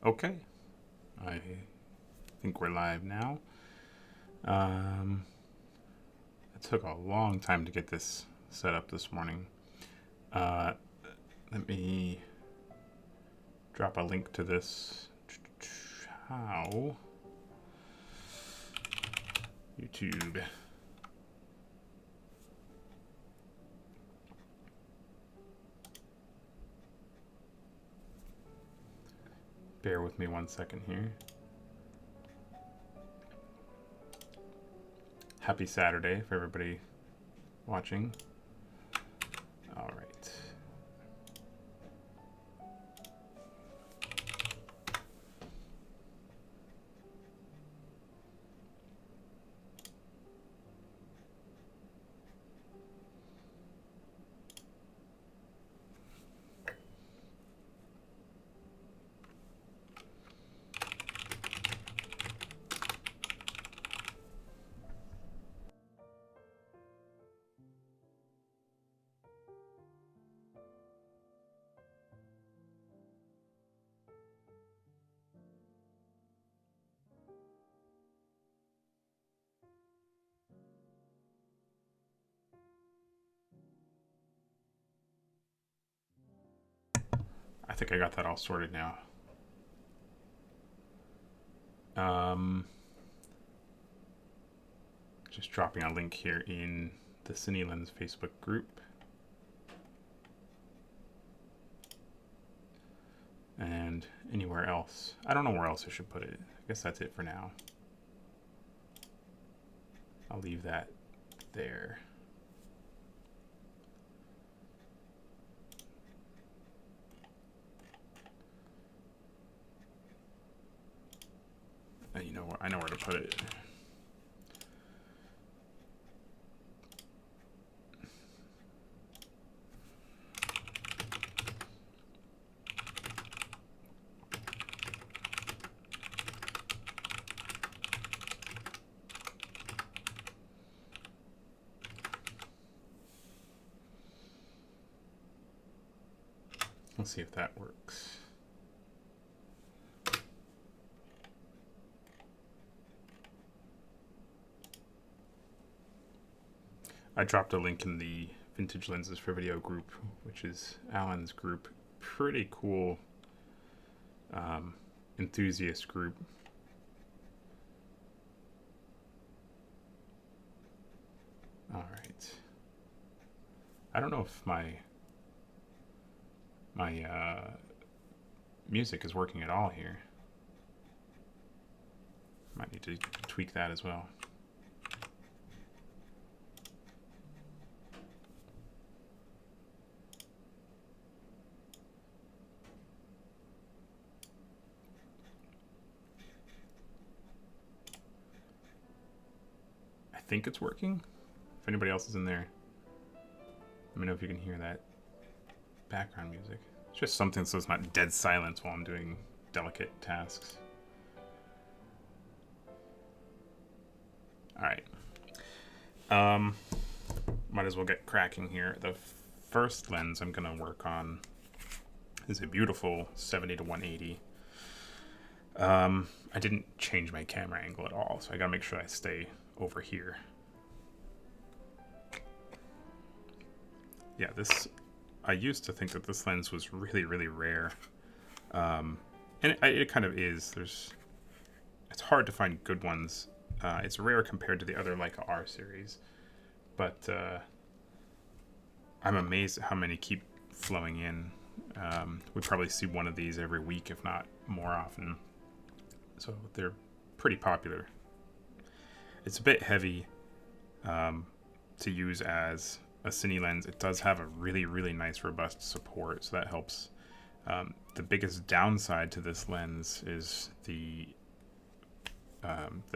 Okay, I think we're live now. It took a long time to get this set up this morning. Let me drop a link to this. How? YouTube. Bear with me 1 second here. Happy Saturday for everybody watching. All right. I think I got that all sorted now. Just dropping a link here in the CineLens Facebook group. And anywhere else. I don't know where else I should put it. I guess that's it for now. I'll leave that there. You know, I know where to put it. Let's see if that works. I dropped a link in the Vintage Lenses for Video group, which is Alan's group. Pretty cool enthusiast group. All right. I don't know if my music is working at all here. Might need to tweak that as well. I think it's working. If anybody else is in there, let me know if you can hear that background music. It's just something so it's not dead silence while I'm doing delicate tasks. All right. Might as well get cracking here. The first lens I'm gonna work on is a beautiful 70 to 180. I didn't change my camera angle at all, so I gotta make sure I stay over here. Yeah, I used to think that this lens was really, really rare. And it kind of is. It's hard to find good ones. It's rare compared to the other Leica R series. But I'm amazed at how many keep flowing in. We probably see one of these every week, if not more often. So they're pretty popular. It's a bit heavy to use as a cine lens. It does have a really, really nice robust support, so that helps. The biggest downside to this lens is the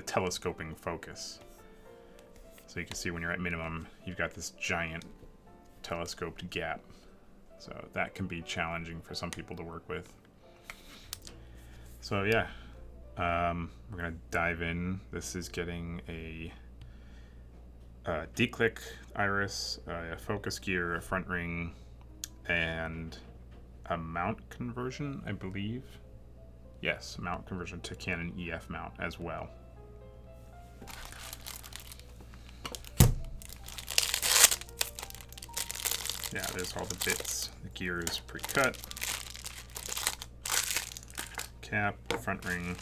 telescoping focus. So you can see when you're at minimum, you've got this giant telescoped gap. So that can be challenging for some people to work with. So yeah, we're gonna dive in. This is getting a declick iris, a focus gear, a front ring, and a mount conversion, I believe. Yes, mount conversion to Canon EF mount as well. Yeah, there's all the bits. The gear is pre-cut. Cap, front ring.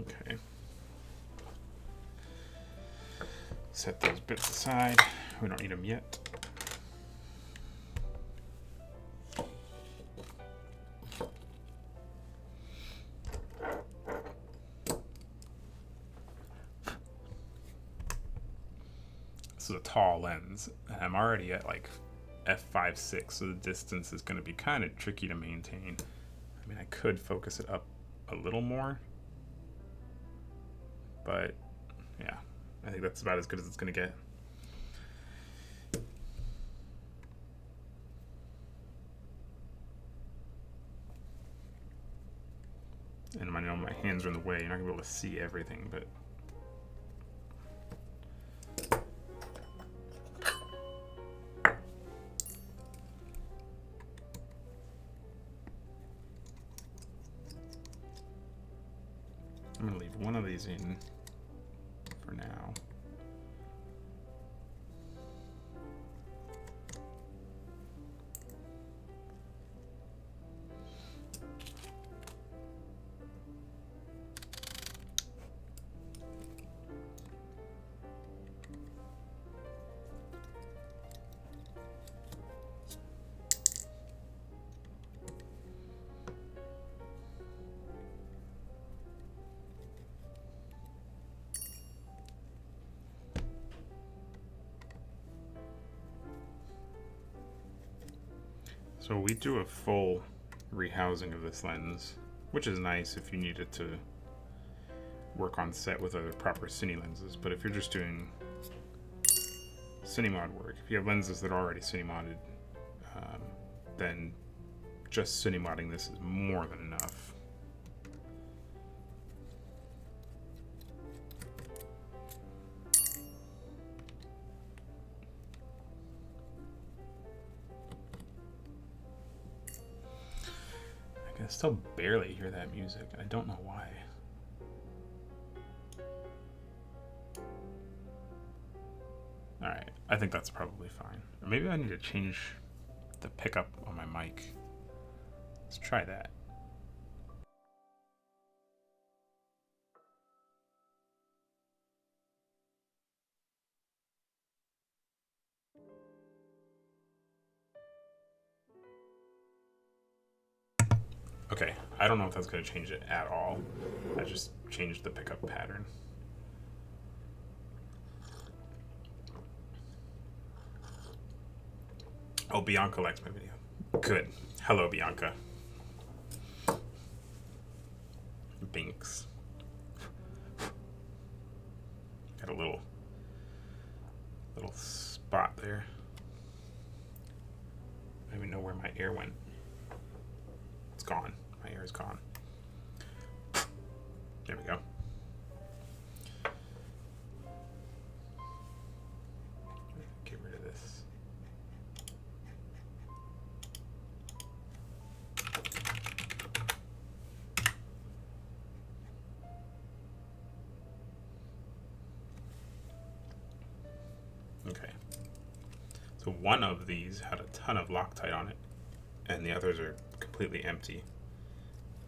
Okay. Set those bits aside. We don't need them yet. This is a tall lens, and I'm already at like f5.6, so the distance is going to be kind of tricky to maintain. I mean, I could focus it up a little more, but yeah, I think that's about as good as it's going to get. And I know my hands are in the way, you're not going to be able to see everything, but I'm going to leave one of these in for now. So we do a full rehousing of this lens, which is nice if you needed to work on set with other proper Cine lenses. But if you're just doing Cine-Mod work, if you have lenses that are already Cine-Modded, then just Cine-Modding this is more than enough. I can still barely hear that music. I don't know why. Alright, I think that's probably fine. Or maybe I need to change the pickup on my mic. Let's try that. Okay, I don't know if that's going to change it at all. I just changed the pickup pattern. Oh, Bianca likes my video. Good. Hello, Bianca. Binks. Got a little spot there. I don't even know where my air went. It's gone. My air is gone. There we go. Get rid of this. Okay. So one of these had a ton of Loctite on it, and the others are completely empty,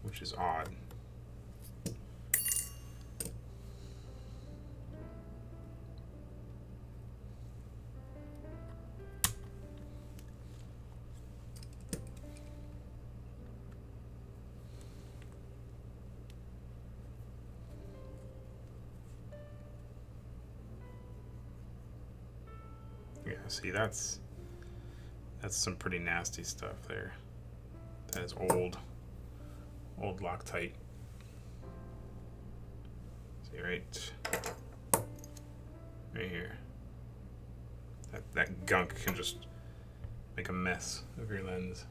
which is odd. Yeah, see, that's some pretty nasty stuff there. That is old Loctite. See, right here. That gunk can just make a mess of your lens.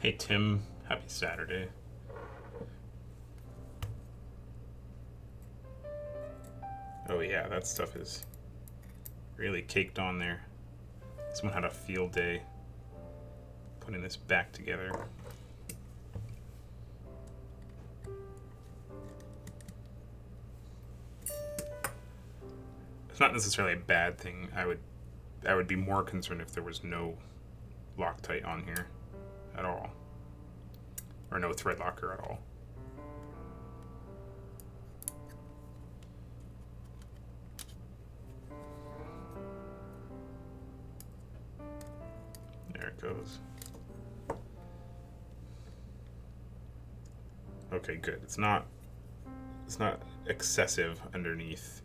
Hey Tim, happy Saturday. Oh yeah, that stuff is really caked on there. Someone had a field day putting this back together. It's not necessarily a bad thing. I would be more concerned if there was no Loctite on here at all. Or no thread locker at all. There it goes. Okay, good. It's not excessive underneath.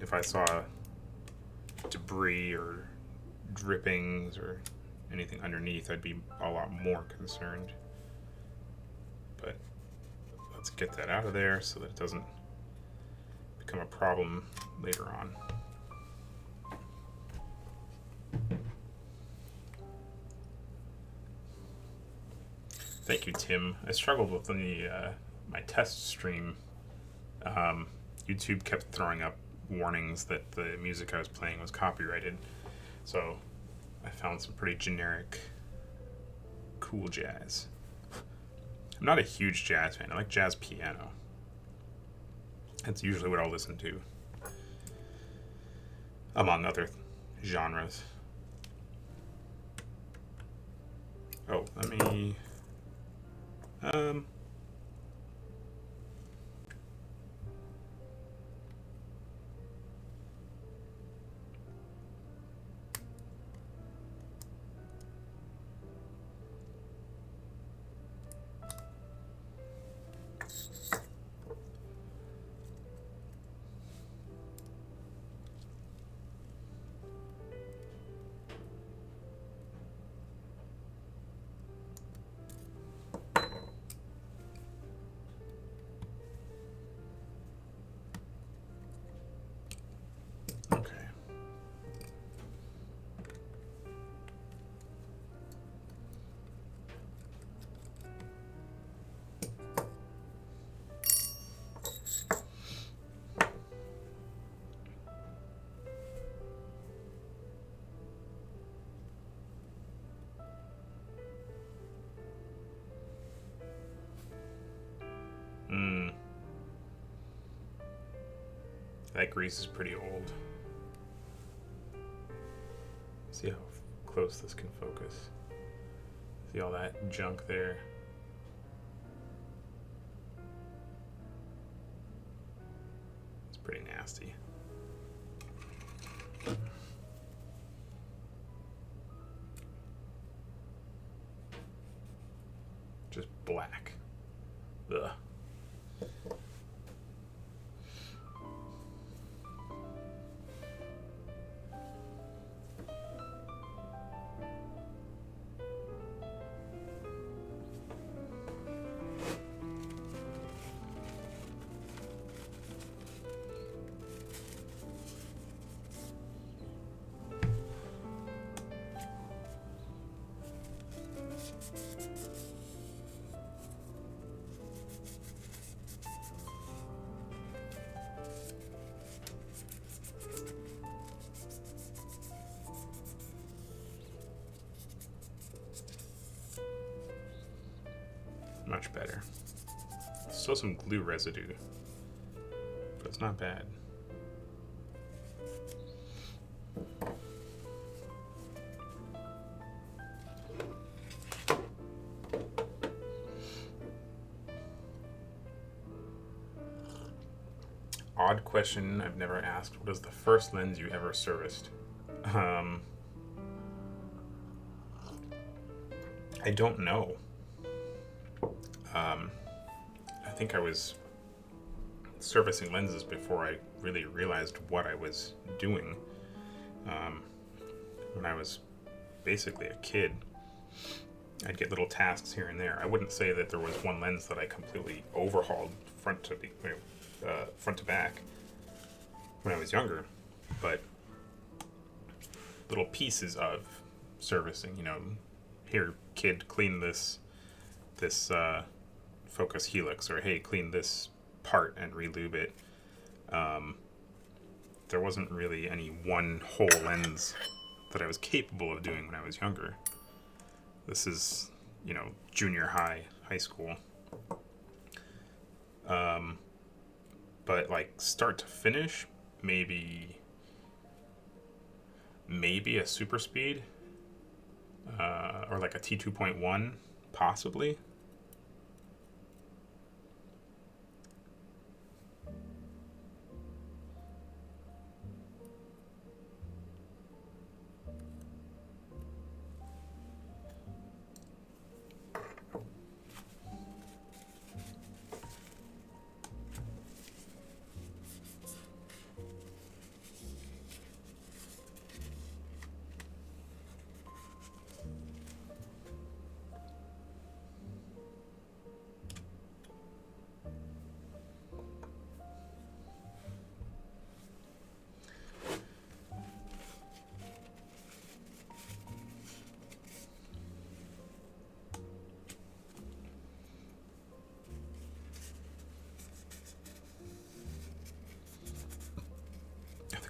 If I saw debris or drippings or anything underneath, I'd be a lot more concerned. But let's get that out of there so that it doesn't become a problem later on. Thank you, Tim. I struggled with my test stream. YouTube kept throwing up warnings that the music I was playing was copyrighted, so I found some pretty generic, cool jazz. I'm not a huge jazz fan. I like jazz piano. That's usually what I'll listen to, among other genres. Oh, let me... That grease is pretty old. See how close this can focus. See all that junk there. It's pretty nasty. Just black. Ugh. Much better. Still some glue residue, but it's not bad. Odd question I've never asked. What is the first lens you ever serviced? I don't know. I think I was servicing lenses before I really realized what I was doing. When I was basically a kid, I'd get little tasks here and there. I wouldn't say that there was one lens that I completely overhauled front to back when I was younger, but little pieces of servicing. You know, here, kid, clean this focus helix, or hey, clean this part and relube it. There wasn't really any one whole lens that I was capable of doing when I was younger. This is, you know, junior high, high school. But like start to finish, maybe a super speed, or like a T2.1, possibly.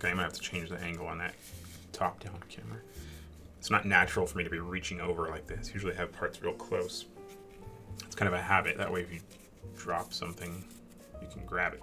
I might have to change the angle on that top-down camera. It's not natural for me to be reaching over like this. Usually I have parts real close. It's kind of a habit. That way if you drop something, you can grab it.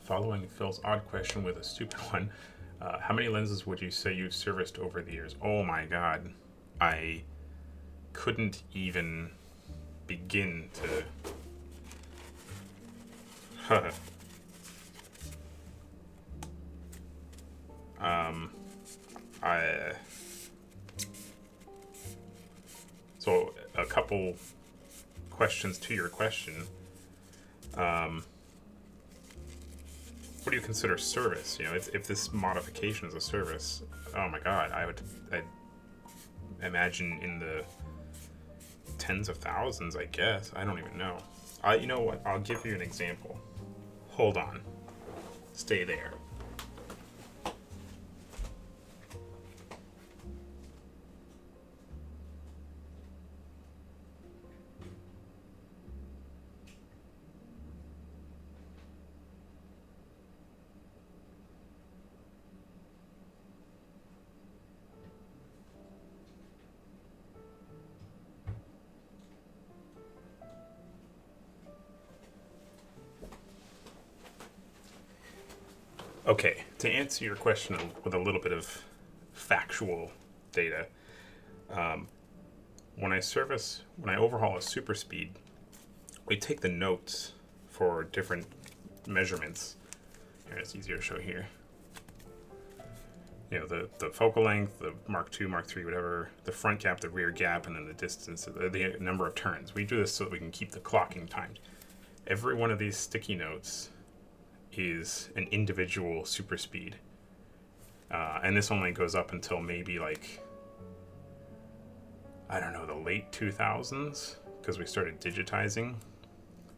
Following Phil's odd question with a stupid one, how many lenses would you say you've serviced over the years? Oh my god, I couldn't even begin to... So a couple questions to your question. What do you consider service? You know, if this modification is a service, oh my god, I'd imagine in the tens of thousands, I guess. I don't even know. You know what? I'll give you an example. Hold on. Stay there. Okay, to answer your question with a little bit of factual data, when I overhaul a super speed, we take the notes for different measurements. Here, it's easier to show here. You know, the focal length, the Mark II, Mark III, whatever, the front gap, the rear gap, and then the distance, the number of turns. We do this so that we can keep the clocking timed. Every one of these sticky notes is an individual super speed. And this only goes up until maybe like, I don't know, the late 2000s, because we started digitizing.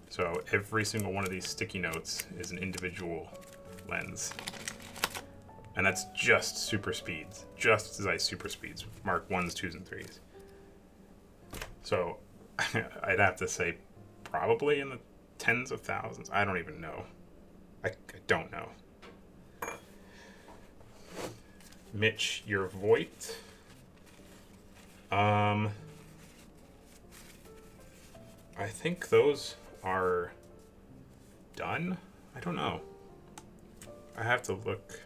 So every single one of these sticky notes is an individual lens. And that's just super speeds, just Zeiss super speeds, Mark 1s, 2s, and 3s. So I'd have to say probably in the tens of thousands. I don't even know. I don't know. Mitch, your Voight. I think those are done. I don't know. I have to look.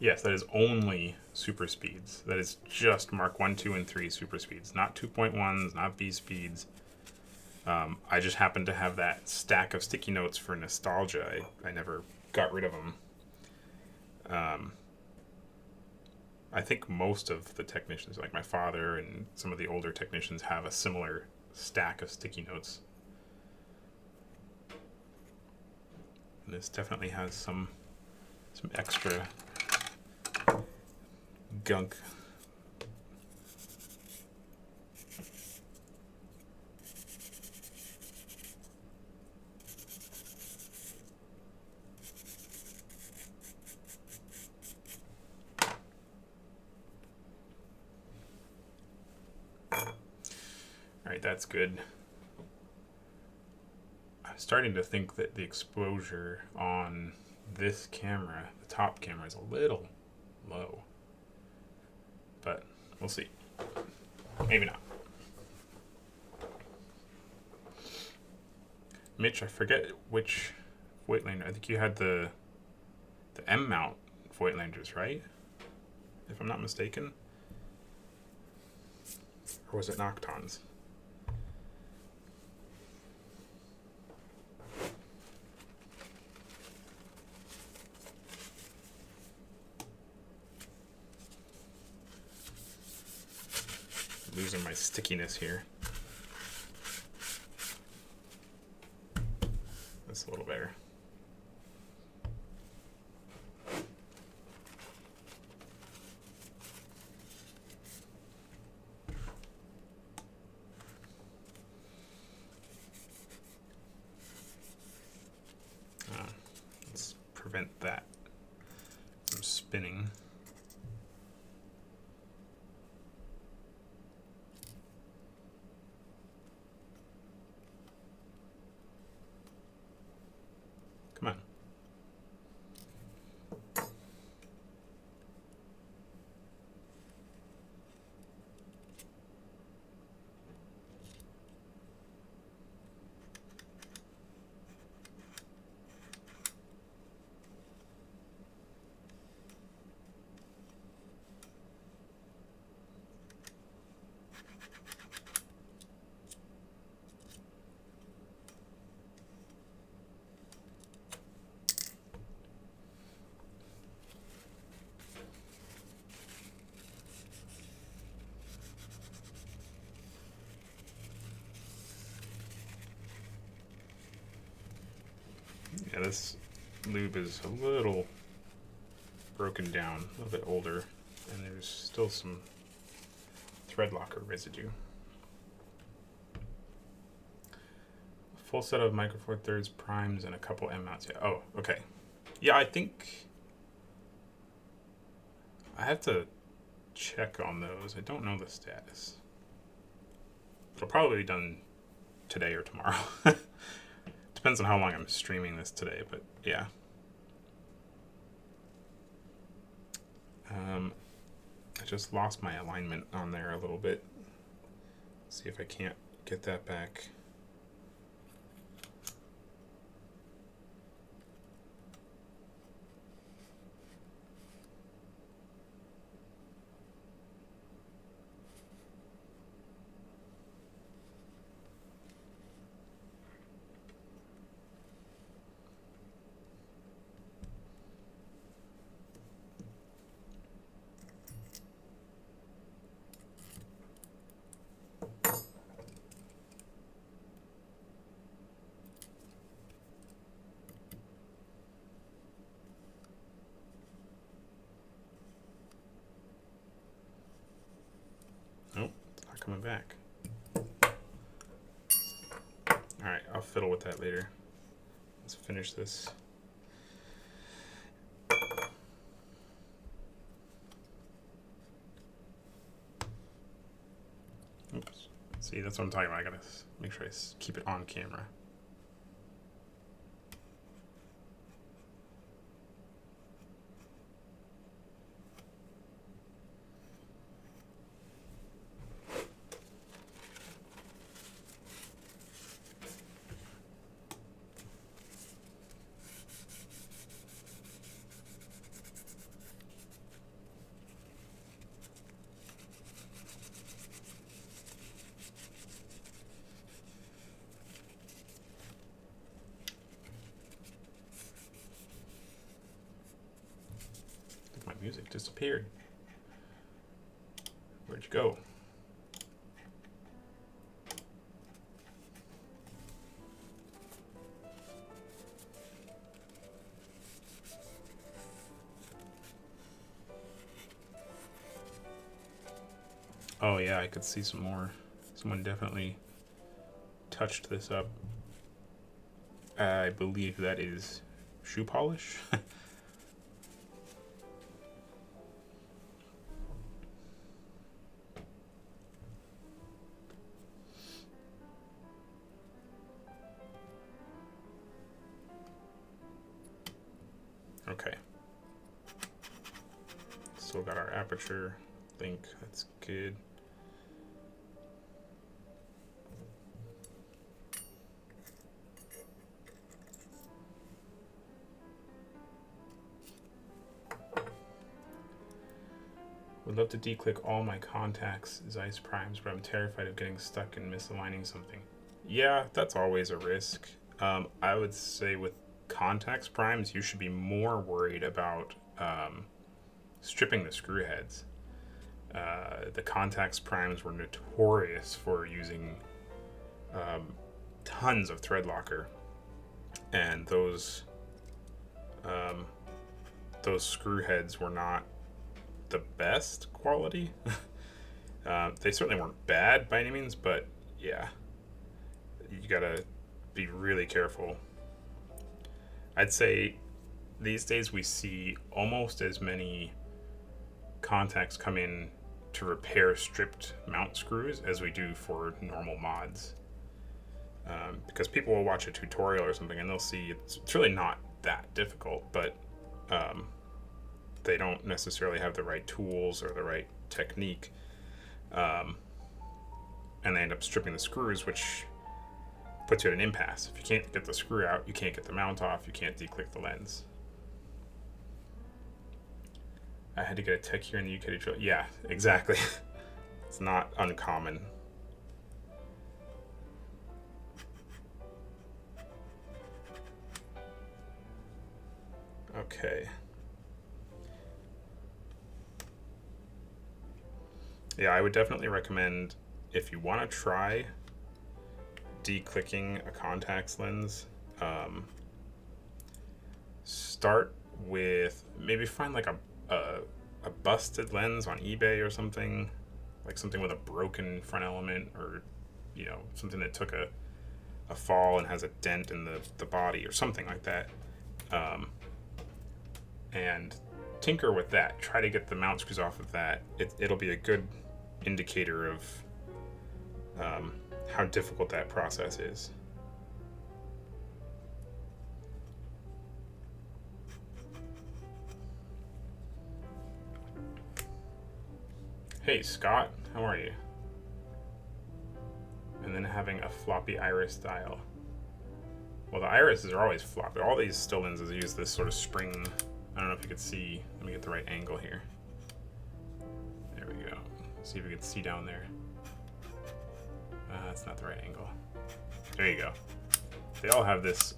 Yes, that is only super speeds. That is just Mark 1, 2, and 3 super speeds. Not 2.1s, not B speeds. I just happen to have that stack of sticky notes for nostalgia. I never got rid of them. I think most of the technicians, like my father and some of the older technicians, have a similar stack of sticky notes. And this definitely has some extra gunk. Alright, that's good. I'm starting to think that the exposure on this camera, the top camera, is a little low. But we'll see. Maybe not. Mitch, I forget which Voigtlander. I think you had the M mount Voigtlanders, right? If I'm not mistaken. Or was it Noctons? Losing my stickiness here. That's a little better. Let's prevent that from spinning. Come on. Yeah, this lube is a little broken down, a little bit older, and there's still some thread locker residue. Full set of micro four thirds primes and a couple M mounts. Yeah. Oh, okay. Yeah, I think I have to check on those. I don't know the status. It'll probably be done today or tomorrow. Depends on how long I'm streaming this today, but yeah. I just lost my alignment on there a little bit. See if I can't get that back. Nope, it's not coming back. Alright, I'll fiddle with that later. Let's finish this. Oops. See, that's what I'm talking about. I gotta make sure I keep it on camera. My music disappeared. go. Oh yeah, I could see some more. Someone definitely touched this up. I believe that is shoe polish. Okay. Still got our aperture link. That's good. Would love to declick all my contacts as ice primes, but I'm terrified of getting stuck and misaligning something. Yeah, that's always a risk. I would say with contacts primes, you should be more worried about stripping the screw heads. The contacts primes were notorious for using tons of thread locker, and those screw heads were not the best quality. They certainly weren't bad by any means, but yeah, you gotta be really careful. I'd say these days we see almost as many contacts come in to repair stripped mount screws as we do for normal mods. Because people will watch a tutorial or something and they'll see it's really not that difficult, but they don't necessarily have the right tools or the right technique, and they end up stripping the screws, which puts you at an impasse. If you can't get the screw out, you can't get the mount off, you can't declick the lens. I had to get a tech here in the UK to drill. Yeah, exactly. It's not uncommon. Okay. Yeah, I would definitely recommend, if you want to try declicking a contacts lens, start with, maybe find like a busted lens on eBay or something, like something with a broken front element, or something that took a fall and has a dent in the body or something like that, and tinker with that. Try to get the mount screws off of that. It'll be a good indicator of how difficult that process is. Hey Scott, how are you? And then having a floppy iris dial. Well, the irises are always floppy. All these still lenses use this sort of spring. I don't know if you could see. Let me get the right angle here. There we go. See if you can see down there. That's not the right angle. There you go. They all have this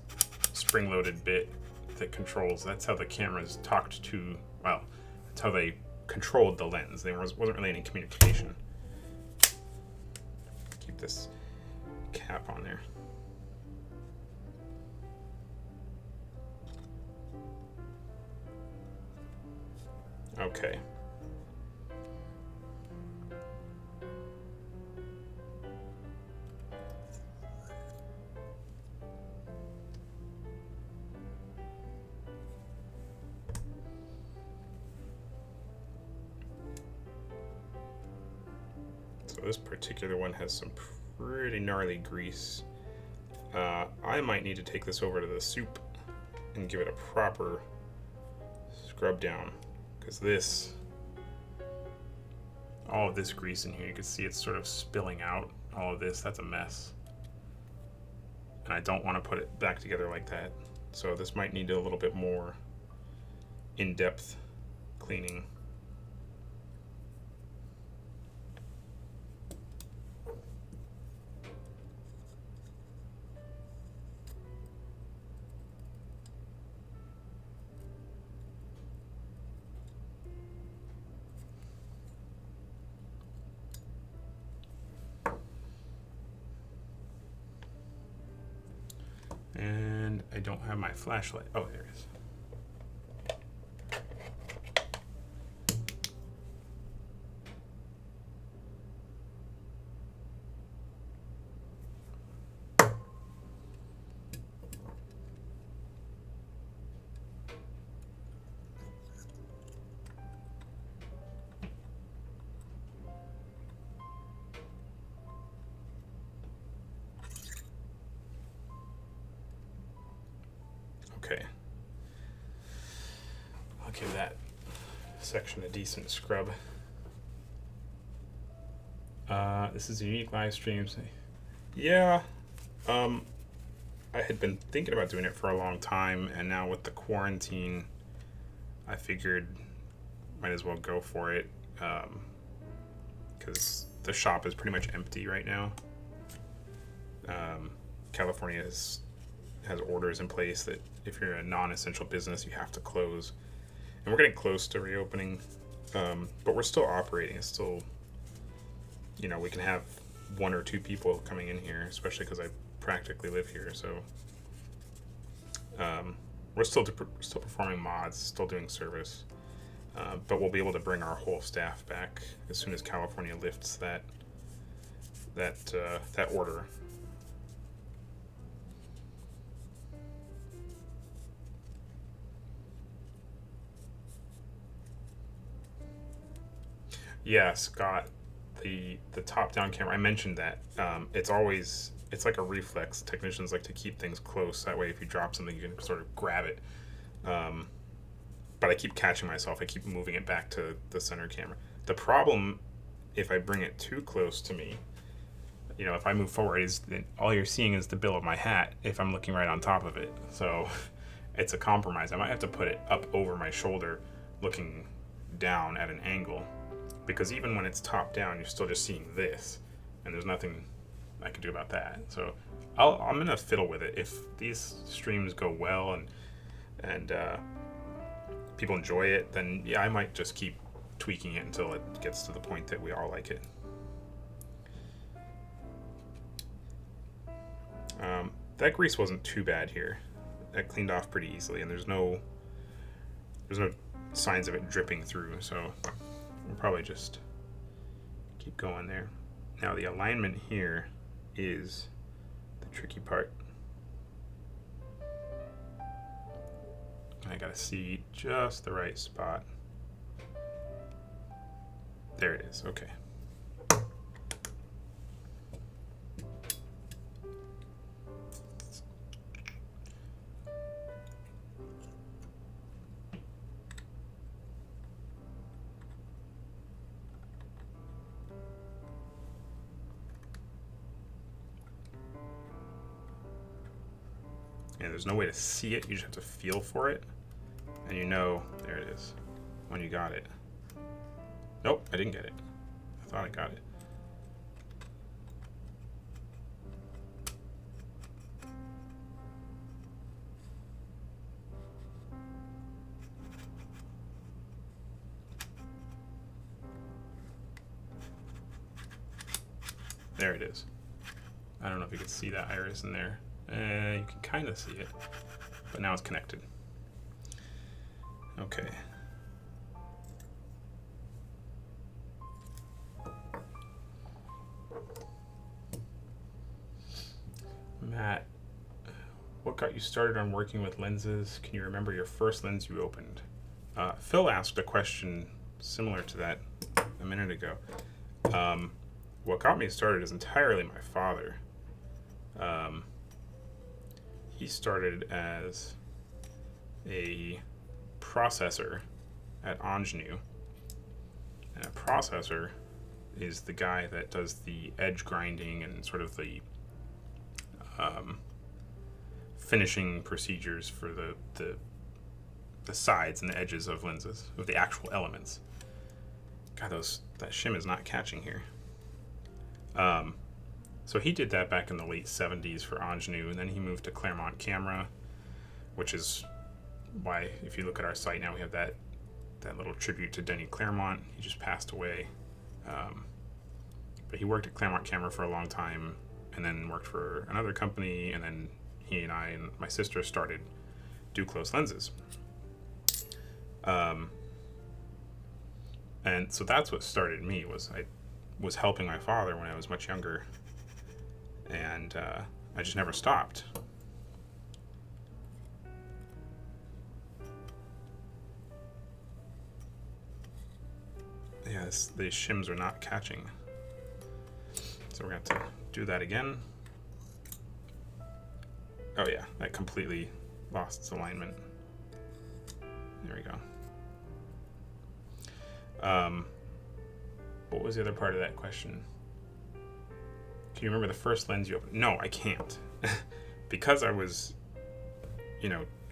spring-loaded bit that controls. That's how the cameras talked to. Well, that's how they controlled the lens. There wasn't really any communication. Keep this cap on there. Okay. So this particular one has some pretty gnarly grease. I might need to take this over to the soup and give it a proper scrub down, because all of this grease in here, you can see it's sort of spilling out. All of this, that's a mess. And I don't want to put it back together like that. So this might need a little bit more in-depth cleaning. I don't have my flashlight. Oh, there it is. Okay. I'll give that section a decent scrub. This is a unique live stream. Yeah. I had been thinking about doing it for a long time, and now with the quarantine, I figured might as well go for it, because the shop is pretty much empty right now. California has orders in place that if you're a non-essential business, you have to close. And we're getting close to reopening, but we're still operating. It's still, you know, we can have 1 or 2 people coming in here, especially because I practically live here. So we're still performing mods, still doing service, but we'll be able to bring our whole staff back as soon as California lifts that order. Yeah, Scott, the top-down camera, I mentioned that. It's like a reflex. Technicians like to keep things close. That way, if you drop something, you can sort of grab it. But I keep catching myself. I keep moving it back to the center camera. The problem, if I bring it too close to me, you know, if I move forward, is that all you're seeing is the bill of my hat if I'm looking right on top of it. So it's a compromise. I might have to put it up over my shoulder, looking down at an angle. Because even when it's top down, you're still just seeing this, and there's nothing I can do about that. So I'm gonna fiddle with it. If these streams go well and people enjoy it, then yeah, I might just keep tweaking it until it gets to the point that we all like it. That grease wasn't too bad here. That cleaned off pretty easily, and there's no signs of it dripping through. So we'll probably just keep going there. Now the alignment here is the tricky part. I gotta see just the right spot. There it is, okay. And there's no way to see it, you just have to feel for it. And you know, there it is, when you got it. Nope, I didn't get it. I thought I got it. There it is. I don't know if you can see that iris in there. You can kind of see it, but now it's connected. Okay. Matt, what got you started on working with lenses? Can you remember your first lens you opened? Phil asked a question similar to that a minute ago. What got me started is entirely my father. He started as a processor at Ingenue, and a processor is the guy that does the edge grinding and sort of the finishing procedures for the sides and the edges of lenses, of the actual elements. God, that shim is not catching here. So he did that back in the late 70s for Ingenue, and then he moved to Claremont Camera, which is why, if you look at our site now, we have that little tribute to Denny Claremont. He just passed away. But he worked at Claremont Camera for a long time, and then worked for another company, and then he and I and my sister started Duclos lenses. And so that's what started me. I was helping my father when I was much younger, and I just never stopped. Yeah, these shims are not catching. So we're going to have to do that again. Oh yeah, that completely lost its alignment. There we go. What was the other part of that question? Can you remember the first lens you opened? No, I can't. Because I was,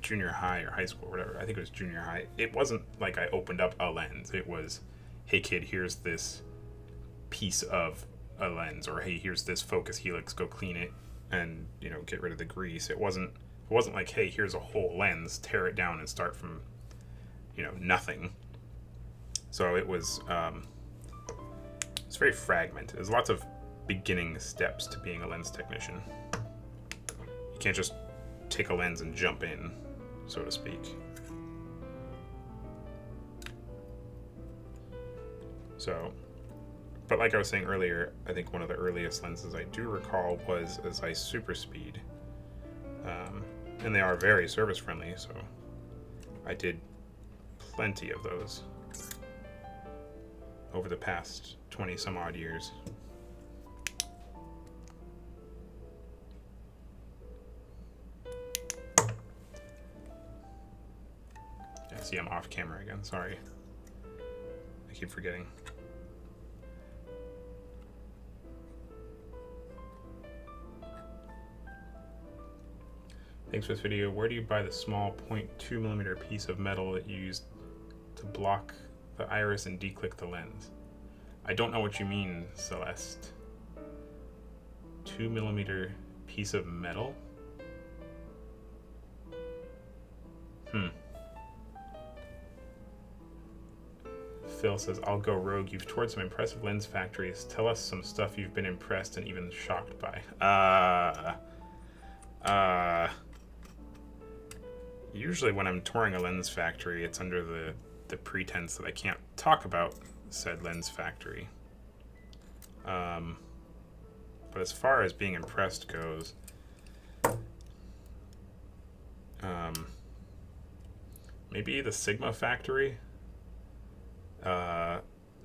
junior high or high school or whatever. I think it was junior high. It wasn't like I opened up a lens. It was, hey kid, here's this piece of a lens, or hey, here's this focus helix, go clean it and get rid of the grease. It wasn't like, hey, here's a whole lens, tear it down and start from nothing. So it was it's very fragmented. There's lots of beginning steps to being a lens technician. You can't just take a lens and jump in, so to speak. So, but like I was saying earlier, I think one of the earliest lenses I do recall was a Zeiss Super Speed. And they are very service friendly, so I did plenty of those over the past 20 some odd years. Yeah, see, I'm off camera again, sorry. I keep forgetting. Thanks for this video. Where do you buy the small 0.2mm piece of metal that you use to block the iris and declick the lens? I don't know what you mean, Celeste. 2mm piece of metal? Phil says, I'll go rogue. You've toured some impressive lens factories. Tell us some stuff you've been impressed and even shocked by. Usually when I'm touring a lens factory, it's under the pretense that I can't talk about said lens factory. But as far as being impressed goes, maybe the Sigma factory,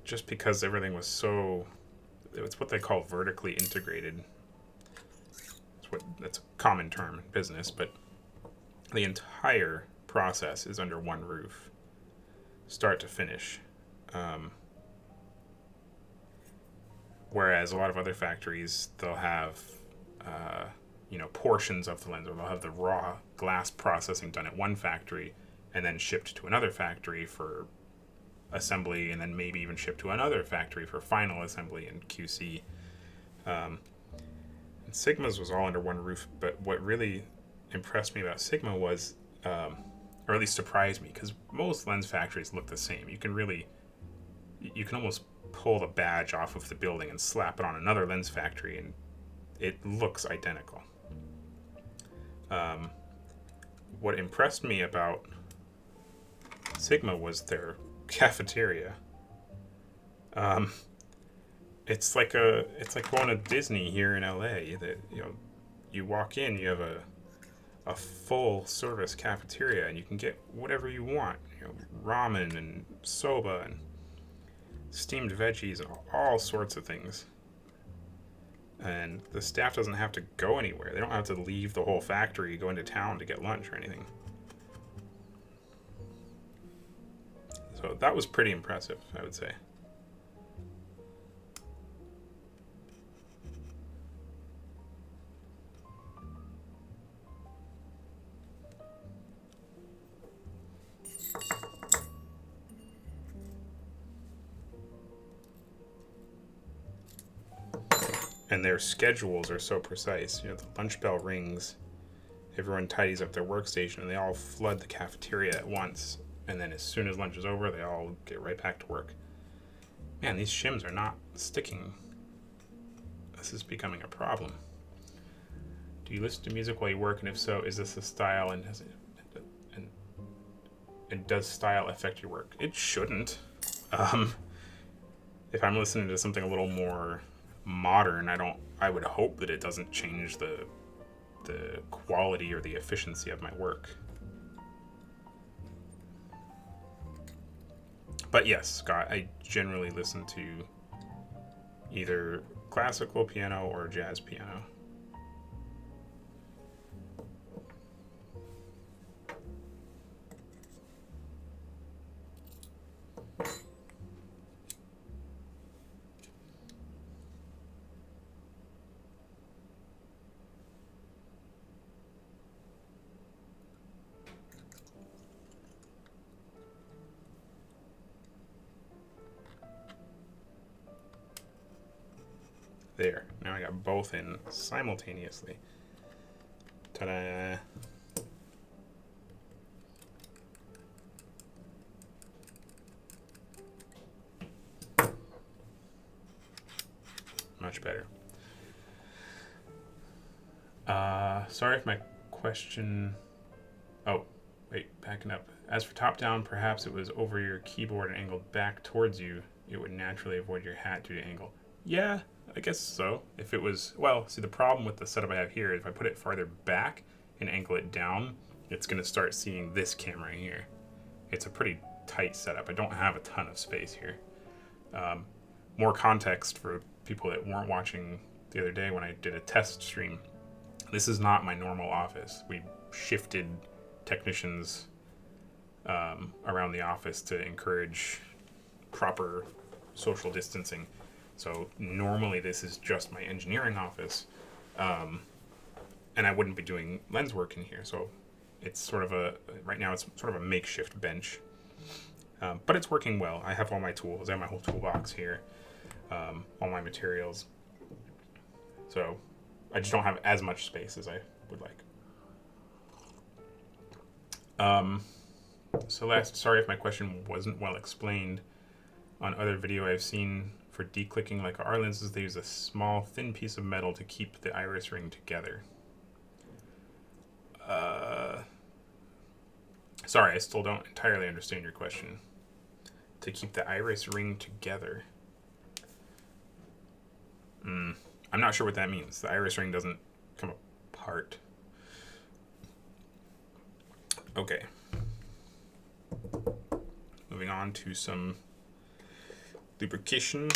just because everything was so, it's what they call vertically integrated. That's a common term in business, but the entire process is under one roof, start to finish. Whereas a lot of other factories, they'll have portions of the lens, or they'll have the raw glass processing done at one factory and then shipped to another factory for assembly, and then maybe even shipped to another factory for final assembly and QC. And Sigma's was all under one roof, but what really impressed me about Sigma was, or at least surprised me, because most lens factories look the same. You can almost pull the badge off of the building and slap it on another lens factory and it looks identical. What impressed me about Sigma was their cafeteria. It's like going to Disney here in LA. That you walk in, you have a full service cafeteria, and you can get whatever you want. Ramen and soba and steamed veggies and all sorts of things. And the staff doesn't have to go anywhere. They don't have to leave the whole factory, go into town to get lunch or anything. So that was pretty impressive, I would say. And their schedules are so precise. The lunch bell rings, everyone tidies up their workstation, and they all flood the cafeteria at once. And then as soon as lunch is over, they all get right back to work. Man, these shims are not sticking. This is becoming a problem. Do you listen to music while you work, and if so, is this a style, and does style affect your work? It shouldn't. If I'm listening to something a little more modern, I would hope that it doesn't change the quality or the efficiency of my work. But yes, Scott, I generally listen to either classical piano or jazz piano. There. Now I got both in simultaneously. Ta-da! Much better. Sorry if my question... Oh, wait, backing up. As for top-down, perhaps it was over your keyboard and angled back towards you. It would naturally avoid your hat due to angle. Yeah, I guess so. If it was... Well, see, the problem with the setup I have here is if I put it farther back and angle it down, it's going to start seeing this camera here. It's a pretty tight setup. I don't have a ton of space here. More context for people that weren't watching the other day when I did a test stream. This is not my normal office. We shifted technicians around the office to encourage proper social distancing. So normally this is just my engineering office, and I wouldn't be doing lens work in here. So it's sort of right now it's sort of a makeshift bench, but it's working well. I have all my tools. I have my whole toolbox here, all my materials. So I just don't have as much space as I would like. Sorry if my question wasn't well explained. On other video I've seen for declicking Leica-R lenses, they use a small thin piece of metal to keep the iris ring together. Sorry, I still don't entirely understand your question. To keep the iris ring together. I'm not sure what that means. The iris ring doesn't come apart. Okay. Moving on to some lubrication.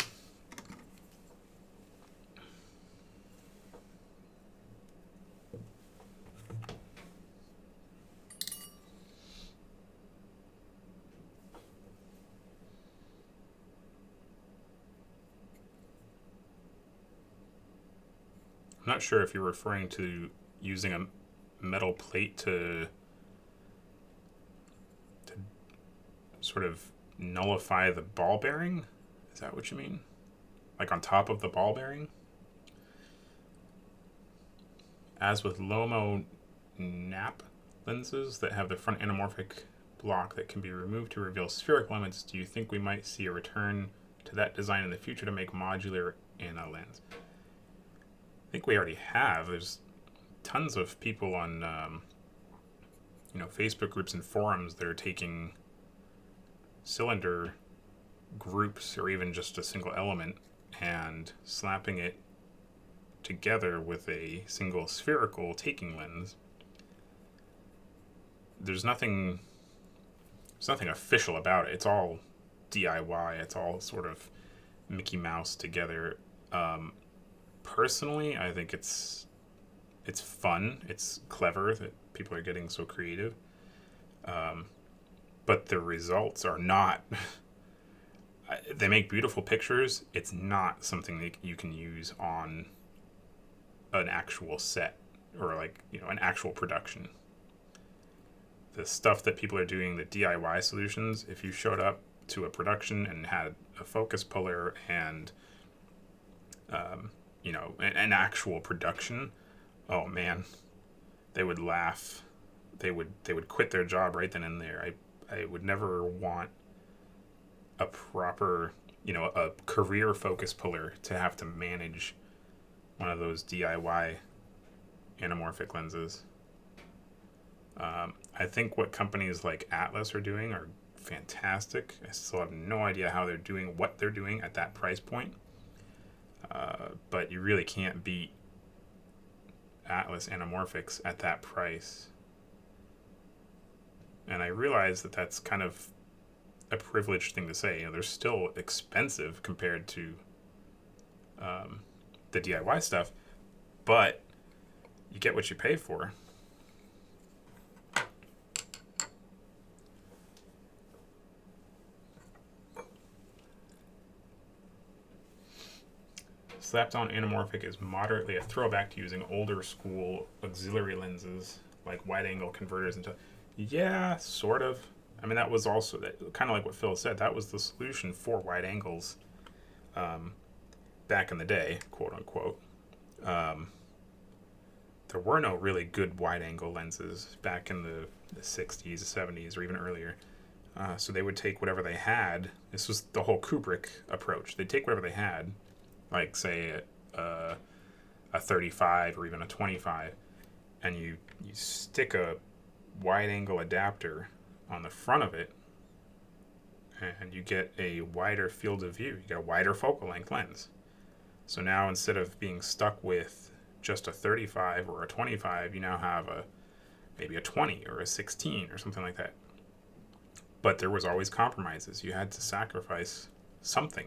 I'm not sure if you're referring to using a metal plate to sort of nullify the ball bearing. Is that what you mean? Like on top of the ball bearing? As with Lomo nap lenses that have the front anamorphic block that can be removed to reveal spherical elements, do you think we might see a return to that design in the future to make modular in a lens? I think we already have. There's tons of people on Facebook groups and forums that are taking cylinder groups or even just a single element and slapping it together with a single spherical taking lens. There's nothing official about it. It's all DIY. It's all sort of Mickey Mouse together. Personally, I think it's fun. It's clever that people are getting so creative. But the results are not... They make beautiful pictures. It's not something that you can use on an actual set or an actual production. The stuff that people are doing, the DIY solutions, if you showed up to a production and had a focus puller and an actual production, oh man, they would laugh. They would quit their job right then and there. I would never want a proper, a career focus puller to have to manage one of those DIY anamorphic lenses. I think what companies like Atlas are doing are fantastic. I still have no idea how they're doing what they're doing at that price point. But you really can't beat Atlas anamorphics at that price. And I realize that that's kind of a privileged thing to say. You know, they're still expensive compared to the DIY stuff, but you get what you pay for. Slapped on anamorphic is moderately a throwback to using older school auxiliary lenses like wide angle converters into. Yeah, sort of. I mean, that was also that, kind of like what Phil said. That was the solution for wide angles back in the day, quote unquote. There were no really good wide angle lenses back in the 60s, 70s, or even earlier. So they would take whatever they had. This was the whole Kubrick approach. They'd take whatever they had, like say a 35 or even a 25, and you stick a wide angle adapter on the front of it, and you get a wider field of view. You get a wider focal length lens. So now instead of being stuck with just a 35 or a 25, you now have maybe a 20 or a 16 or something like that. But there was always compromises. You had to sacrifice something.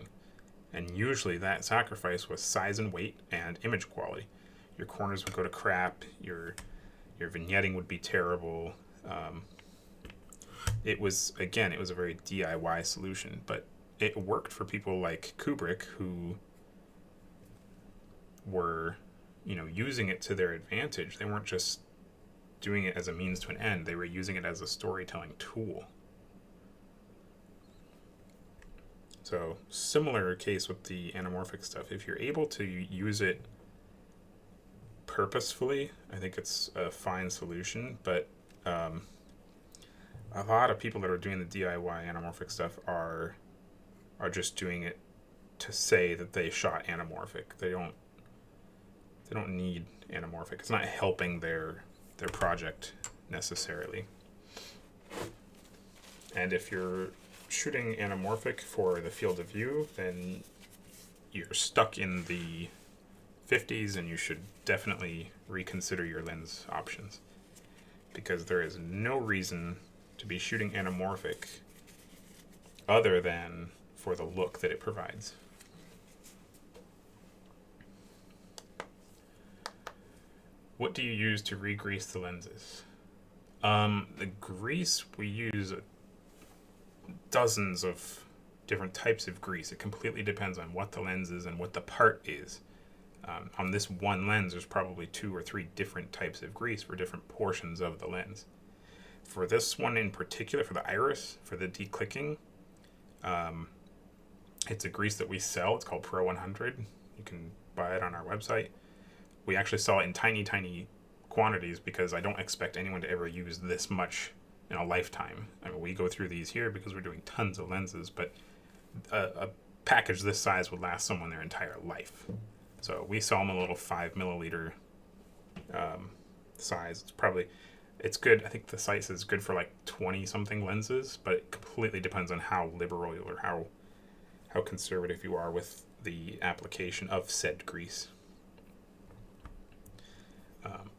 And usually that sacrifice was size and weight and image quality. Your corners would go to crap. Your vignetting would be terrible. It was a very DIY solution, but it worked for people like Kubrick, who were, using it to their advantage. They weren't just doing it as a means to an end. They were using it as a storytelling tool. So, similar case with the anamorphic stuff. If you're able to use it purposefully, I think it's a fine solution, but a lot of people that are doing the DIY anamorphic stuff are just doing it to say that they shot anamorphic. They don't need anamorphic. It's not helping their project necessarily. And if you're shooting anamorphic for the field of view, then you're stuck in the 50s, and you should definitely reconsider your lens options, because there is no reason to be shooting anamorphic other than for the look that it provides. What do you use to re-grease the lenses? The grease, we use dozens of different types of grease. It completely depends on what the lens is and what the part is. On this one lens, there's probably 2 or 3 different types of grease for different portions of the lens. For this one in particular, for the iris, for the declicking, it's a grease that we sell. It's called Pro 100. You can buy it on our website. We actually sell it in tiny, tiny quantities because I don't expect anyone to ever use this much in a lifetime. I mean, we go through these here because we're doing tons of lenses, but a package this size would last someone their entire life. So we sell them a little 5 milliliter size. It's good. I think the site says good for like 20 something lenses, but it completely depends on how liberal or how conservative you are with the application of said grease.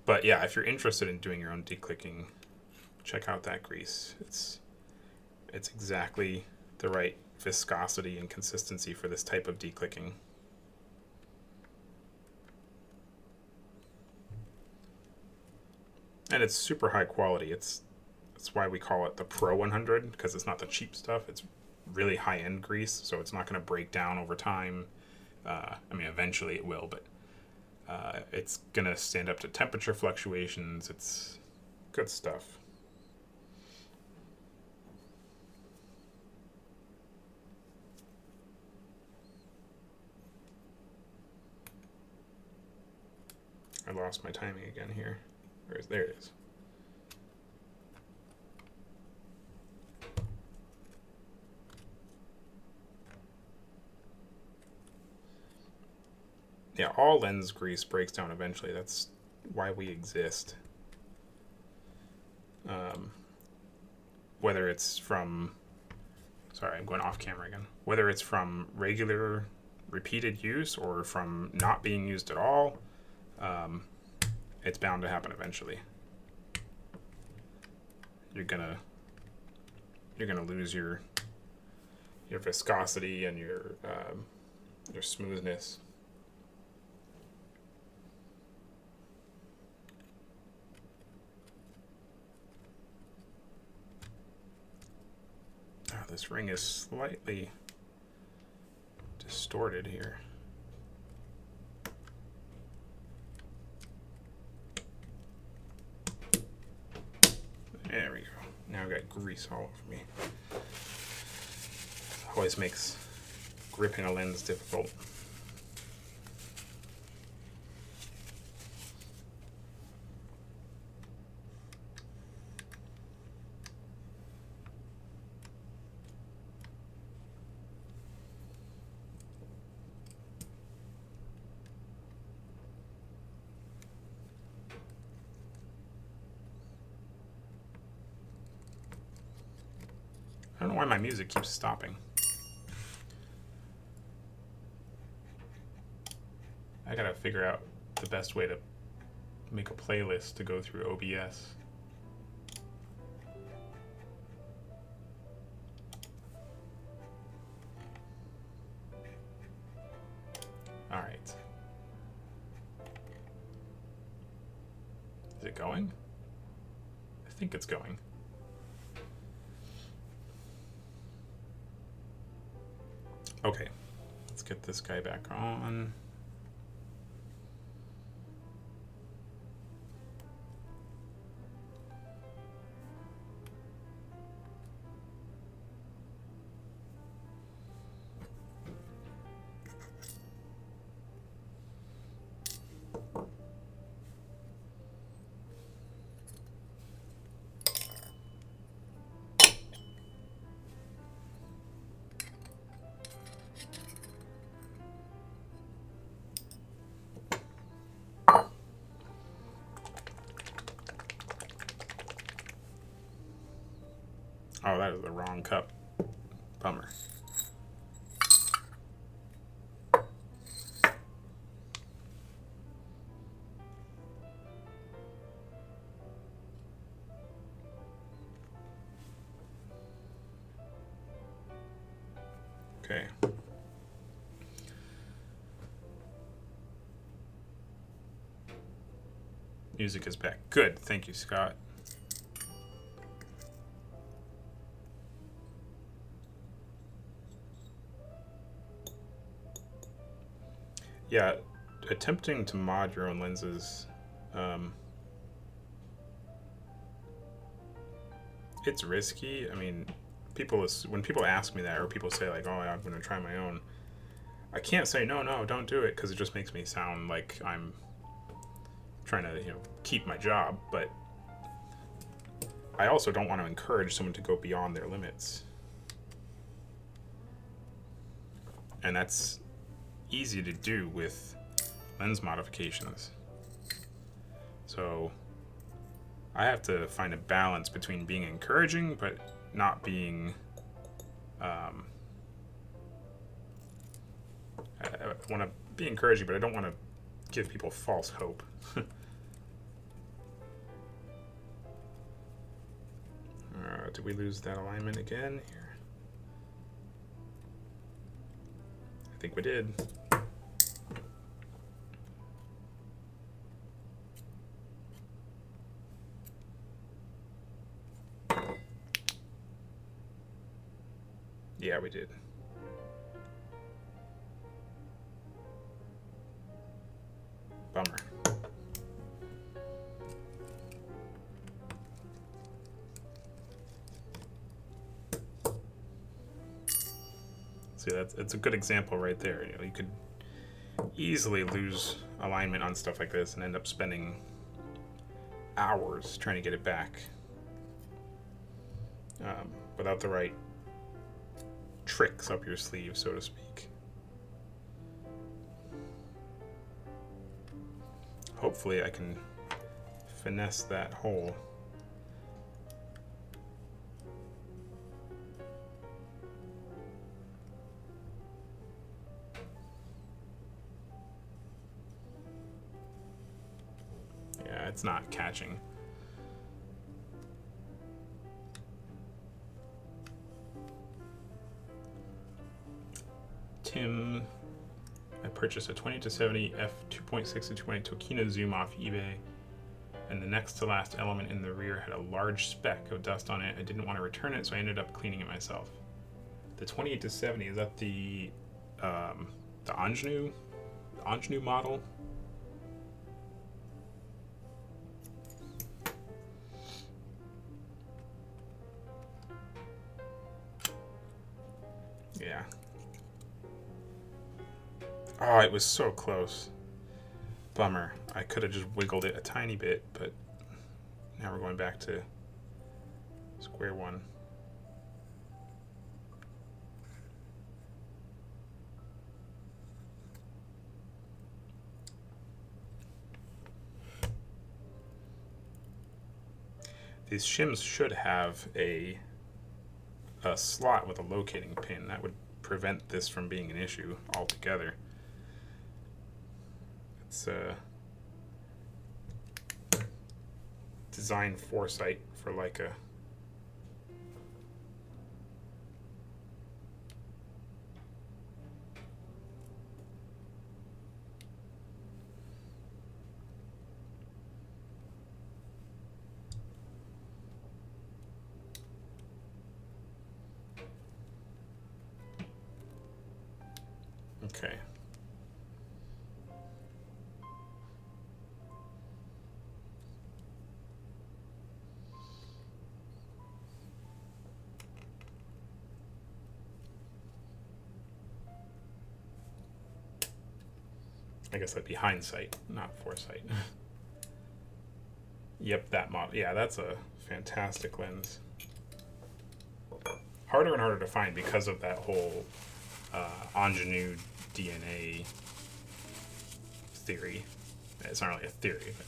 But yeah, if you're interested in doing your own declicking, check out that grease. It's exactly the right viscosity and consistency for this type of declicking. And it's super high quality. That's why we call it the Pro 100, because it's not the cheap stuff. It's really high-end grease, so it's not going to break down over time. Eventually it will, but it's going to stand up to temperature fluctuations. It's good stuff. I lost my timing again here. There it is. Yeah, all lens grease breaks down eventually. That's we exist. Whether it's from, sorry, I'm going off camera again. Whether it's from regular repeated use or from not being used at all, it's bound to happen eventually. You're gonna lose your viscosity and your smoothness. Oh, this ring is slightly distorted here. There we go. Now I've got grease all over me. Always makes gripping a lens difficult. I don't know why my music keeps stopping. I gotta figure out the best way to make a playlist to go through OBS. All right. Is it going? I think it's going. Okay, let's get this guy back on. Oh, that is the wrong cup. Bummer. Okay. Music is back. Good. Thank you, Scott. Yeah, attempting to mod your own lenses, it's risky. I mean, when people ask me that, or people say like, "Oh, I'm going to try my own," I can't say no, don't do it, because it just makes me sound like I'm trying to, keep my job. But I also don't want to encourage someone to go beyond their limits, and that's easy to do with lens modifications. So I have to find a balance between being encouraging but not being I want to be encouraging, but I don't want to give people false hope. Did we lose that alignment again here? I think we did. Yeah, we did. Bummer. See, it's a good example right there. You could easily lose alignment on stuff like this and end up spending hours trying to get it back without the right tricks up your sleeve, so to speak. Hopefully I can finesse that hole. Yeah, it's not catching. Tim, I purchased a 20-70 f2.6 to 2.8 Tokina zoom off eBay, and the next to last element in the rear had a large speck of dust on it. I didn't want to return it, so I ended up cleaning it myself. The 28-70, is that the Ingenue model? Yeah. Oh, it was so close. Bummer. I could have just wiggled it a tiny bit, but now we're going back to square one. These shims should have a slot with a locating pin. That would prevent this from being an issue altogether. It's design foresight for Leica. Okay. I guess that'd be hindsight, not foresight. Yep, that model. Yeah, that's a fantastic lens. Harder and harder to find because of that whole ingenue DNA theory. It's not really a theory, but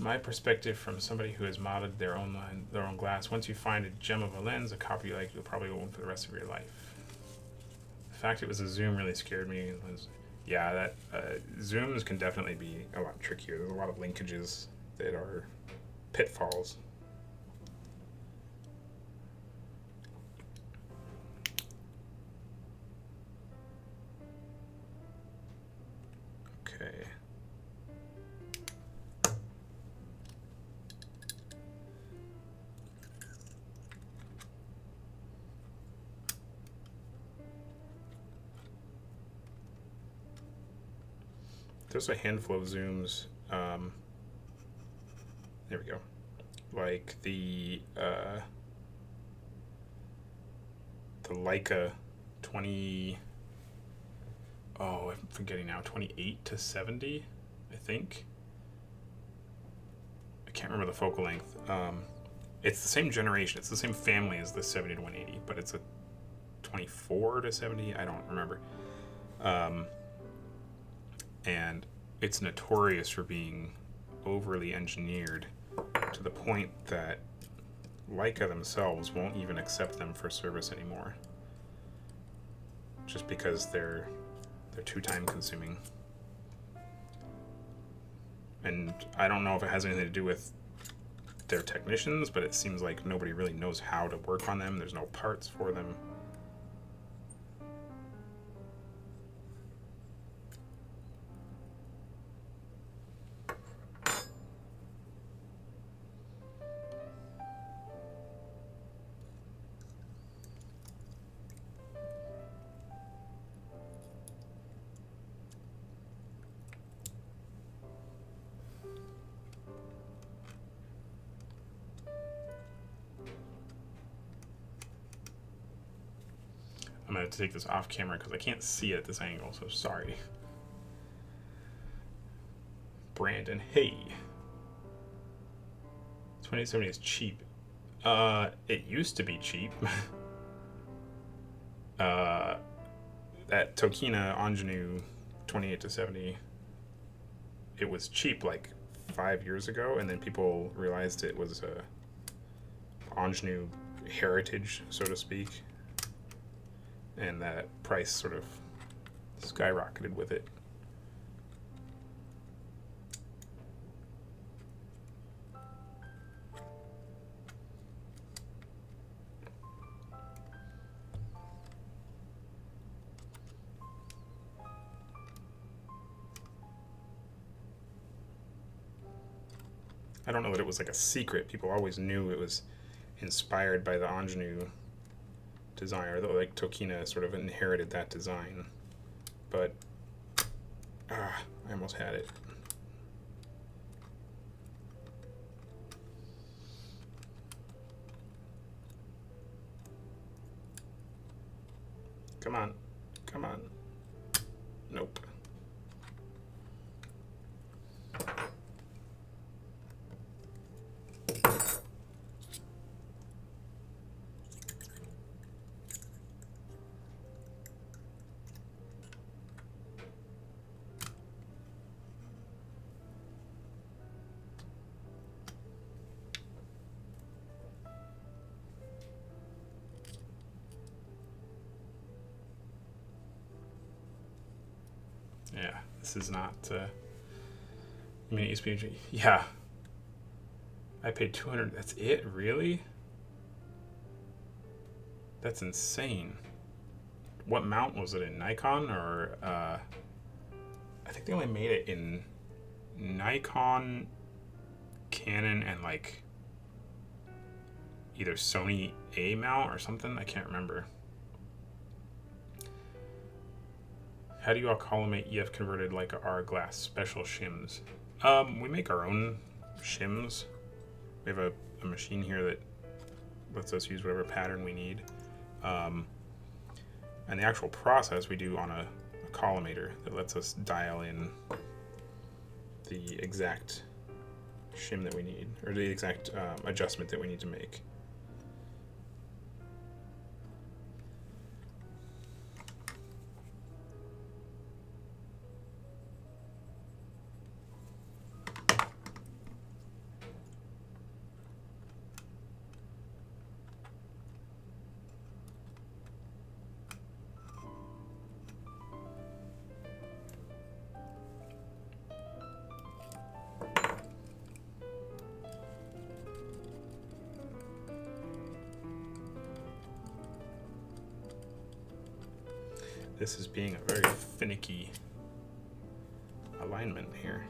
my perspective from somebody who has modded their own glass. Once you find a gem of a lens, a copy you like, you'll probably own for the rest of your life. The fact it was a zoom really scared me. Yeah, that zooms can definitely be a lot trickier. There's a lot of linkages that are pitfalls. Okay. There's a handful of zooms. There we go. Like the Leica 20. Oh, I'm forgetting now. 28-70, I think. I can't remember the focal length. It's the same generation. It's the same family as the 70-180, but it's a 24-70. I don't remember. And it's notorious for being overly engineered to the point that Leica themselves won't even accept them for service anymore, just because they're too time consuming. And I don't know if it has anything to do with their technicians, but it seems like nobody really knows how to work on them. There's no parts for them. I'm going to take this off camera because I can't see it at this angle, so sorry. Brandon, hey. 2070 is cheap. It used to be cheap. That Tokina Ingenue 28-70, it was cheap like 5 years ago, and then people realized it was a ingenue heritage, so to speak, and that price sort of skyrocketed with it. I don't know that it was like a secret. People always knew it was inspired by the ingenue designer, though, like Tokina sort of inherited that design. But I almost had it. Come on, come on. Nope. Yeah, this is not. I mean, ESPG. Yeah, I paid 200. That's it, really? That's insane. What mount was it in? Nikon or I think they only made it in Nikon, Canon, and like either Sony A mount or something. I can't remember. How do you all collimate EF converted Leica-R glass special shims? We make our own shims. We have a machine here that lets us use whatever pattern we need. And the actual process we do on a collimator that lets us dial in the exact shim that we need, or the exact adjustment that we need to make. This is being a very finicky alignment here.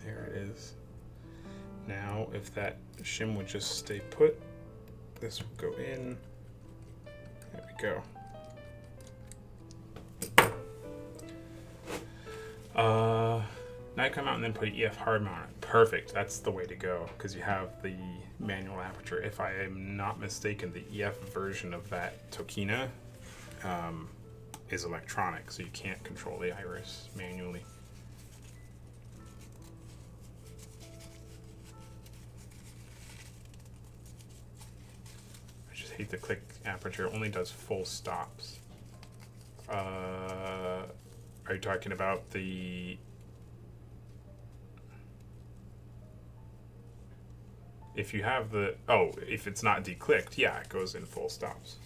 There it is. Now, if that shim would just stay put, this will go in. There we go. Nikon mount and then put an EF hard mount on it. Perfect. That's the way to go, because you have the manual aperture. If I am not mistaken, the EF version of that Tokina is electronic, so you can't control the iris manually. I hate the click aperture. It only does full stops. Are you talking about the... If you have the... Oh, if it's not declicked, yeah, it goes in full stops.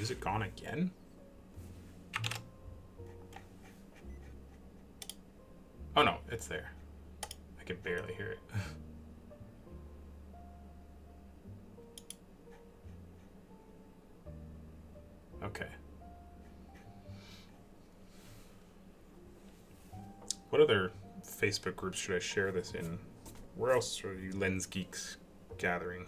Is it gone again? Oh no, it's there. I can barely hear it. Okay. What other Facebook groups should I share this in? Where else are you lens geeks gathering?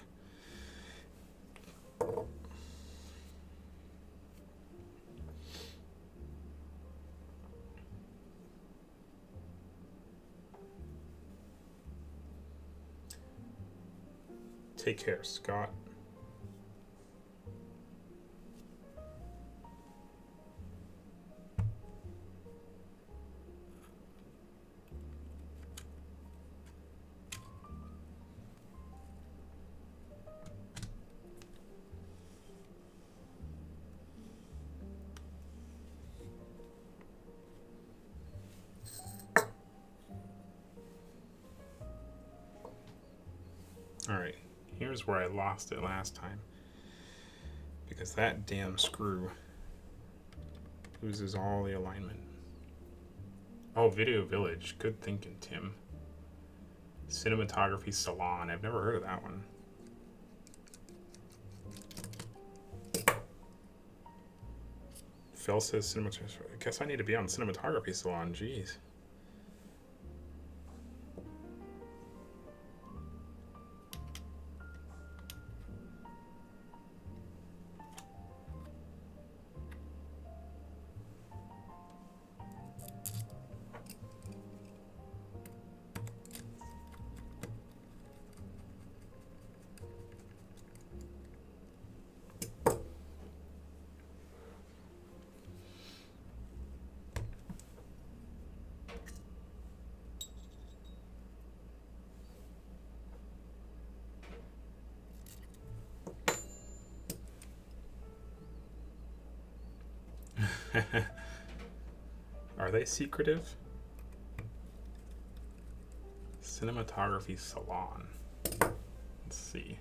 Take care, Scott. Alright, here's where I lost it last time. Because that damn screw loses all the alignment. Oh, Video Village. Good thinking, Tim. Cinematography Salon. I've never heard of that one. Phil says cinematography. I guess I need to be on Cinematography Salon. Jeez. Are they secretive? Cinematography Salon. Let's see.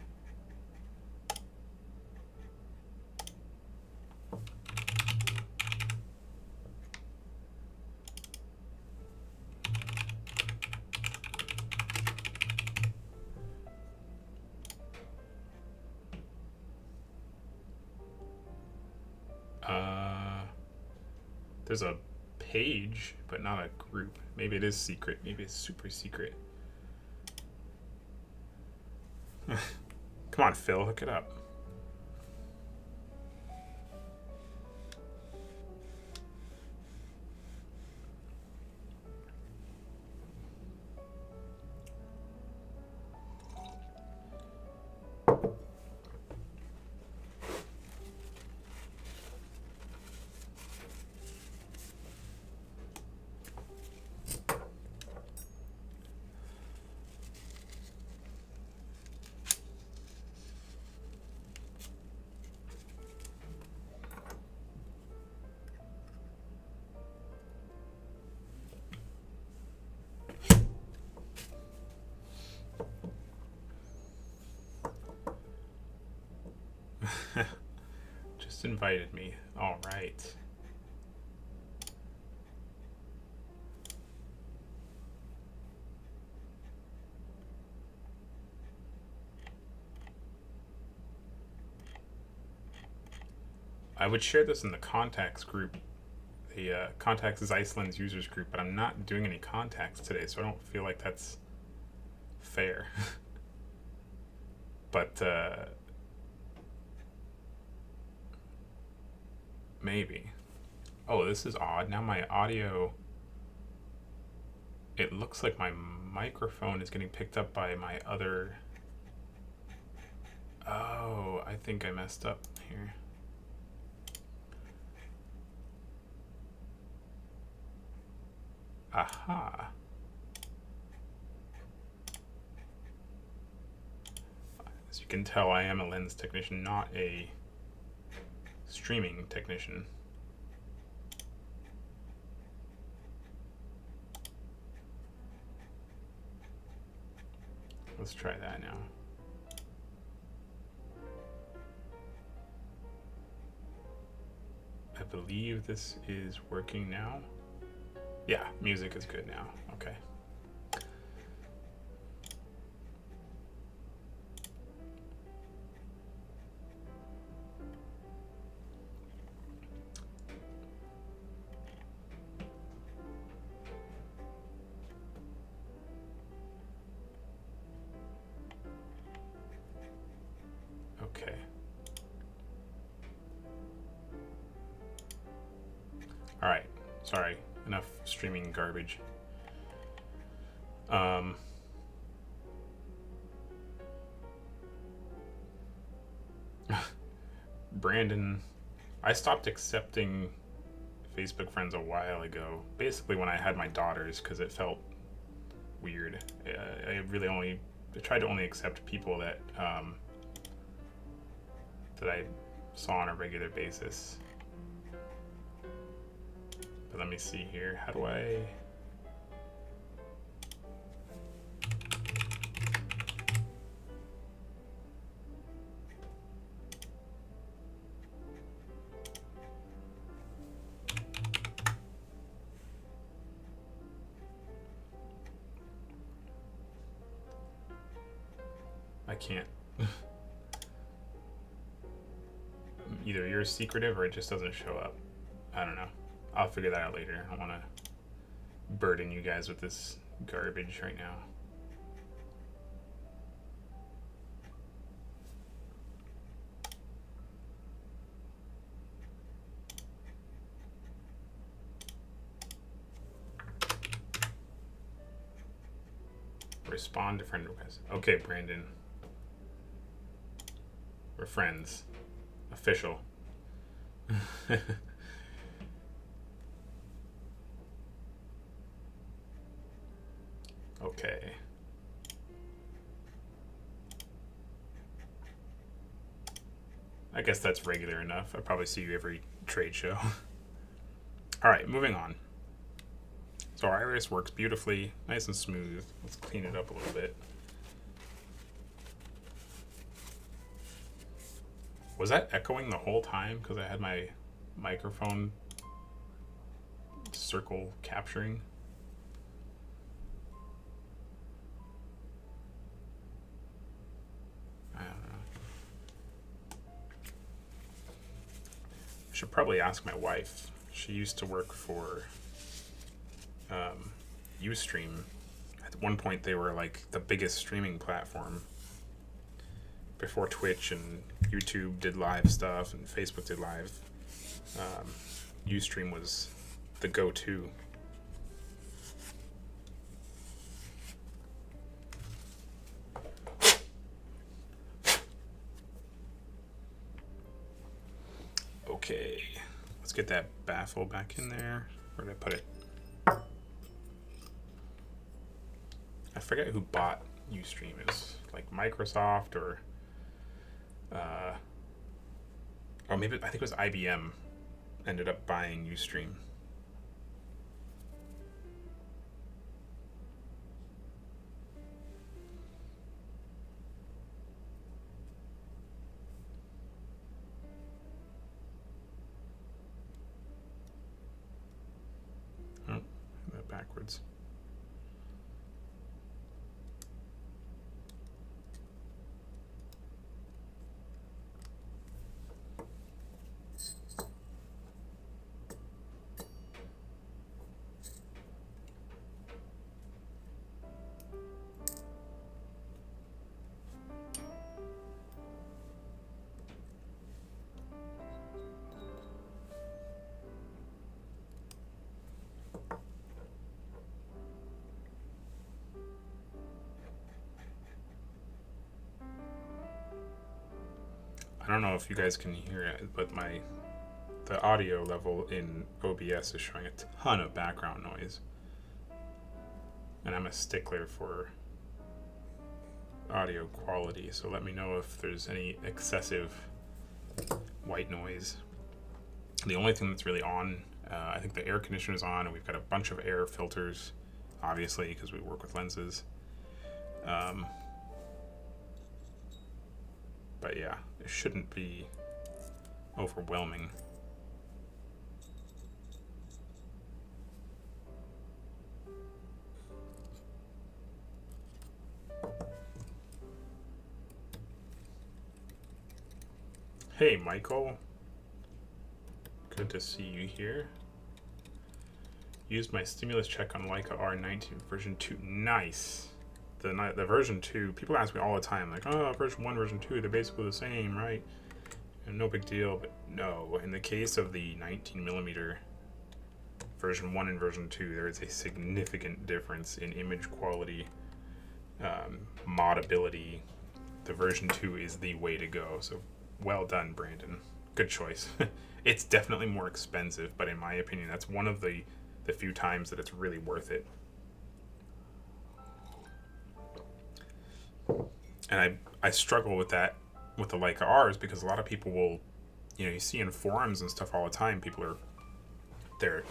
There's a page, but not a group. Maybe it is secret. Maybe it's super secret. Come on, Phil, hook it up. Just invited me. All right. I would share this in the contacts group, the contacts is Iceland's users group, but I'm not doing any contacts today, so I don't feel like that's fair. But maybe. Oh, this is odd. Now my audio, it looks like my microphone is getting picked up by my other. Oh, I think I messed up here. Aha. As you can tell, I am a lens technician, not a streaming technician. Let's try that now. believe this is working now. Yeah, music is good now. Okay. Okay. All right. Sorry. Enough streaming garbage. Brandon, I stopped accepting Facebook friends a while ago. Basically, when I had my daughters, because it felt weird. I tried to only accept people that that I saw on a regular basis. But let me see here. How do I? I can't. Either you're secretive or it just doesn't show up. I don't know. I'll figure that out later. I don't want to burden you guys with this garbage right now. Respond to friend requests. Okay, Brandon. We're friends. Official. Okay. I guess that's regular enough. I probably see you every trade show. All right, moving on. So our iris works beautifully, nice and smooth. Let's clean it up a little bit. Was that echoing the whole time because I had my microphone circle capturing? I don't know. I should probably ask my wife. She used to work for Ustream. At one point they were like the biggest streaming platform before Twitch and YouTube did live stuff and Facebook did live. Ustream was the go-to. Okay, let's get that baffle back in there. Where did I put it? I forget who bought Ustream. It was like Microsoft or maybe I think it was IBM ended up buying Ustream. Oh, that backwards. I don't know if you guys can hear it, but the audio level in OBS is showing a ton of background noise. And I'm a stickler for audio quality, so let me know if there's any excessive white noise. The only thing that's really on, I think the air conditioner is on, and we've got a bunch of air filters, obviously, because we work with lenses. But yeah, it shouldn't be overwhelming. Hey, Michael. Good to see you here. Used my stimulus check on Leica R19 version 2. Nice. The version 2, people ask me all the time, like, oh, version 1, version 2, they're basically the same, right? And no big deal, but no. In the case of the 19mm version 1 and version 2, there is a significant difference in image quality, modability. The version 2 is the way to go, so well done, Brandon. Good choice. It's definitely more expensive, but in my opinion, that's one of the few times that it's really worth it. And I struggle with that with the Leica R's because a lot of people will, you see in forums and stuff all the time, people are they're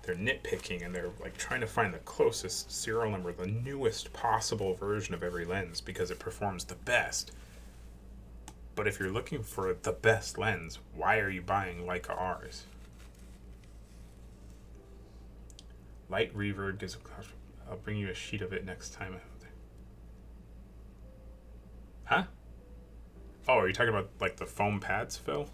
nitpicking and they're like trying to find the closest serial number, the newest possible version of every lens because it performs the best. But if you're looking for the best lens, why are you buying Leica R's? Light reverb gives I'll bring you a sheet of it next time. Huh? Oh, are you talking about like the foam pads, Phil?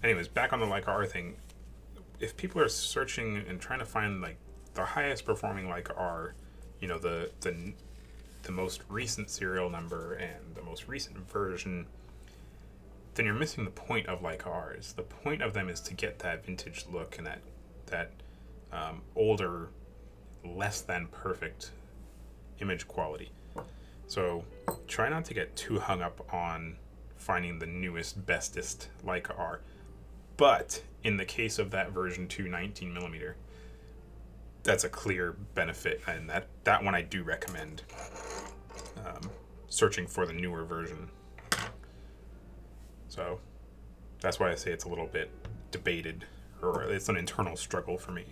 Anyways, back on the Leica R thing. If people are searching and trying to find like the highest performing Leica R, the most recent serial number and the most recent version, then you're missing the point of Leica R's. The point of them is to get that vintage look and that older, less than perfect image quality. So try not to get too hung up on finding the newest, bestest Leica R. But in the case of that version 2 19mm, that's a clear benefit, and that one I do recommend searching for the newer version. So that's why I say it's a little bit debated, or it's an internal struggle for me.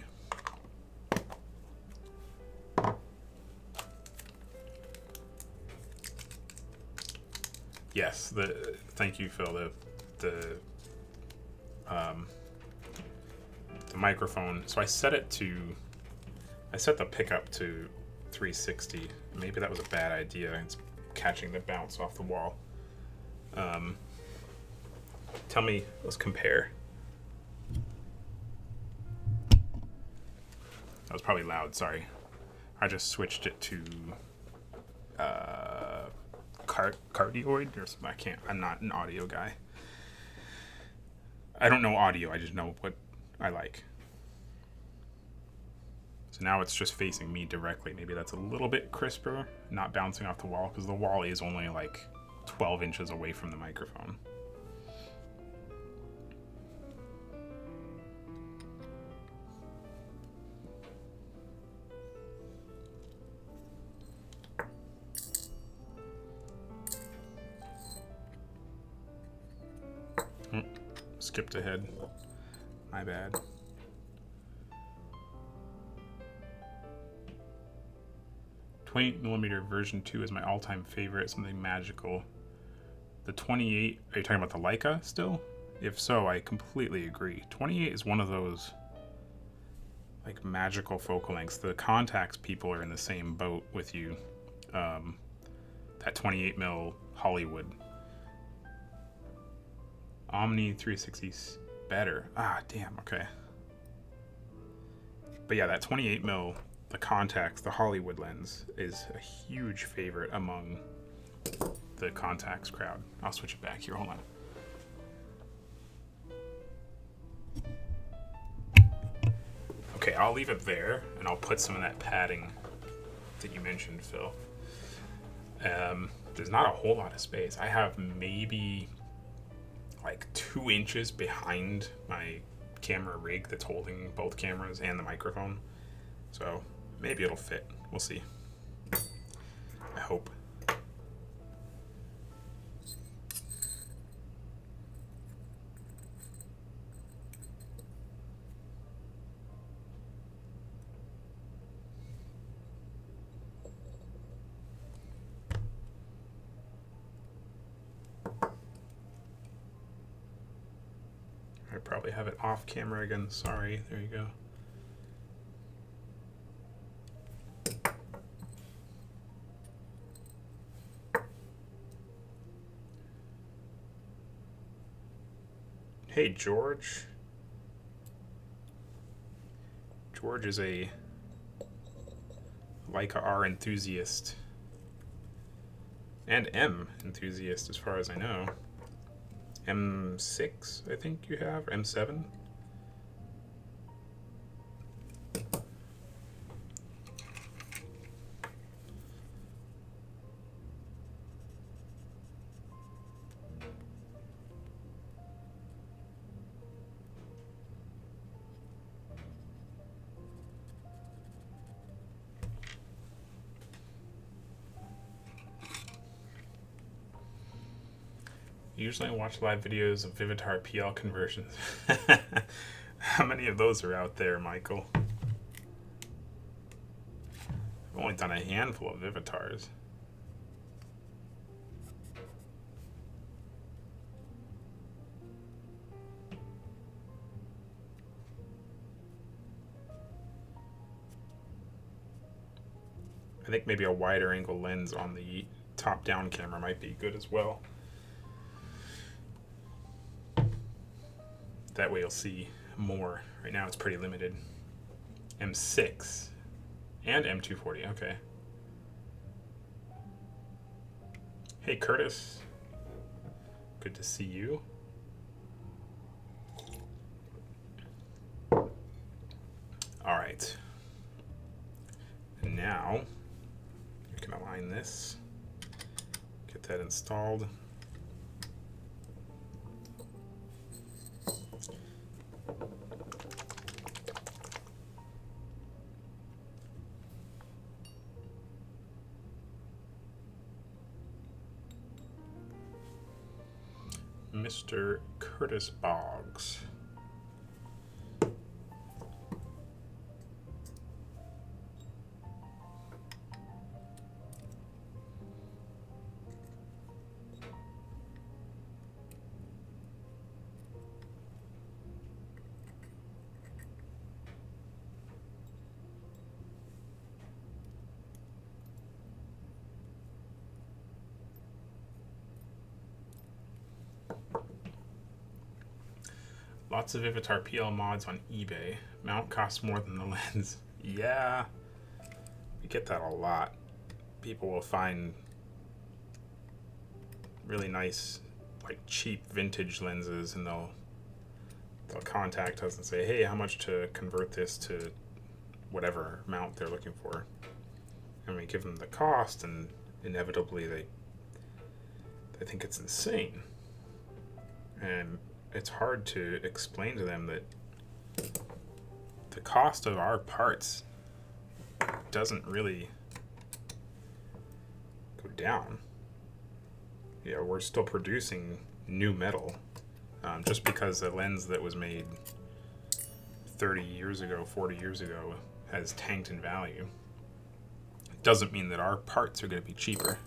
Yes, thank you, Phil. The microphone. So I set the pickup to 360. Maybe that was a bad idea. It's catching the bounce off the wall. Tell me, let's compare. That was probably loud, sorry. I just switched it to cardioid or something. I'm not an audio guy. I don't know audio, I just know what I like. So now it's just facing me directly. Maybe that's a little bit crisper, not bouncing off the wall, because the wall is only like 12 inches away from the microphone. Skipped ahead. My bad. .28mm version 2 is my all-time favorite, something magical. The 28, are you talking about the Leica still? If so, I completely agree. 28 is one of those like magical focal lengths. The Contax people are in the same boat with you. That 28mm Hollywood. Omni 360's better. Ah, damn, okay. But yeah, that 28mm, the Contax, the Hollywood lens, is a huge favorite among the Contax crowd. I'll switch it back here, hold on. Okay, I'll leave it there, and I'll put some of that padding that you mentioned, Phil. There's not a whole lot of space. I have maybe like 2 inches behind my camera rig that's holding both cameras and the microphone. So maybe it'll fit. We'll see. I hope. I probably have it off camera again. Sorry. There you go. Hey, George. George is a Leica-R enthusiast. And M enthusiast, as far as I know. M6, I think you have? M7? Usually I watch live videos of Vivitar PL conversions. How many of those are out there, Michael? I've only done a handful of Vivitars. I think maybe a wider angle lens on the top-down camera might be good as well. That way you'll see more. Right now it's pretty limited. M6 and M240, okay. Hey Curtis, good to see you. All right, and now you can align this, get that installed. Mr. Curtis Boggs. Lots of Vivitar PL mods on eBay. Mount costs more than the lens. Yeah, we get that a lot. People will find really nice, like cheap vintage lenses, and they'll contact us and say, hey, how much to convert this to whatever mount they're looking for. And we give them the cost, and inevitably they think it's insane. And it's hard to explain to them that the cost of our parts doesn't really go down. Yeah, we're still producing new metal. Just because a lens that was made 30 years ago, 40 years ago has tanked in value, it doesn't mean that our parts are going to be cheaper.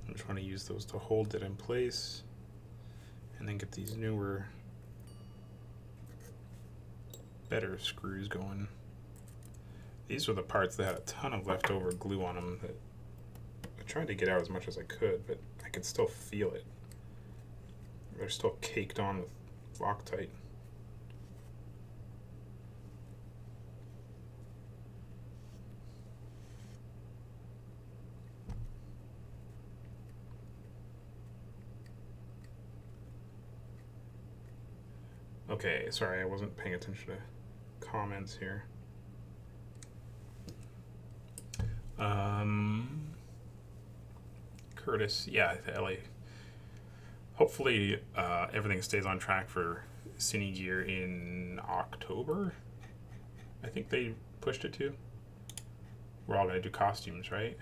I'm trying to use those to hold it in place and then get these newer, better screws going. These were the parts that had a ton of leftover glue on them that I tried to get out as much as I could, but I could still feel it. They're still caked on with Loctite. Okay, sorry, I wasn't paying attention to comments here. Curtis. Yeah, LA. Hopefully everything stays on track for Cine Gear in October. I think they pushed it to. We're all going to do costumes, right?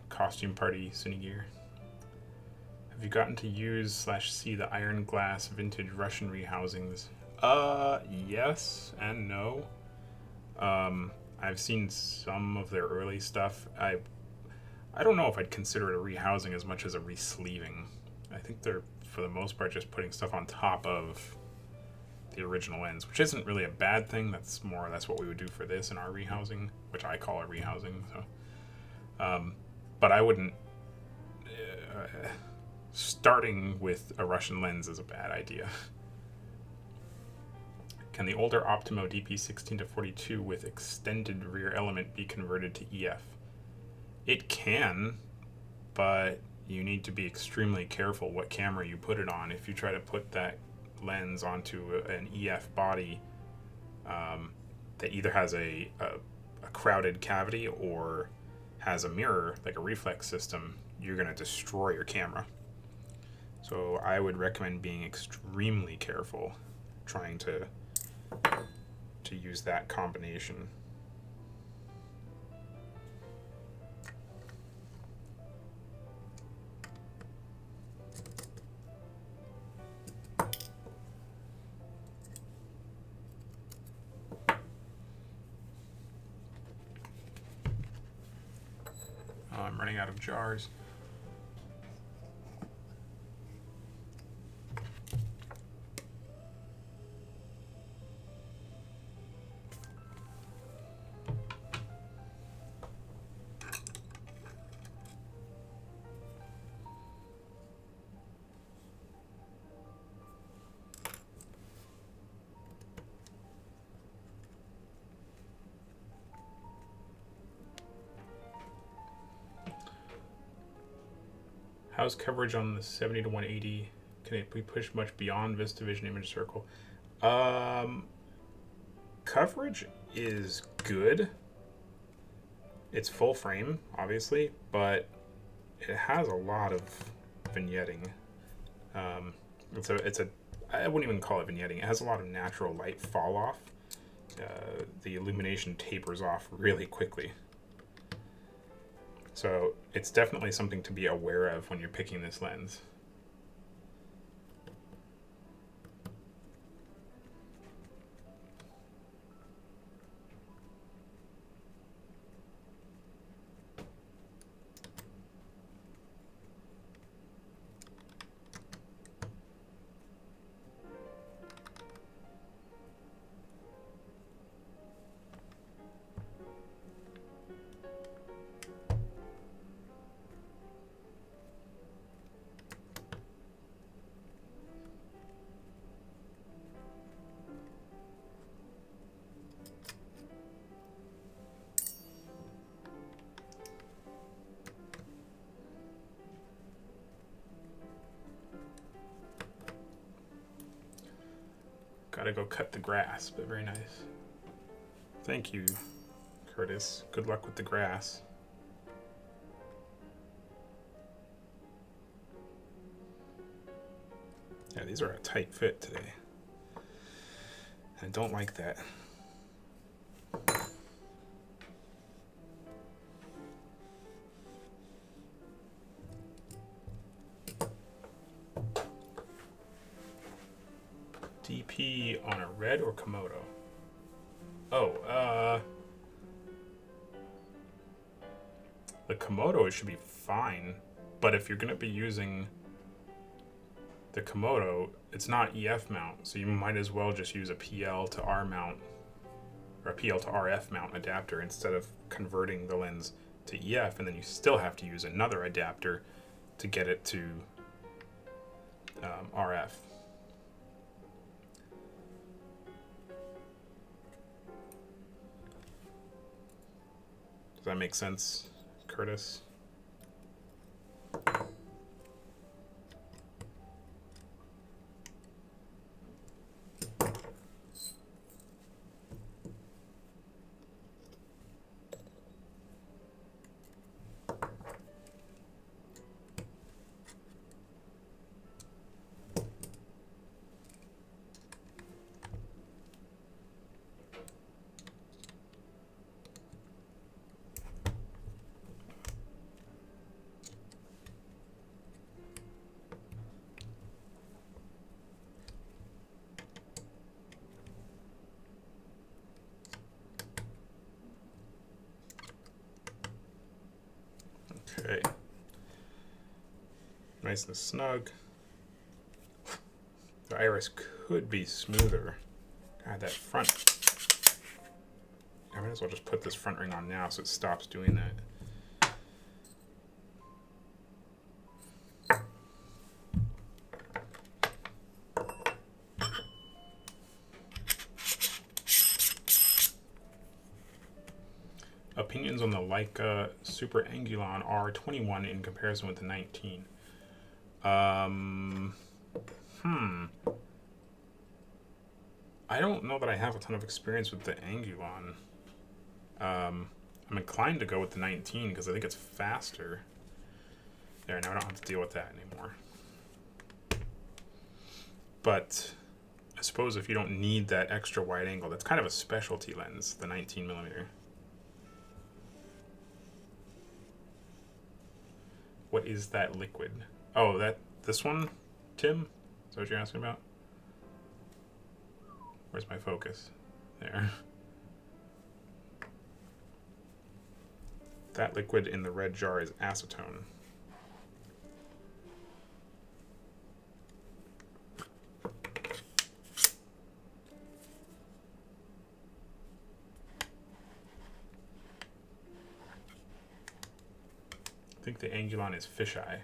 Costume party, Cine Gear. Have you gotten to use / see the iron glass vintage Russian rehousings? Yes and no. I've seen some of their early stuff. I don't know if I'd consider it a rehousing as much as a resleeving. I think they're, for the most part, just putting stuff on top of the original lens, which isn't really a bad thing. That's what we would do for this in our rehousing, which I call a rehousing. So, but I wouldn't. Starting with a Russian lens is a bad idea. Can the older Optimo DP16-42 with extended rear element be converted to EF? It can, but you need to be extremely careful what camera you put it on. If you try to put that lens onto an EF body that either has a crowded cavity or has a mirror, like a reflex system, you're going to destroy your camera. So I would recommend being extremely careful trying to use that combination. I'm running out of jars. How's coverage on the 70 to 180? Can it be pushed much beyond VistaVision image circle? Coverage is good. It's full frame, obviously, but it has a lot of vignetting. It's a I wouldn't even call it vignetting. It has a lot of natural light fall off. The illumination tapers off really quickly. So it's definitely something to be aware of when you're picking this lens. Gotta go cut the grass, but very nice. Thank you, Curtis. Good luck with the grass. Yeah, these are a tight fit today. I don't like that. DP on a red or Komodo? Oh, the Komodo should be fine, but if you're going to be using the Komodo, it's not EF mount, so you might as well just use a PL to R mount or a PL to RF mount adapter instead of converting the lens to EF, and then you still have to use another adapter to get it to RF. Does that make sense, Curtis? nice and snug. The iris could be smoother. God, that front. I might as well just put this front ring on now so it stops doing that. Opinions on the Leica Super Angulon R21 in comparison with the 19. I don't know that I have a ton of experience with the Angulon. I'm inclined to go with the 19 because I think it's faster. There, now I don't have to deal with that anymore. But I suppose if you don't need that extra wide angle, that's kind of a specialty lens, the 19mm. What is that liquid? Oh, this one, Tim? Is that what you're asking about? Where's my focus? There. That liquid in the red jar is acetone. I think the Angulon is fisheye.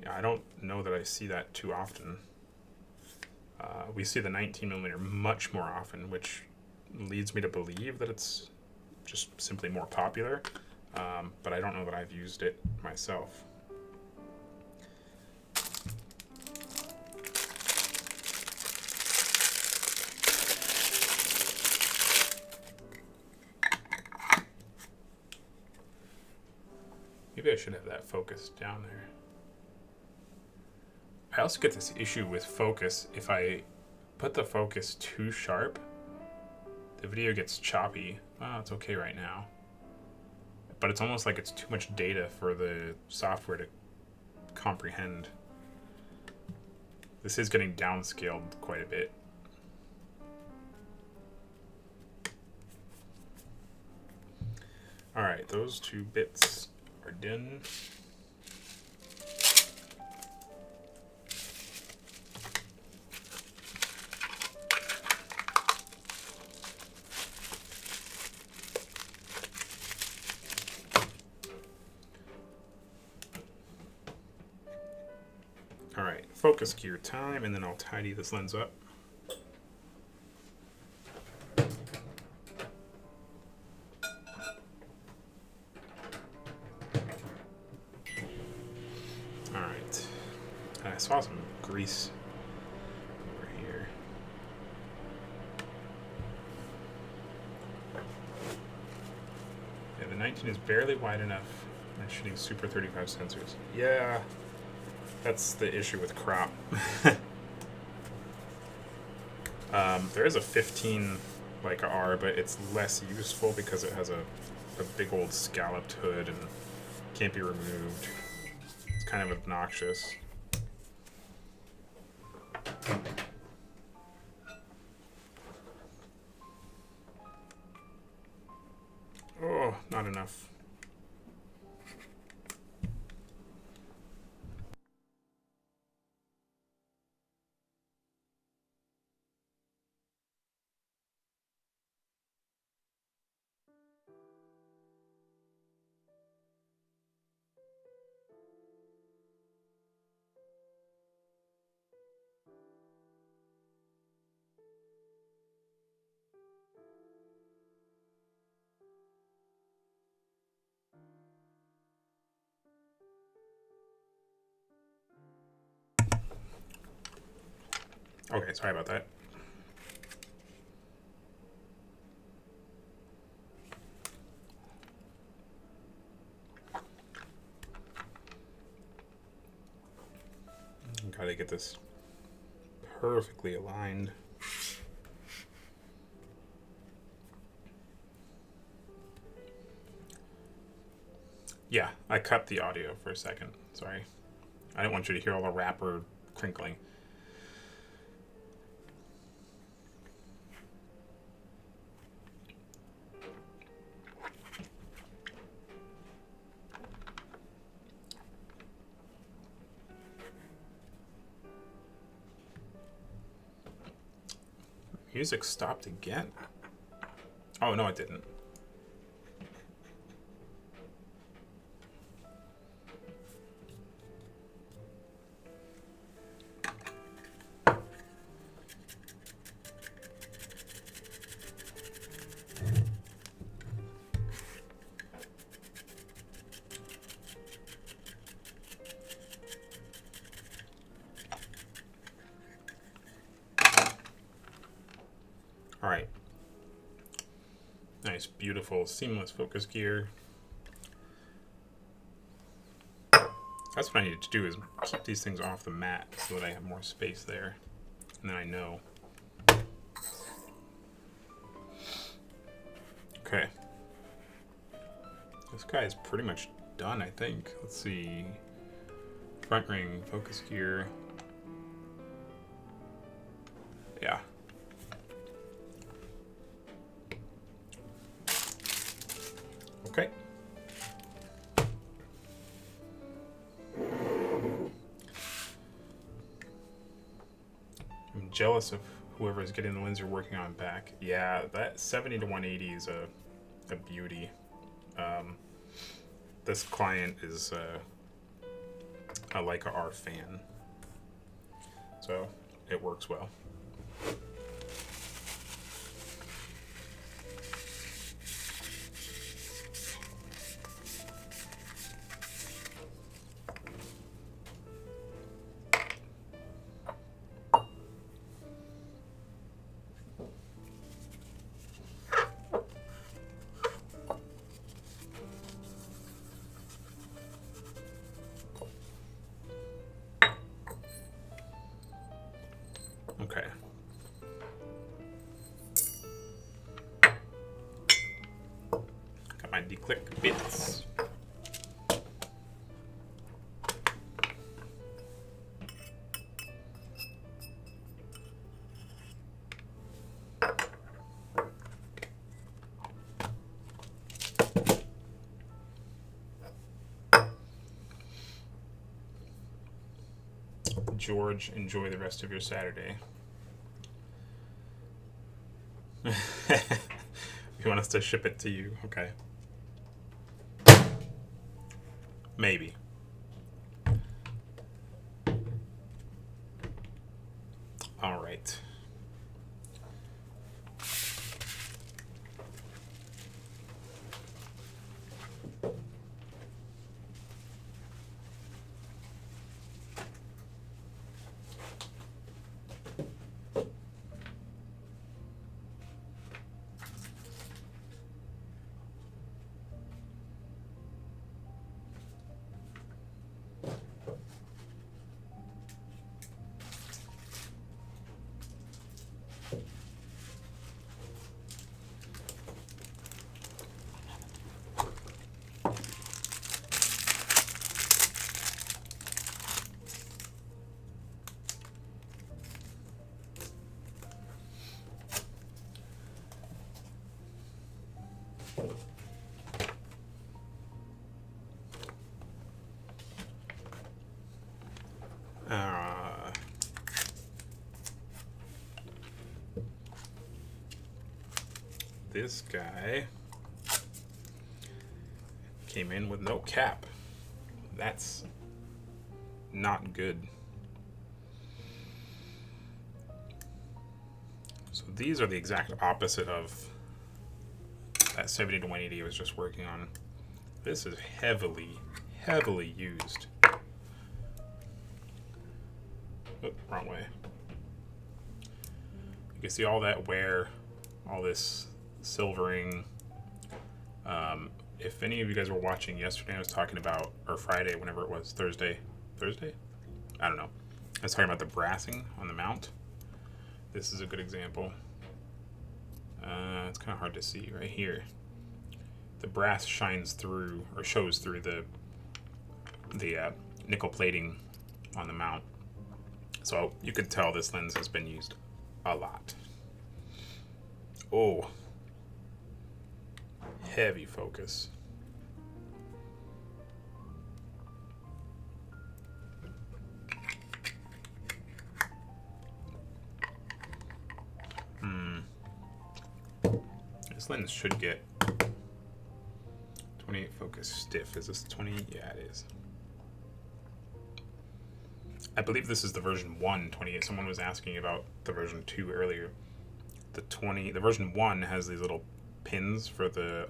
Yeah, I don't know that I see that too often. We see the 19mm much more often, which leads me to believe that it's just simply more popular, but I don't know that I've used it myself. Maybe I should have that focus down there. I also get this issue with focus. If I put the focus too sharp, the video gets choppy. Oh, it's okay right now. But it's almost like it's too much data for the software to comprehend. This is getting downscaled quite a bit. All right, those two bits are done. All right, focus gear time, and then I'll tidy this lens up. All right, I saw some grease over here. Yeah, the 19 is barely wide enough. I'm shooting Super 35 sensors. Yeah. That's the issue with crop. There is a 15 Leica R, but it's less useful because it has a big old scalloped hood and can't be removed. It's kind of obnoxious. Oh, not enough. Okay, sorry about that. Gotta get this perfectly aligned. Yeah, I cut the audio for a second. Sorry. I didn't want you to hear all the wrapper crinkling. Music stopped again. Oh, no, it didn't. All right. Nice, beautiful, seamless focus gear. That's what I need to do, is keep these things off the mat so that I have more space there. And then I know. Okay. This guy is pretty much done, I think. Let's see. Front ring, focus gear. Yeah. Okay. I'm jealous of whoever is getting the lens you're working on back. Yeah, that 70 to 180 is a beauty. This client is a Leica-R fan, so it works well. Okay. Got my declick bits. George, enjoy the rest of your Saturday. You want us to ship it to you? Okay. Maybe. All right. This guy came in with no cap. That's not good. So these are the exact opposite of that 70 to 180 I was just working on. This is heavily, heavily used. Oh, wrong way. You can see all that wear, all this silvering. If any of you guys were watching yesterday, I was talking about, or Friday, whenever it was, Thursday? I don't know. I was talking about the brassing on the mount. This is a good example. It's kind of hard to see right here. The brass shines through, or shows through the nickel plating on the mount. So you could tell this lens has been used a lot. Oh. Heavy focus. This lens should get 28 focus stiff. Is this 20? Yeah, it is. I believe this is the version 1 28. Someone was asking about the version 2 earlier. The version 1 has these little pins for the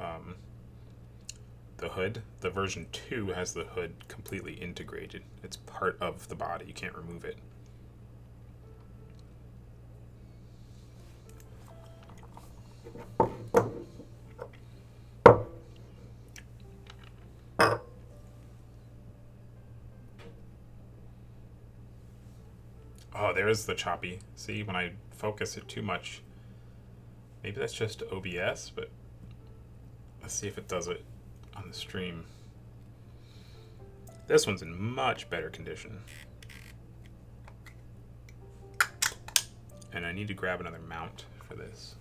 hood. The version 2 has the hood completely integrated. It's part of the body. You can't remove it. Oh, there's the choppy. See, when I focus it too much, maybe that's just OBS, but let's see if it does it on the stream. This one's in much better condition. And I need to grab another mount for this.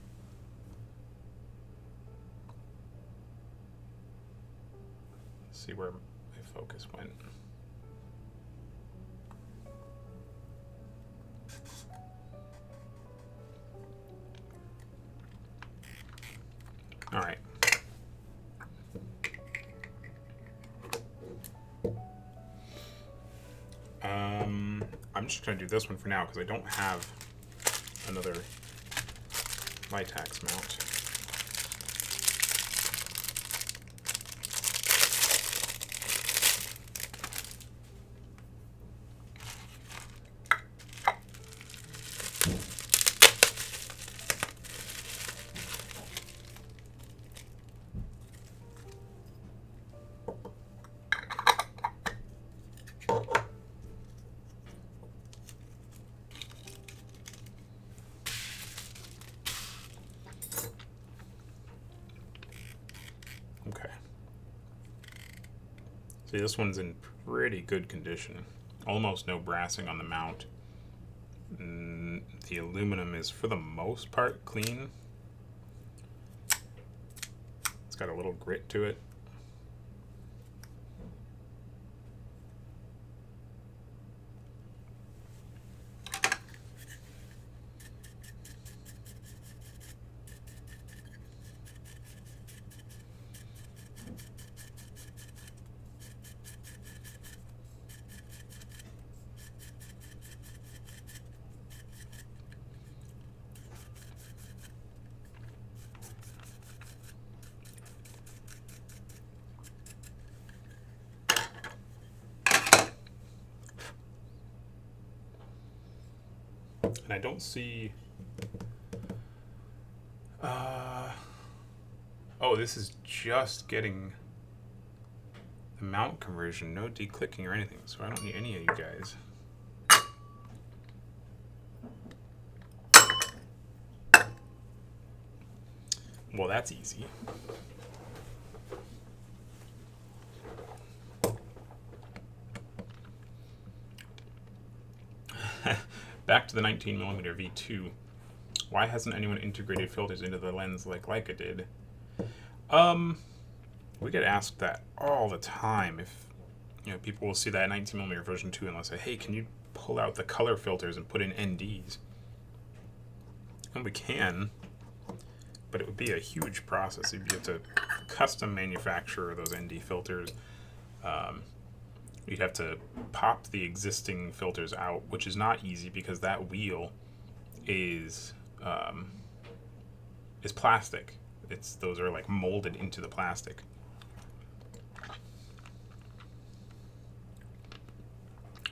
Let's see where my focus went. All right. I'm just going to do this one for now because I don't have another Vitax mount. See, this one's in pretty good condition. Almost no brassing on the mount. The aluminum is, for the most part, clean. It's got a little grit to it. And I don't see... oh, this is just getting the mount conversion, no declicking or anything, so I don't need any of you guys. Well, that's easy. Back to the 19mm V2. Why hasn't anyone integrated filters into the lens like Leica did? We get asked that all the time. If people will see that 19mm version 2 and they'll say, "Hey, can you pull out the color filters and put in NDs?" And we can, but it would be a huge process. You'd have to custom manufacture those ND filters. You'd have to pop the existing filters out, which is not easy because that wheel is plastic. Those are like molded into the plastic.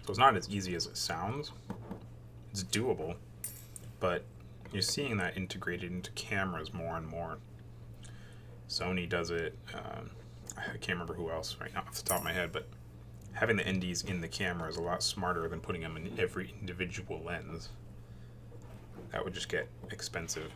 So it's not as easy as it sounds. It's doable, but you're seeing that integrated into cameras more and more. Sony does it. I can't remember who else right now off the top of my head, but having the NDs in the camera is a lot smarter than putting them in every individual lens. That would just get expensive.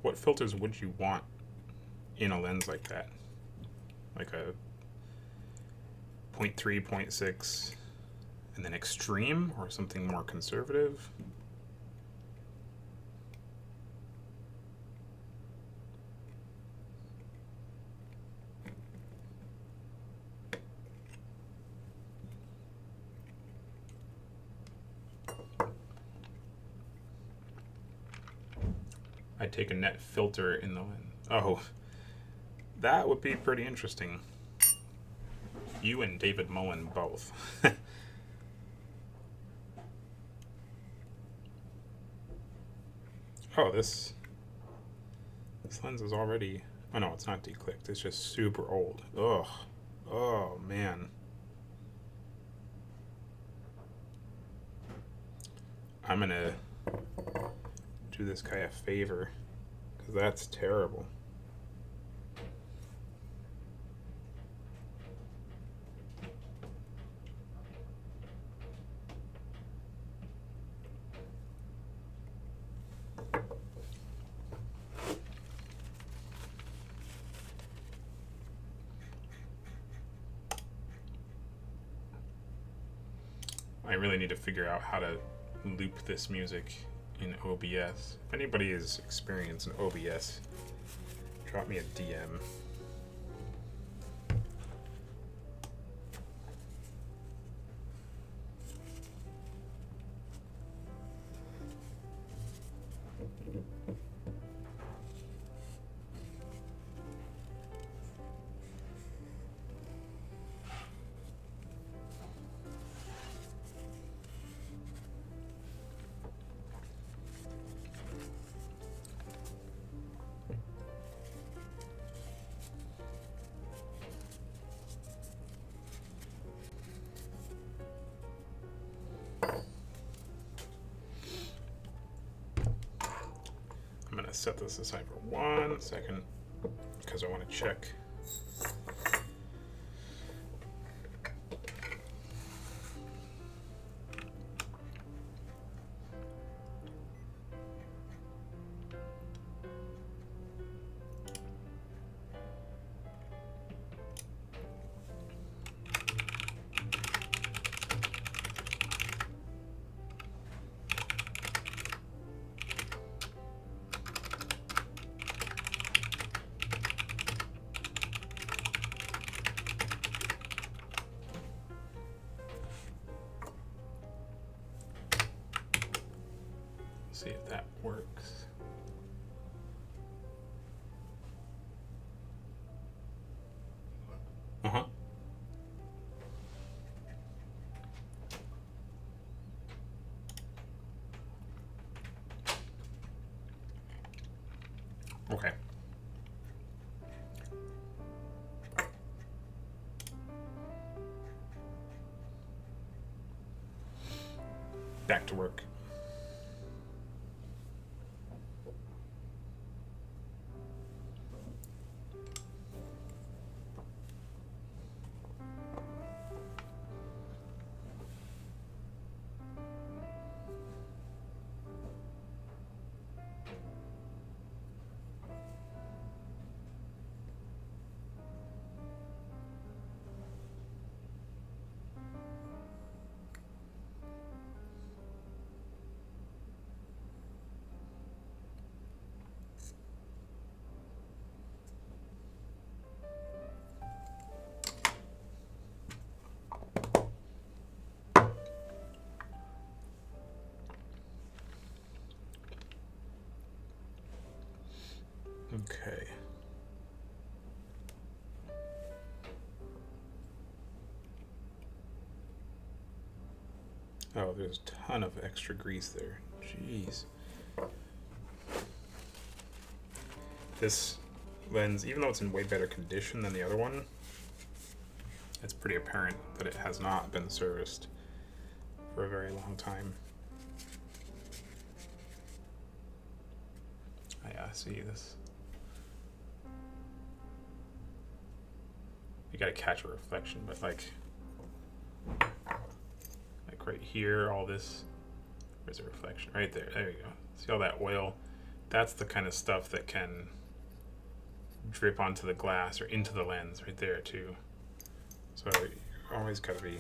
What filters would you want in a lens like that? Like a 0.3, 0.6, and then extreme, or something more conservative? I'd take a net filter in the lens. Oh, that would be pretty interesting. You and David Mullen both. Oh, this lens is already... Oh no, it's not declicked. It's just super old. Ugh. Oh, man. I'm gonna do this guy a favor, because that's terrible. I really need to figure out how to loop this music in OBS. If anybody is experienced in OBS, drop me a DM. I'm going to set this aside for 1 second because I want to check. See if that works. Uh-huh. Okay. Back to work. Okay. Oh, there's a ton of extra grease there. Jeez. This lens, even though it's in way better condition than the other one, it's pretty apparent that it has not been serviced for a very long time. I see this. You gotta catch a reflection, but like right here, all this, where's the reflection? Right there, there you go. See all that oil that's the kind of stuff that can drip onto the glass or into the lens right there too. So you always got to be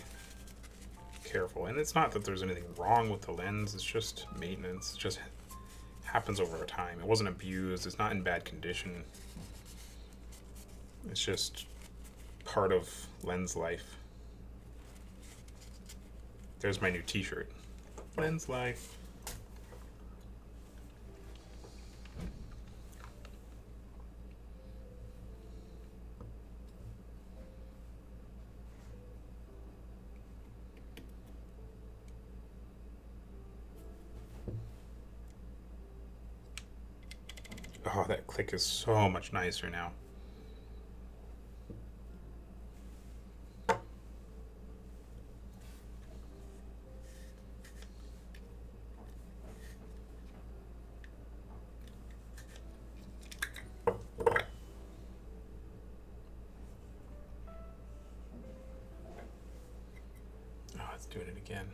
careful. And it's not that there's anything wrong with the lens, it's just maintenance. It just happens over time. It wasn't abused, it's not in bad condition. It's just part of lens life. There's my new t-shirt. Lens life. Oh, that click is so much nicer now. Oh, it's doing it again.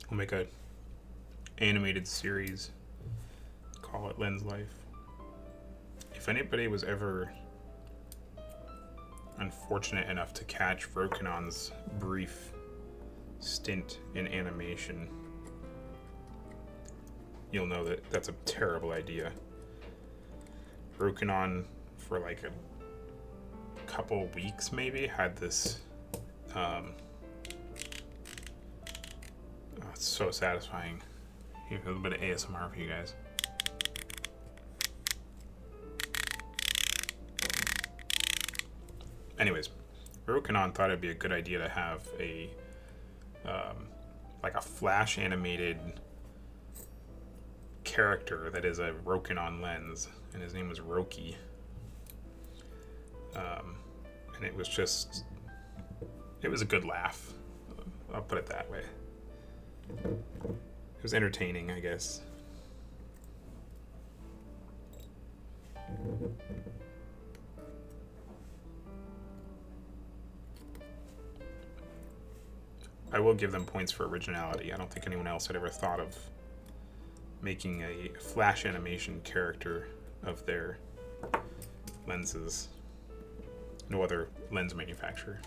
We'll make a animated series, call it Lens Life. If anybody was ever unfortunate enough to catch Rokinon's brief stint in animation, you'll know that that's a terrible idea. Rokinon, for like a couple weeks maybe, had this it's so satisfying. Here's a little bit of ASMR for you guys. Anyways, Rokinon thought it'd be a good idea to have a like a flash animated character that is a Rokinon lens, and his name was Roki. And it was just, it was a good laugh. I'll put it that way. It was entertaining, I guess. I will give them points for originality. I don't think anyone else had ever thought of making a flash animation character of their lenses. No other lens manufacturer.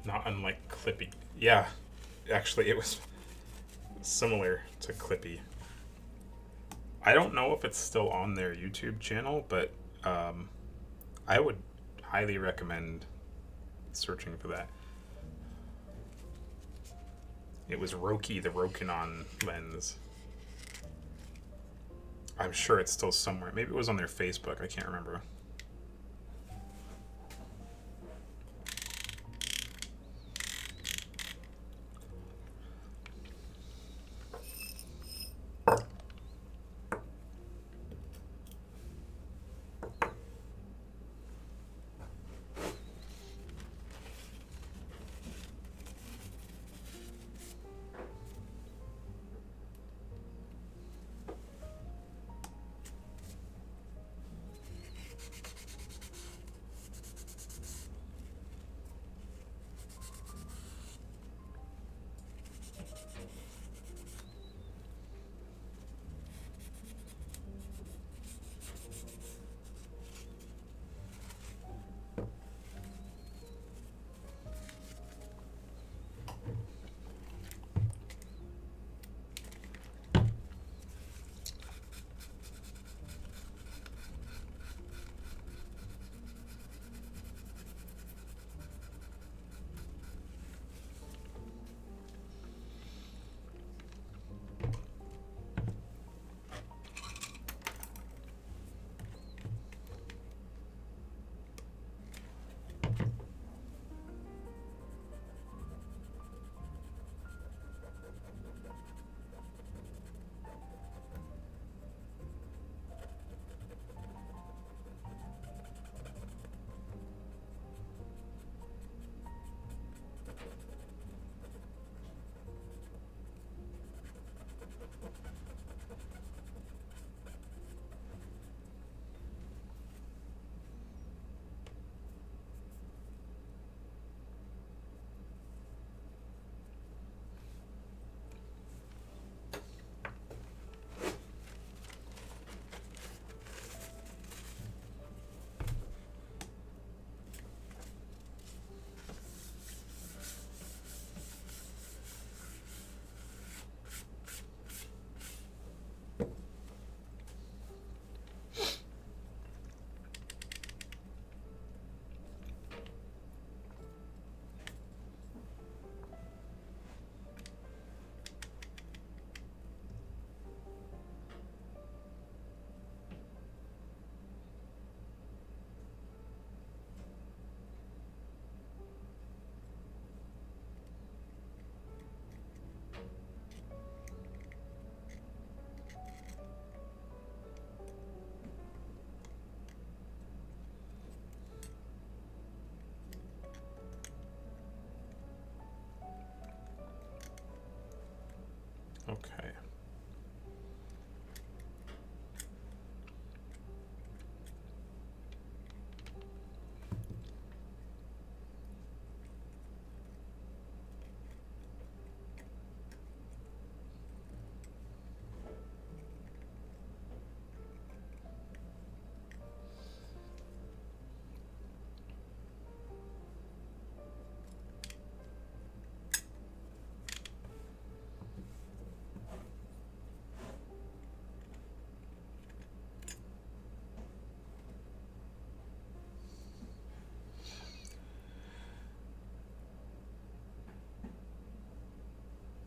Not unlike Clippy. Yeah, actually it was similar to Clippy. I don't know if it's still on their YouTube channel, but I would highly recommend searching for that. It was Roki, the Rokinon lens. I'm sure it's still somewhere. Maybe it was on their Facebook. I can't remember. Okay.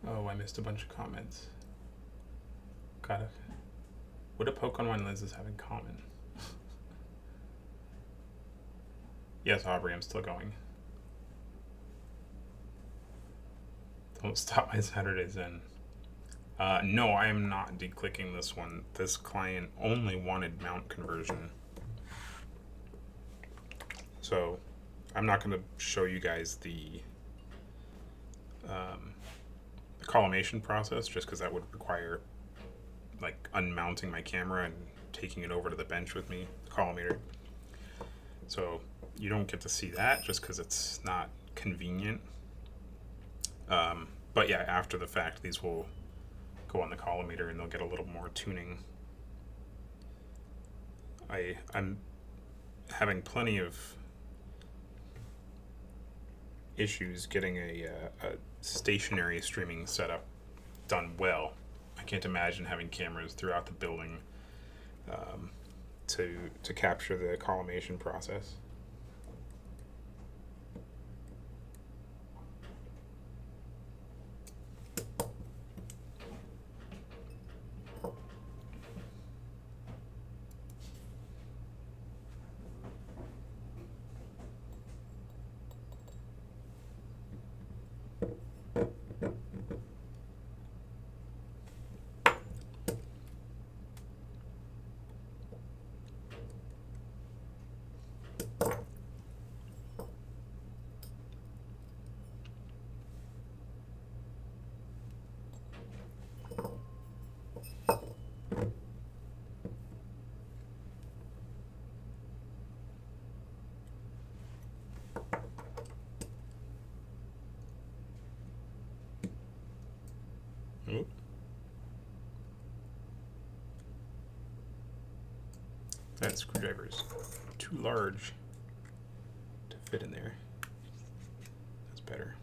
Oh, I missed a bunch of comments. Got it. What do poke on one lenses have in common? Yes, Aubrey, I'm still going. Don't stop my Saturdays in. No, I am not declicking this one. This client only wanted mount conversion. So I'm not going to show you guys the collimation process, just because that would require like unmounting my camera and taking it over to the bench with me, the collimator. So you don't get to see that just because it's not convenient. But yeah, after the fact, these will go on the collimator and they'll get a little more tuning. I'm having plenty of issues getting a stationary streaming setup done well. I can't imagine having cameras throughout the building to capture the collimation process. That screwdriver is too large to fit in there. That's better.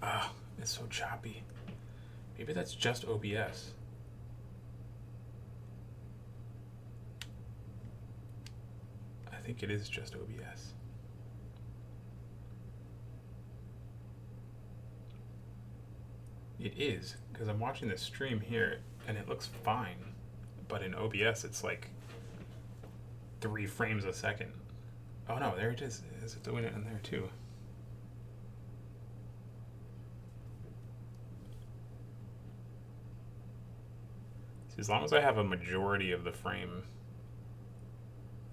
Ah, it's so choppy. Maybe that's just OBS. I think it is just OBS. It is, because I'm watching this stream here and it looks fine, but in OBS it's like 3 frames a second. Oh no, there it is. Is it doing it in there too? See, as long as I have a majority of the frame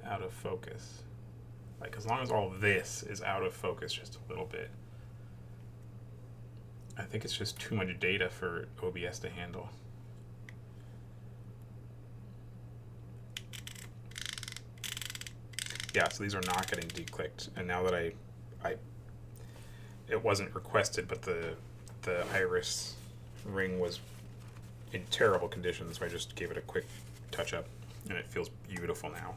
out of focus, like as long as all this is out of focus just a little bit, I think it's just too much data for OBS to handle. Yeah, so these are not getting declicked, and now that it wasn't requested, but the iris ring was in terrible condition, so I just gave it a quick touch up, and it feels beautiful now.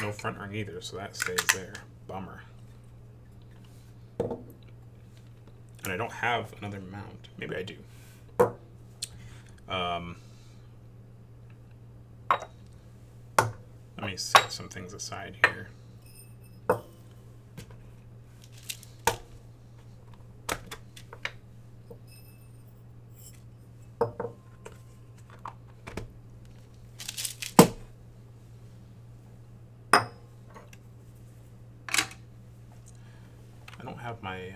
No front ring either, so that stays there. Bummer. And I don't have another mount. Maybe I do. Let me set some things aside here. I don't have my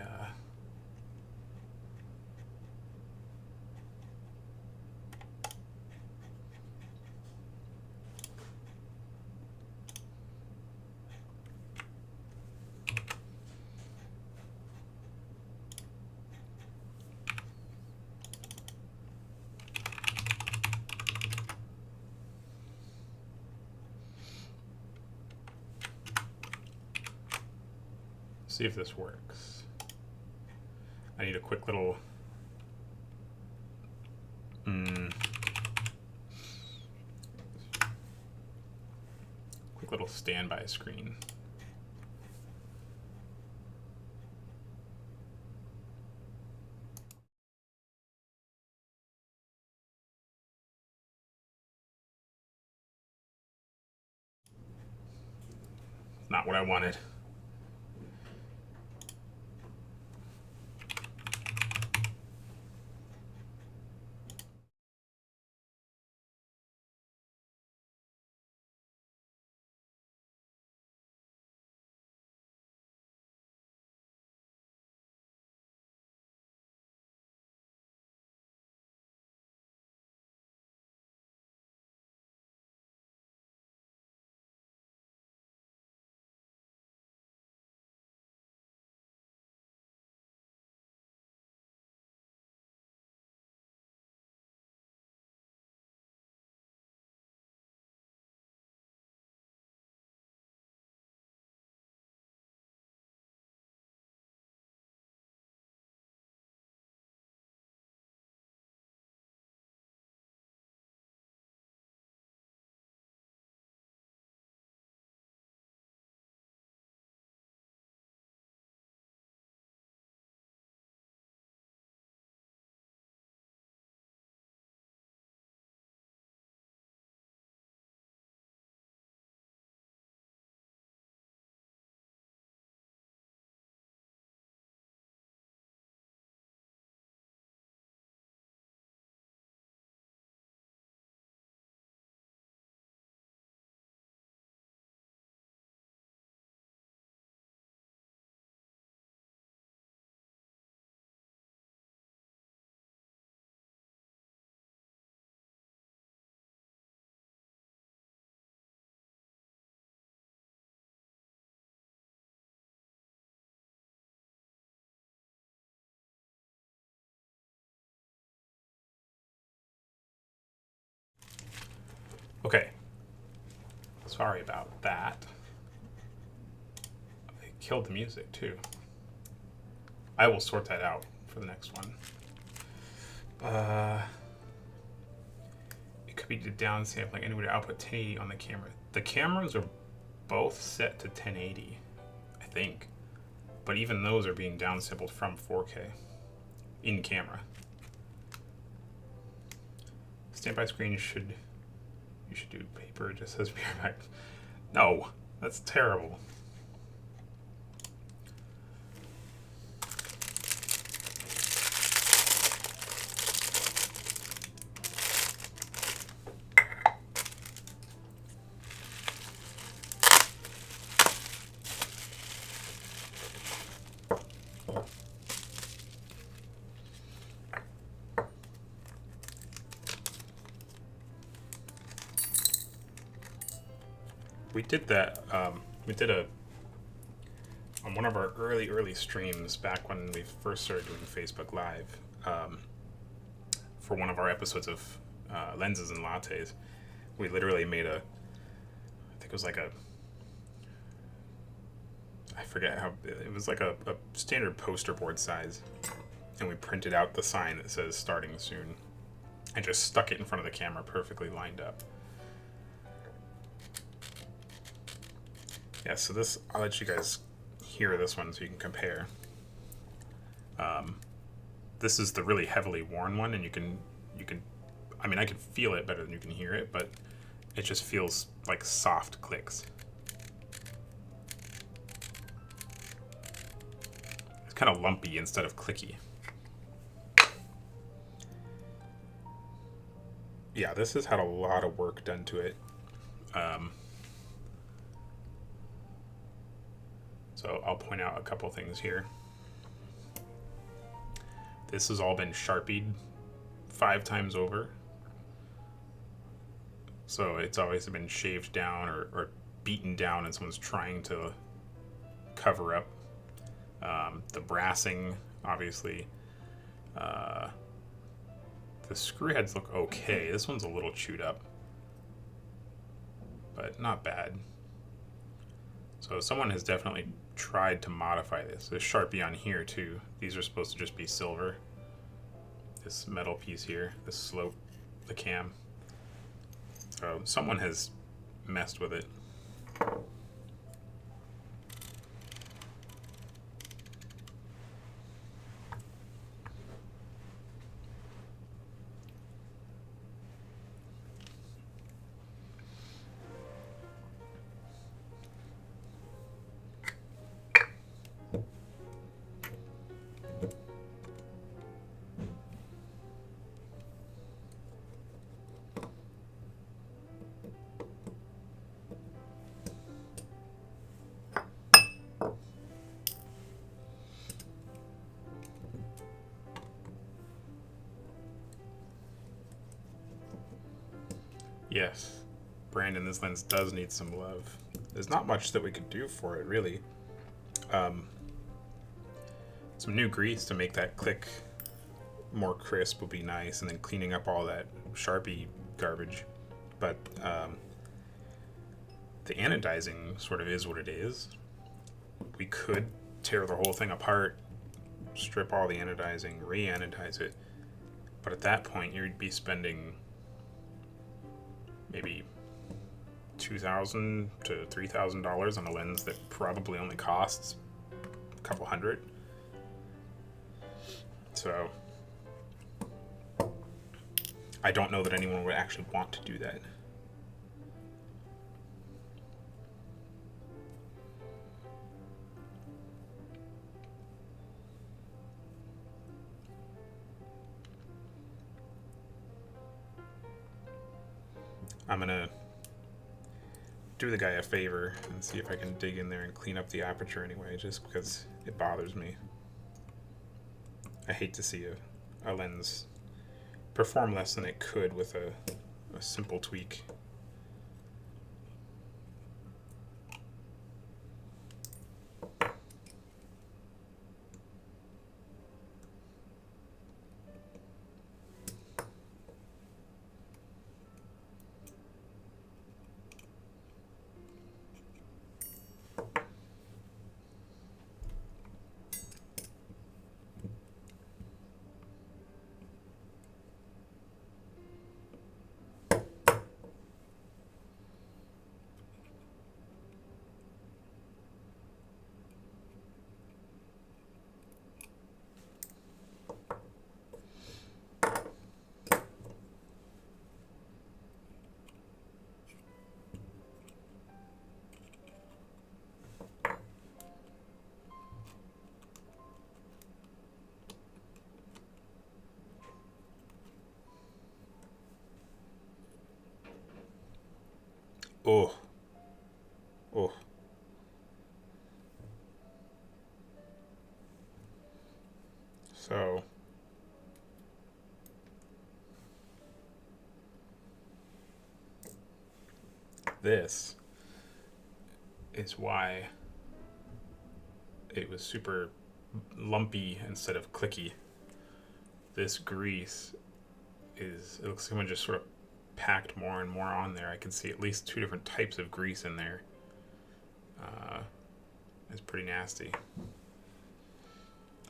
see if this works. I need a quick little standby screen. Not what I wanted. Okay. Sorry about that. I killed the music too. I will sort that out for the next one. It could be the downsampling and it would output 1080 on the camera. The cameras are both set to 1080, I think. But even those are being downsampled from 4K in camera. Standby screen you should do paper, it just says back. No, that's terrible. We did that. We did on one of our early streams back when we first started doing Facebook Live. For one of our episodes of Lenses and Lattes, we literally made I think it was like I forget how, it was like a standard poster board size, and we printed out the sign that says starting soon and just stuck it in front of the camera perfectly lined up. Yeah, so this, I'll let you guys hear this one so you can compare. This is the really heavily worn one, and you can, I mean, I can feel it better than you can hear it, but it just feels like soft clicks. It's kind of lumpy instead of clicky. Yeah, this has had a lot of work done to it. So I'll point out a couple things here. This has all been Sharpied 5 times over. So it's always been shaved down or beaten down and someone's trying to cover up. The brassing, obviously. The screw heads look okay. This one's a little chewed up, but not bad. So someone has definitely tried to modify this. There's Sharpie on here too. These are supposed to just be silver. This metal piece here, this slope, the cam. So someone has messed with it. Yes, Brandon, this lens does need some love. There's not much that we could do for it, really. Some new grease to make that click more crisp would be nice, and then cleaning up all that Sharpie garbage. But the anodizing sort of is what it is. We could tear the whole thing apart, strip all the anodizing, re-anodize it, but at that point you'd be spending maybe $2,000 to $3,000 on a lens that probably only costs a couple hundred. So I don't know that anyone would actually want to do that. I'm gonna do the guy a favor and see if I can dig in there and clean up the aperture anyway, just because it bothers me. I hate to see a lens perform less than it could with a simple tweak. Oh. Oh. So this is why it was super lumpy instead of clicky. This grease is, it looks like someone just sort of packed more and more on there. I can see at least 2 different types of grease in there. It's pretty nasty.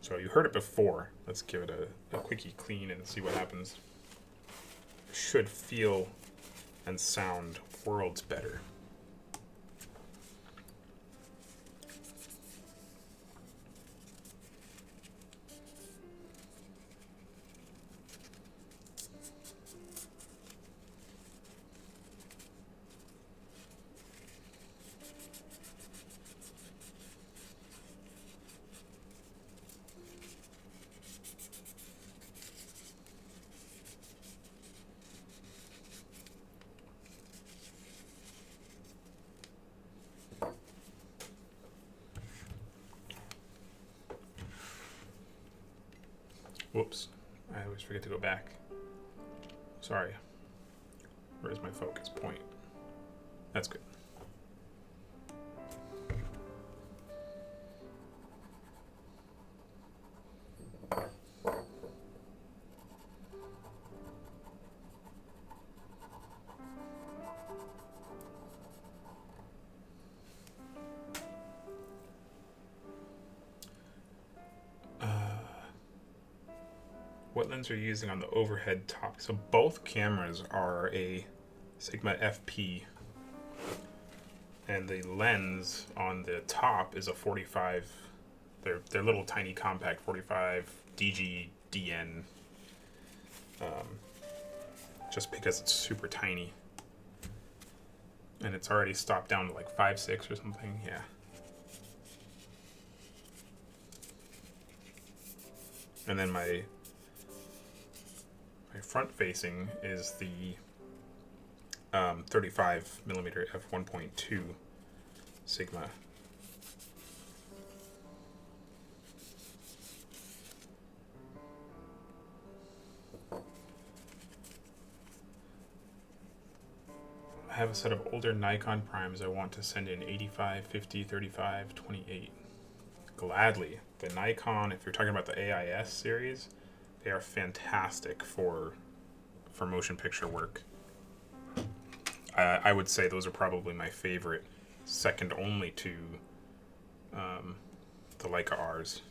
So you heard it before. Let's give it a quickie clean and see what happens. It should feel and sound worlds better. Whoops, I always forget to go back. Sorry. Where's my focus point? That's good. What lens are you using on the overhead top? So both cameras are a Sigma FP, and the lens on the top is a 45. They're little tiny compact 45 DG DN. Just because it's super tiny, and it's already stopped down to like 5.6 or something. Yeah. And then my front facing is the 35 millimeter f1.2 Sigma. I have a set of older Nikon primes I want to send in 85, 50, 35, 28. Gladly. The Nikon, if you're talking about the AIS series, they are fantastic for motion picture work. I would say those are probably my favorite, second only to the Leica Rs.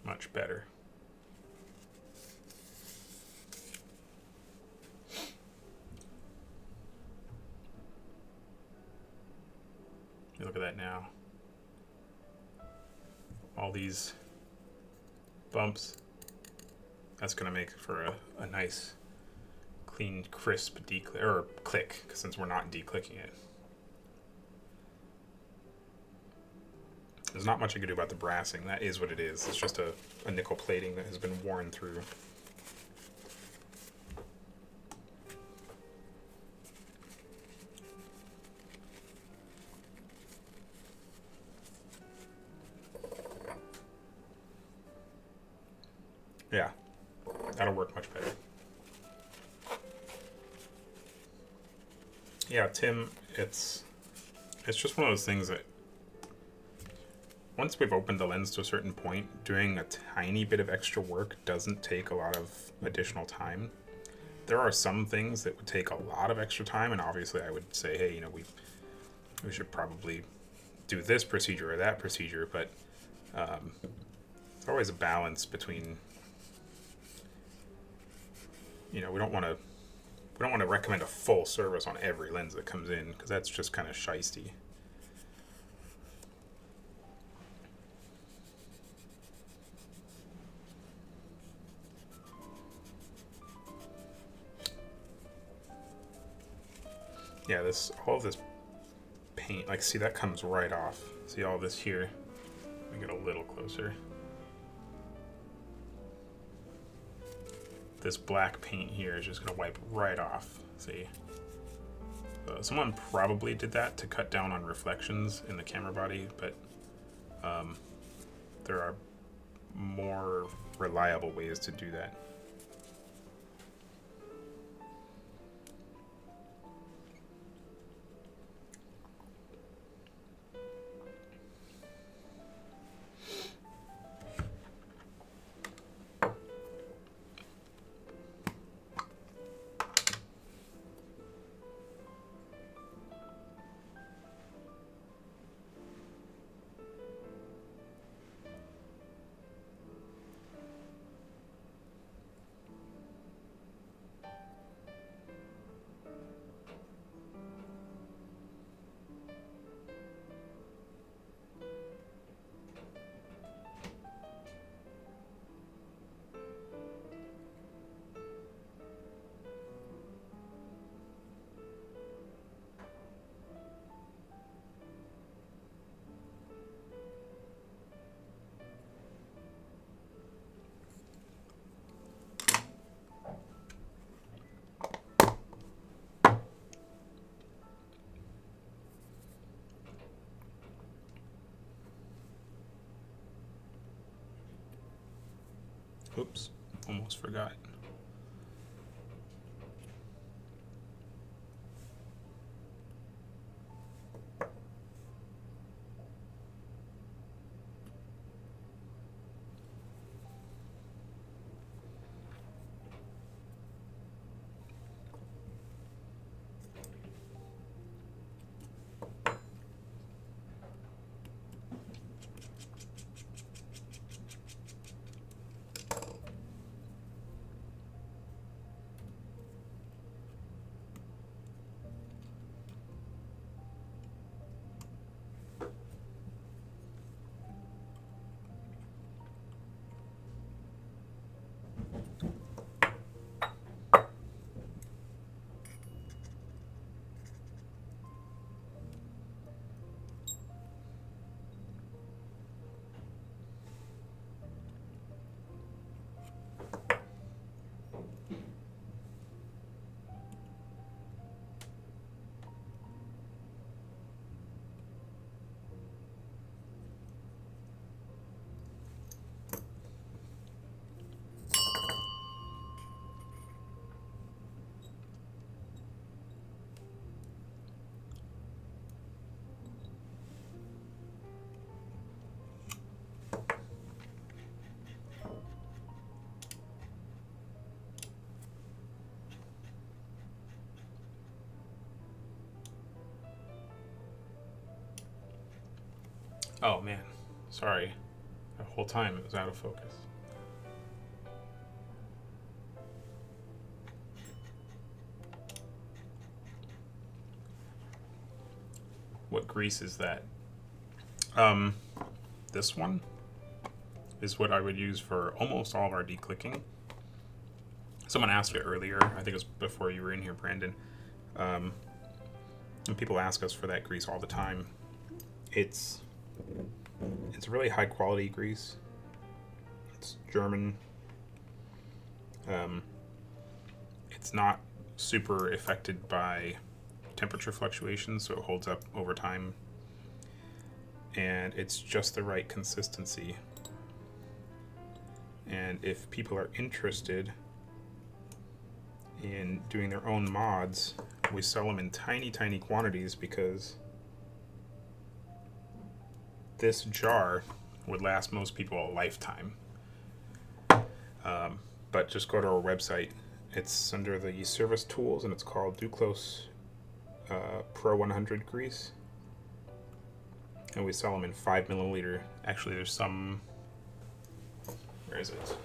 Much better. You look at that now. All these bumps. That's going to make for a nice, clean, crisp click, since we're not declicking it. There's not much I can do about the brassing. That is what it is. It's just a nickel plating that has been worn through. Yeah, that'll work much better. Yeah, Tim, it's just one of those things that once we've opened the lens to a certain point, doing a tiny bit of extra work doesn't take a lot of additional time. There are some things that would take a lot of extra time, and obviously I would say, hey, you know, we should probably do this procedure or that procedure, but it's always a balance between, you know, we don't want to recommend a full service on every lens that comes in, because that's just kind of shisty. Yeah, all of this paint, like, see, that comes right off. See all this here? Let me get a little closer. This black paint here is just gonna wipe right off. See? Someone probably did that to cut down on reflections in the camera body, but there are more reliable ways to do that. Oops, almost forgot. Oh man, sorry. The whole time it was out of focus. What grease is that? This one is what I would use for almost all of our declicking. Someone asked it earlier, I think it was before you were in here, Brandon. And people ask us for that grease all the time. It's really high quality grease. It's German. It's not super affected by temperature fluctuations, so it holds up over time. And it's just the right consistency. And if people are interested in doing their own mods, we sell them in tiny, tiny quantities because this jar would last most people a lifetime. But just go to our website. It's under the service tools, and it's called Duclos Pro 100 grease. And we sell them in 5 milliliter. Actually, there's some. Where is it?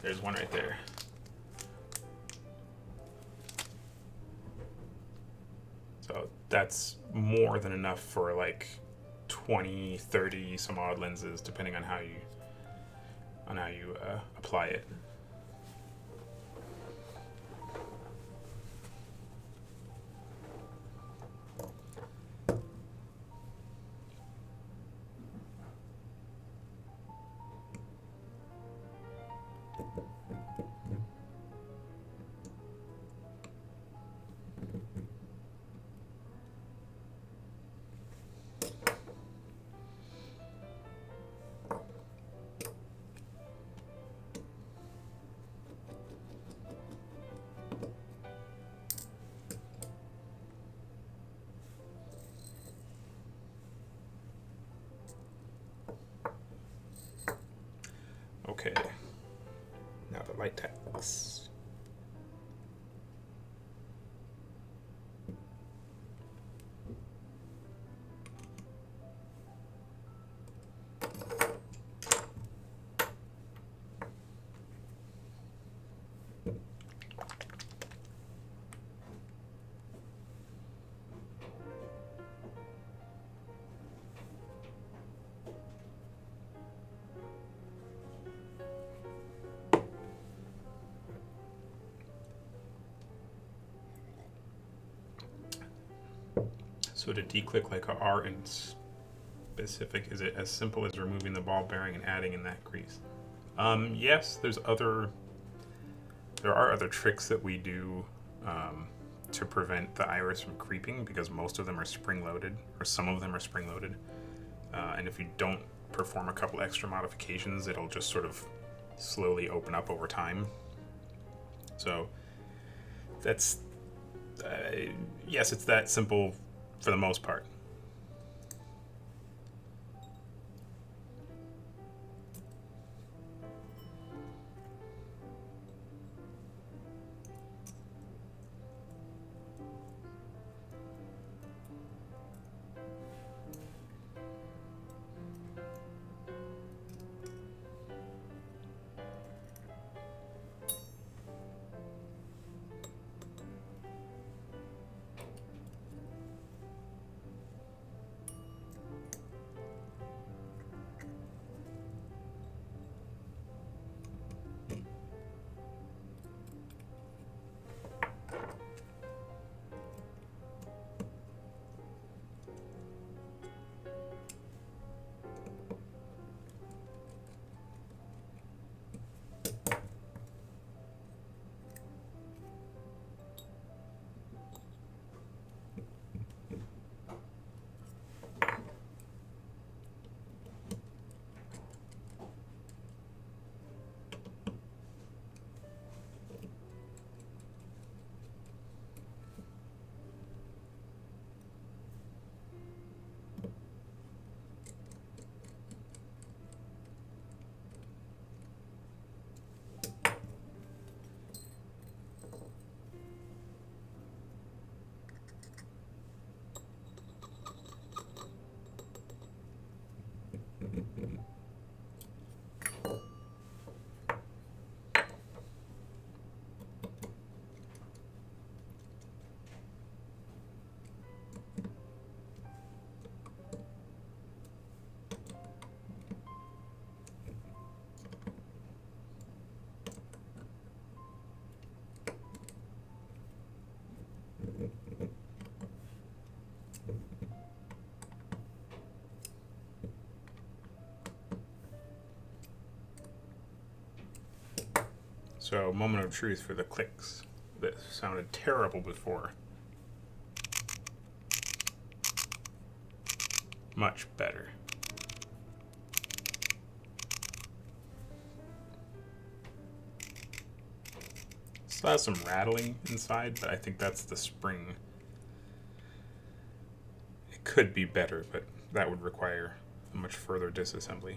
There's one right there. So that's more than enough for like 20, 30 some odd lenses, depending on how you apply it. Okay, now the latex. So to declick Leica R in specific, is it as simple as removing the ball bearing and adding in that grease? Yes, there are other tricks that we do to prevent the iris from creeping, because most of them are spring-loaded, or some of them are spring-loaded. And if you don't perform a couple extra modifications, it'll just sort of slowly open up over time. So that's, yes, it's that simple for the most part. So, moment of truth for the clicks that sounded terrible before. Much better. Still has some rattling inside, but I think that's the spring could be better, but that would require a much further disassembly.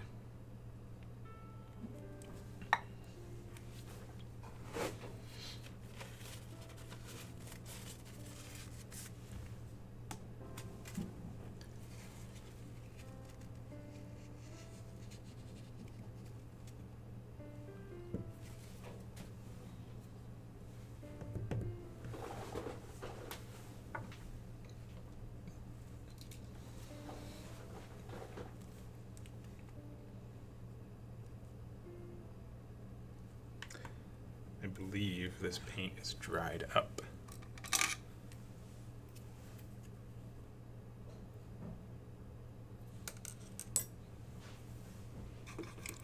I believe this paint is dried up.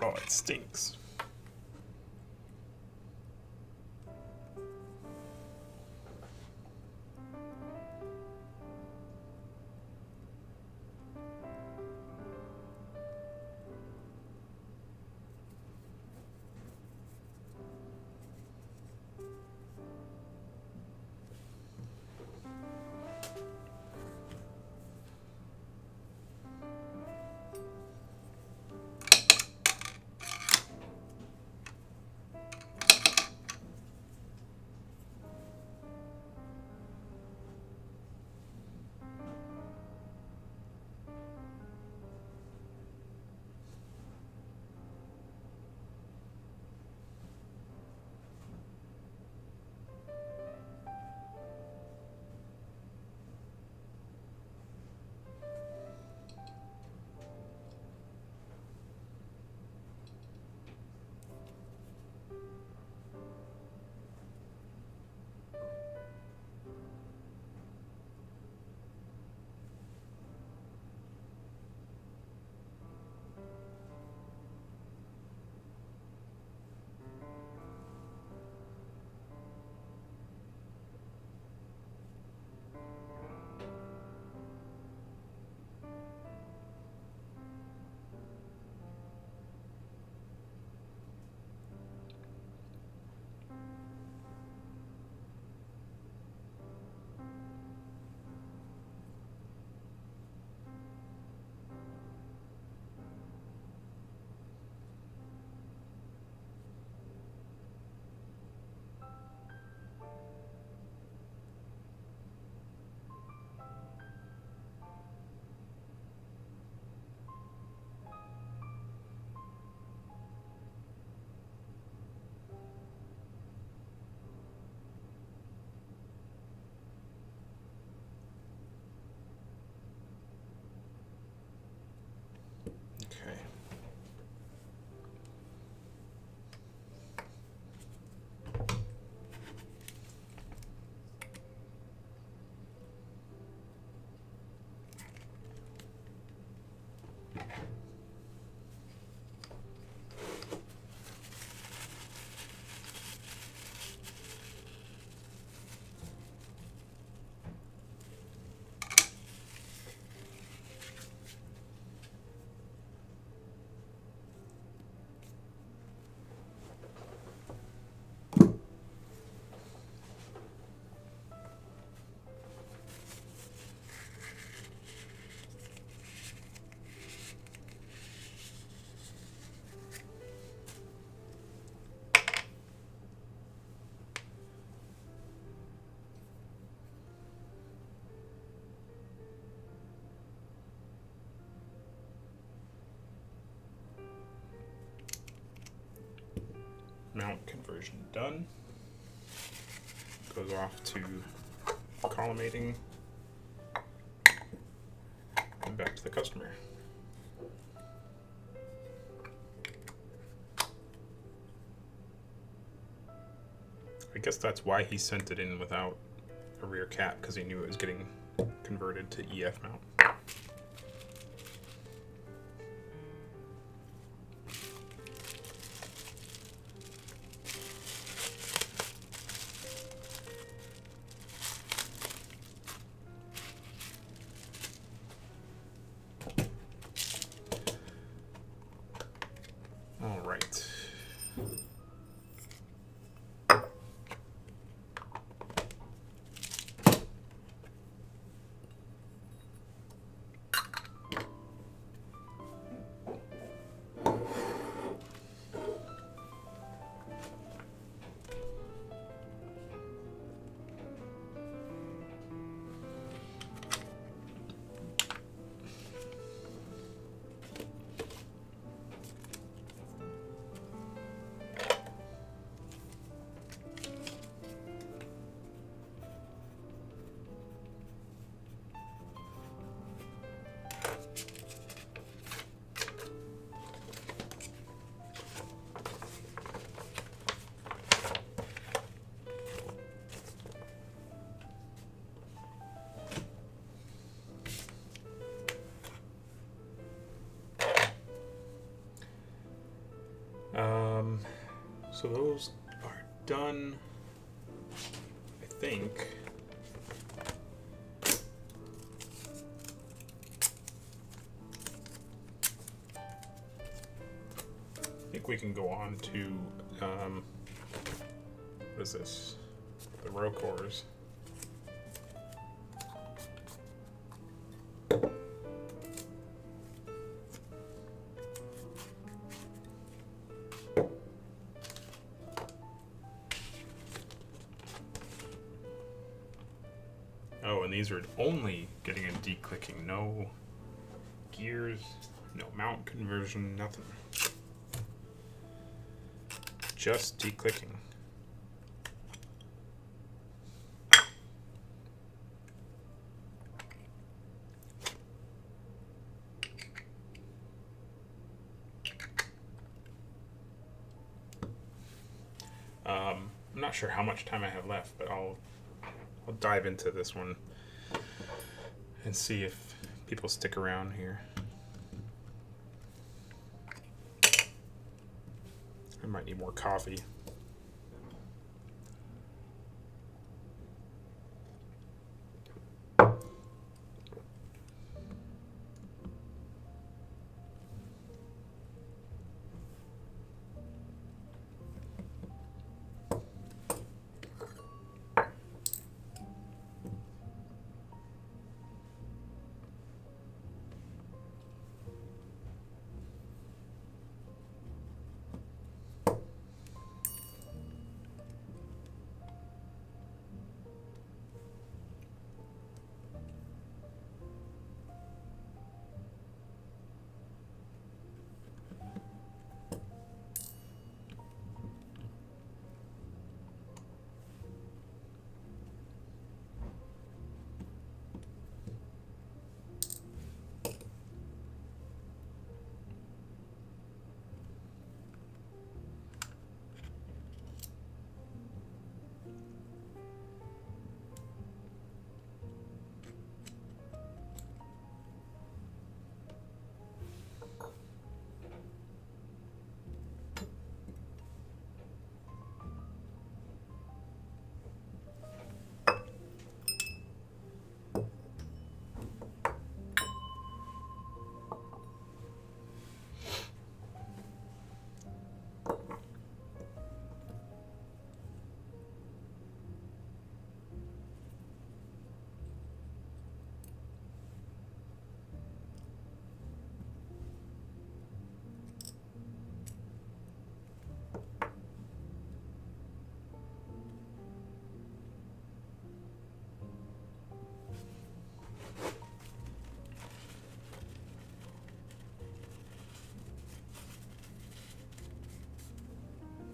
Oh, it stinks. Okay. Mount conversion done. Goes off to collimating and back to the customer. I guess that's why he sent it in without a rear cap, because he knew it was getting converted to EF mount. All right. So those are done, I think. I think we can go on to, what is this? The Rokkors. Oh, and these are only getting a declicking, no gears, no mount conversion, nothing. Just declicking. I'm not sure how much time I have left, but I'll dive into this one and see if people stick around here. I might need more coffee.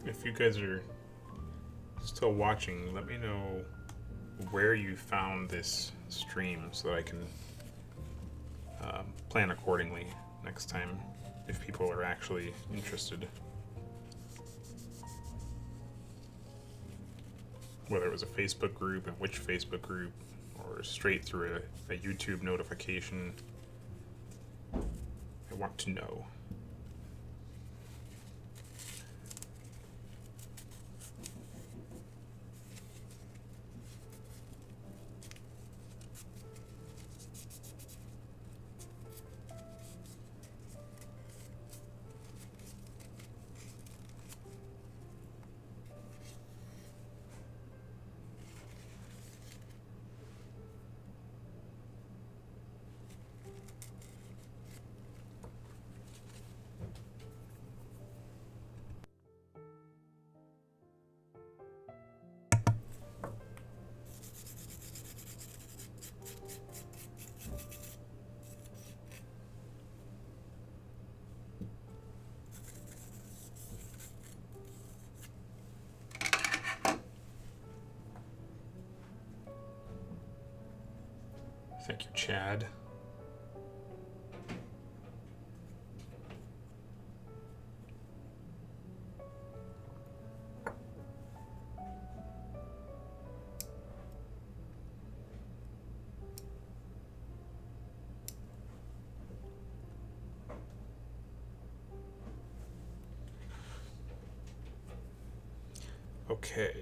If you guys are still watching, let me know where you found this stream so that I can plan accordingly next time if people are actually interested. Whether it was a Facebook group and which Facebook group, or straight through a YouTube notification. I want to know. Thank you, Chad. Okay.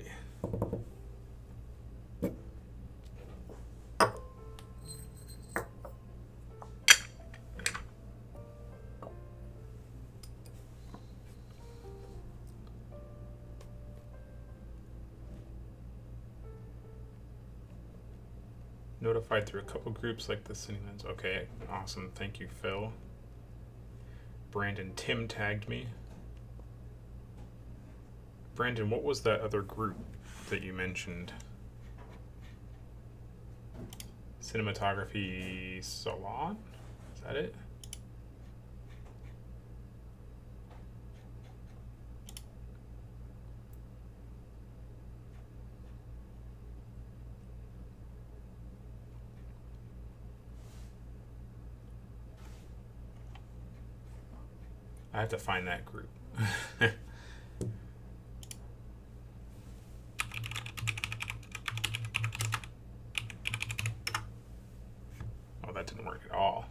Notified through a couple groups like the Cine-Mods. Okay, awesome. Thank you, Phil. Brandon, Tim tagged me. Brandon, what was that other group that you mentioned? Cinematography Salon? Is that it? I have to find that group. Oh, that didn't work at all.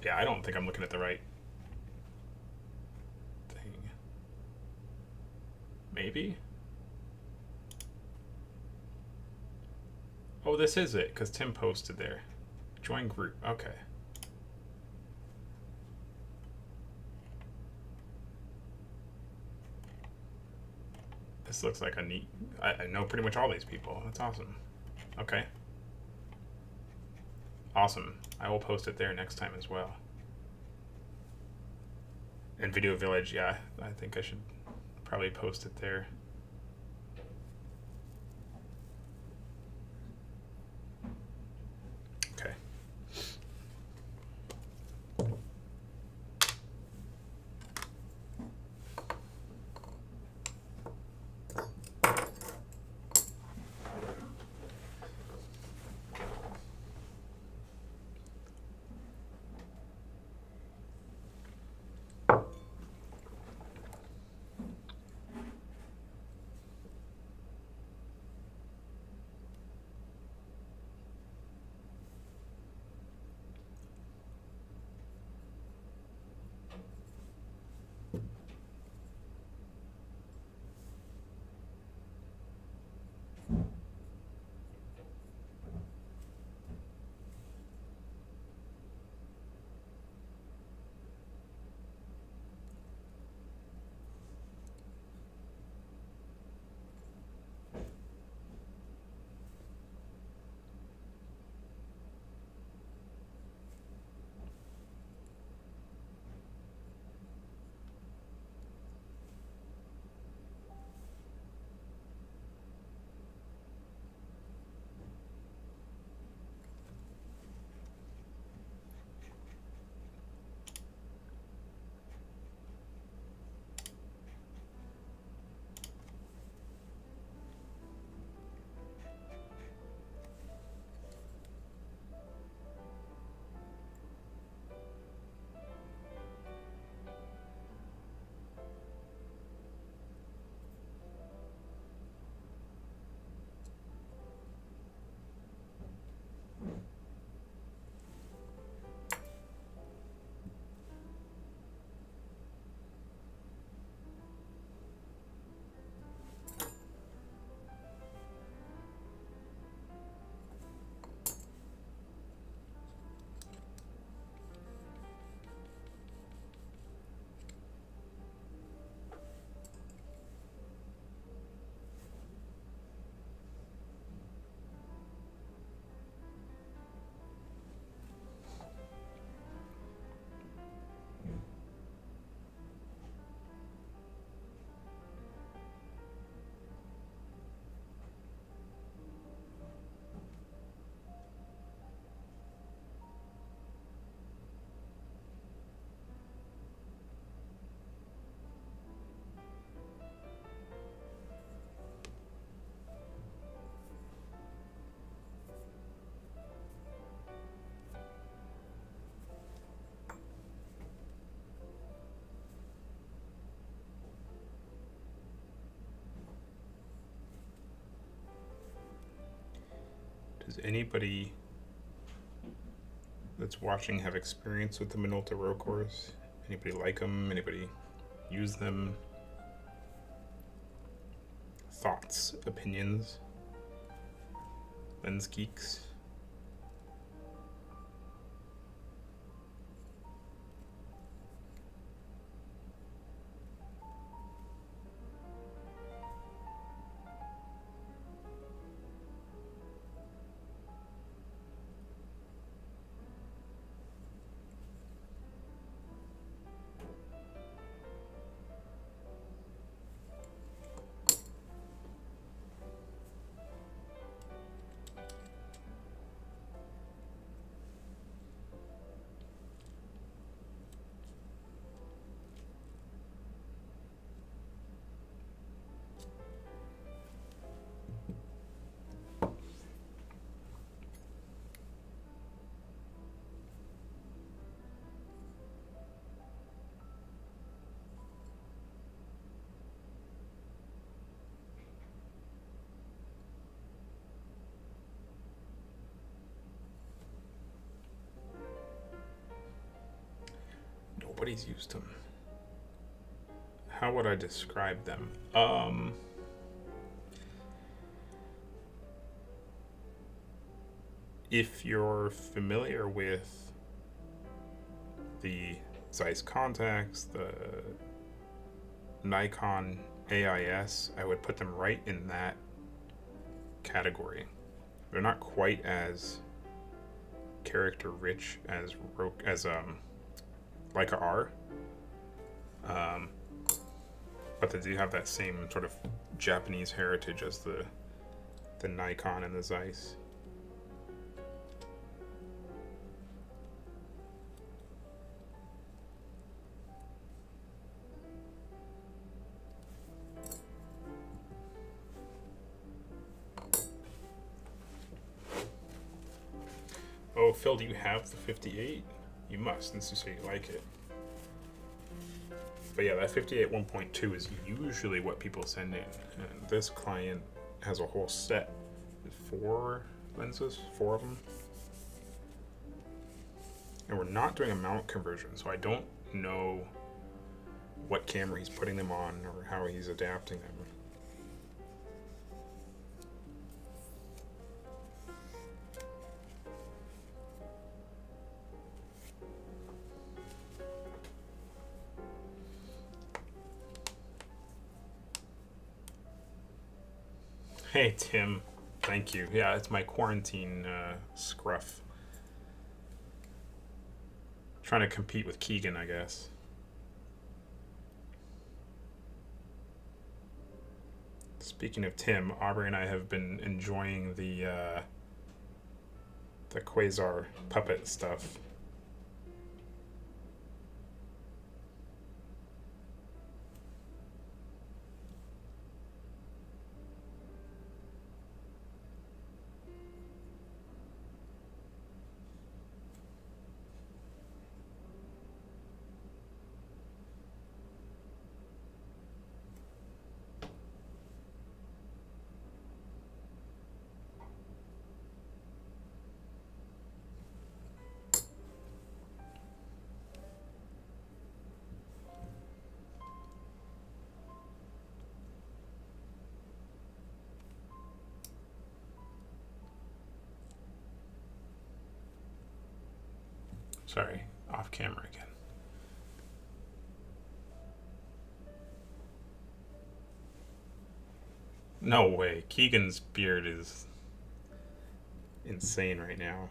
Yeah, I don't think I'm looking at the right thing. Maybe? Oh, this is it, because Tim posted there. Join group. Okay. This looks like a neat... I know pretty much all these people. That's awesome. Okay. Awesome. I will post it there next time as well. And Video Village, yeah, I think I should probably post it there. Okay. Does anybody... that's watching have experience with the Minolta Rokkors? Anybody like them? Anybody use them? Thoughts, opinions, lens geeks? Nobody's used them. How would I describe them? If you're familiar with the Zeiss contacts, the Nikon AIS, I would put them right in that category. They're not quite as character rich as Leica-R, but they do have that same sort of Japanese heritage as the Nikon and the Zeiss. Oh, Phil, do you have the 58? You must, since you say you like it. But yeah, that 58 1.2 is usually what people send in. And this client has a whole set with 4 lenses, 4 of them. And we're not doing a mount conversion, so I don't know what camera he's putting them on or how he's adapting them. Hey Tim, thank you. Yeah, it's my quarantine scruff. Trying to compete with Keegan, I guess. Speaking of Tim, Aubrey and I have been enjoying the Quasar puppet stuff. Sorry, off camera again. No way. Keegan's beard is insane right now.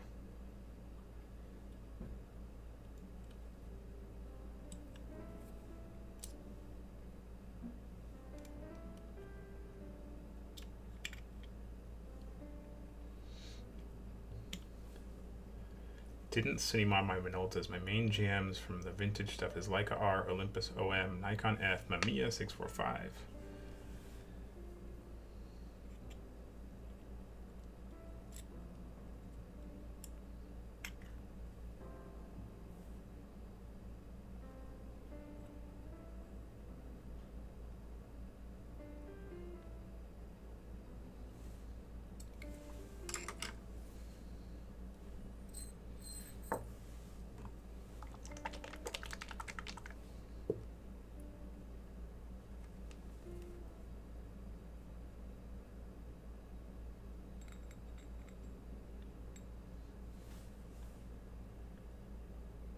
Didn't Cine-Mod my Minoltas. My main jams from the vintage stuff is Leica-R, Olympus OM, Nikon F, Mamiya 645.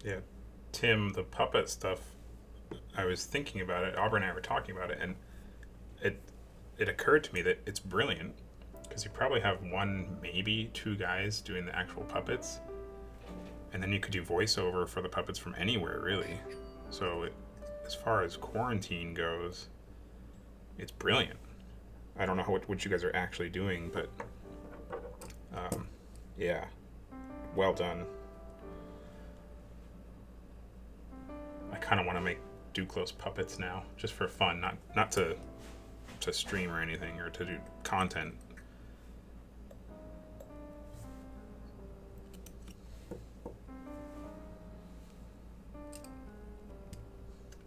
Yeah, Tim, the puppet stuff, I was thinking about it. Aubrey and I were talking about it, and it it occurred to me that it's brilliant because you probably have one, maybe two guys doing the actual puppets, and then you could do voiceover for the puppets from anywhere, really. So, as far as quarantine goes, it's brilliant. I don't know what you guys are actually doing, but yeah, well done. I kind of want to make Duclos puppets now, just for fun, not to stream or anything or to do content.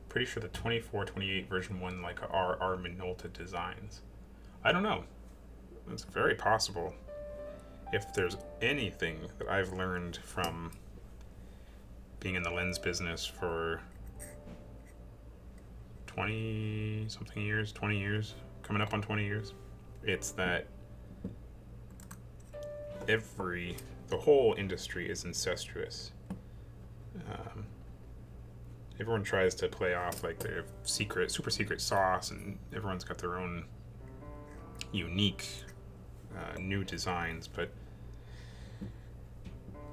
Pretty sure the 24-28 version 1 Leica R are Minolta designs. I don't know. It's very possible. If there's anything that I've learned from being in the lens business for 20 something years, 20 years, coming up on 20 years, it's that the whole industry is incestuous. Everyone tries to play off like their super secret sauce, and everyone's got their own unique new designs, but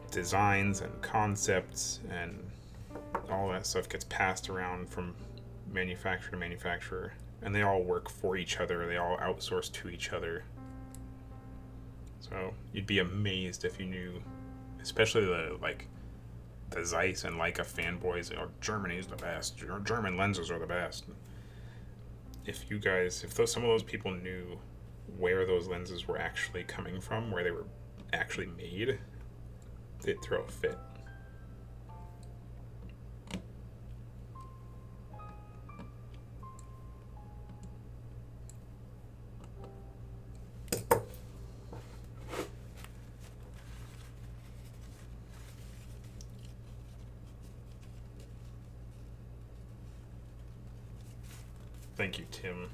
designs and concepts and all that stuff gets passed around from manufacturer to manufacturer, and they all work for each other. They all outsource to each other. So you'd be amazed if you knew, especially the Zeiss and Leica fanboys. Germany's the best. German lenses are the best. If some of those people knew where those lenses were actually coming from, where they were actually made, they'd throw a fit. Thank you, Tim.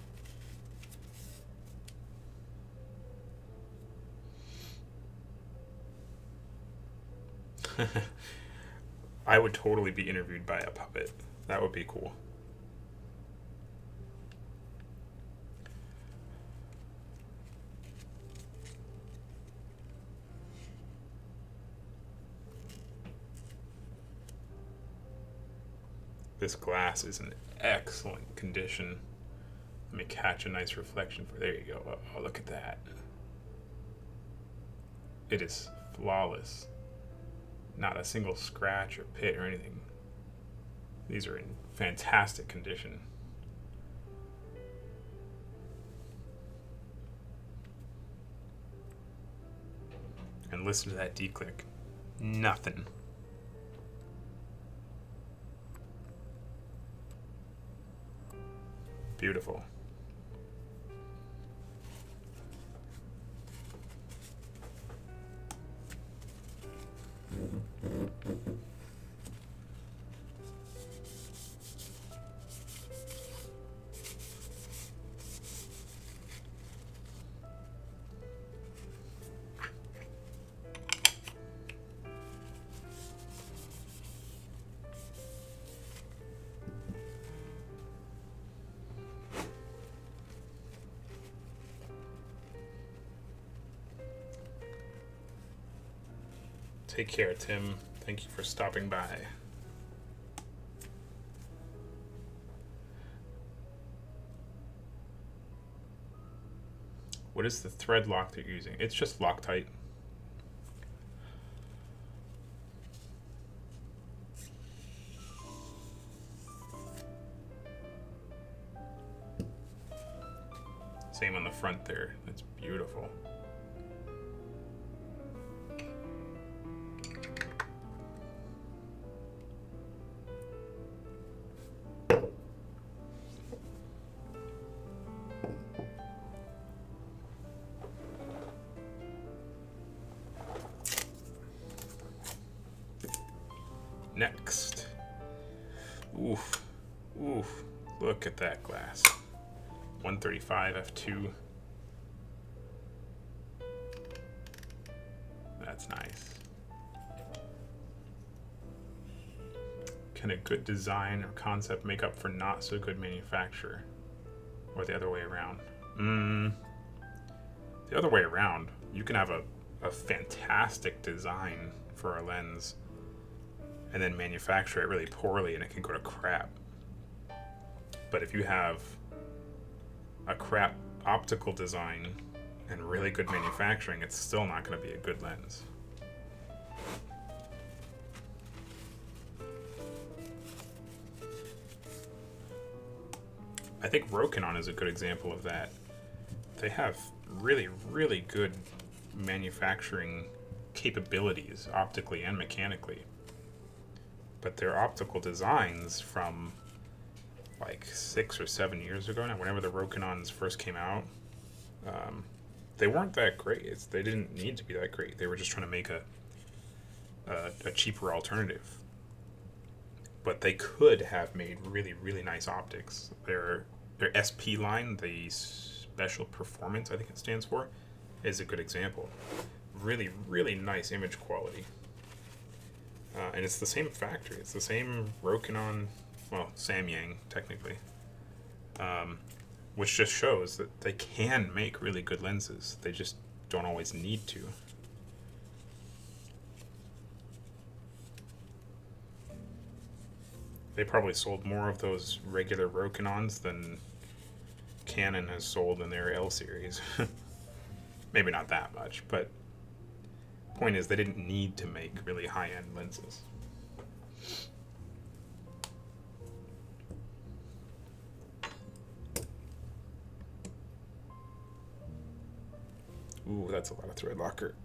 I would totally be interviewed by a puppet. That would be cool. This glass is in excellent condition. Let me catch a nice reflection there you go. Oh, look at that. It is flawless. Not a single scratch or pit or anything. These are in fantastic condition. And listen to that D-click. Nothing. Beautiful. Take care, Tim. Thank you for stopping by. What is the thread lock that you're using? It's just Loctite. Same on the front there. That's beautiful. Next. Oof. Oof. Look at that glass. 135 f2. That's nice. Can a good design or concept make up for not so good manufacture? Or the other way around? The other way around. You can have a fantastic design for a lens and then manufacture it really poorly and it can go to crap. But if you have a crap optical design and really good manufacturing, it's still not going to be a good lens. I think Rokinon is a good example of that. They have really, really good manufacturing capabilities, optically and mechanically. But their optical designs from like 6 or 7 years ago now, whenever the Rokinons first came out, they weren't that great. They didn't need to be that great. They were just trying to make a cheaper alternative. But they could have made really, really nice optics. Their SP line, the Special Performance, I think it stands for, is a good example. Really, really nice image quality. And it's the same factory. It's the same Rokinon, well, Samyang, technically. Which just shows that they can make really good lenses. They just don't always need to. They probably sold more of those regular Rokinons than Canon has sold in their L series. Maybe not that much, but point is they didn't need to make really high-end lenses. Ooh, that's a lot of thread locker.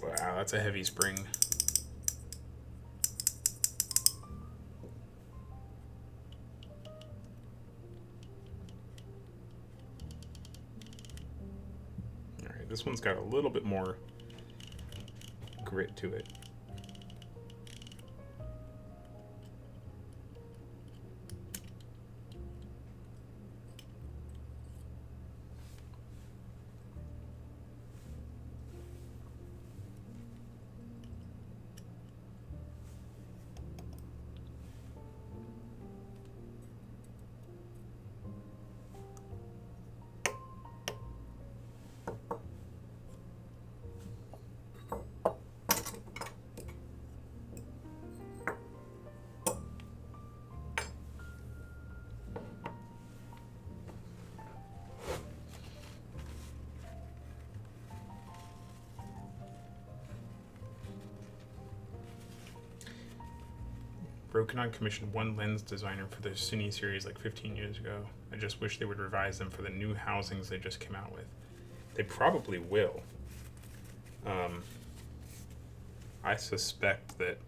Wow, that's a heavy spring. Alright, this one's got a little bit more grit to it. Rokinon commissioned one lens designer for the Cine series like 15 years ago. I just wish they would revise them for the new housings they just came out with. They probably will. I suspect that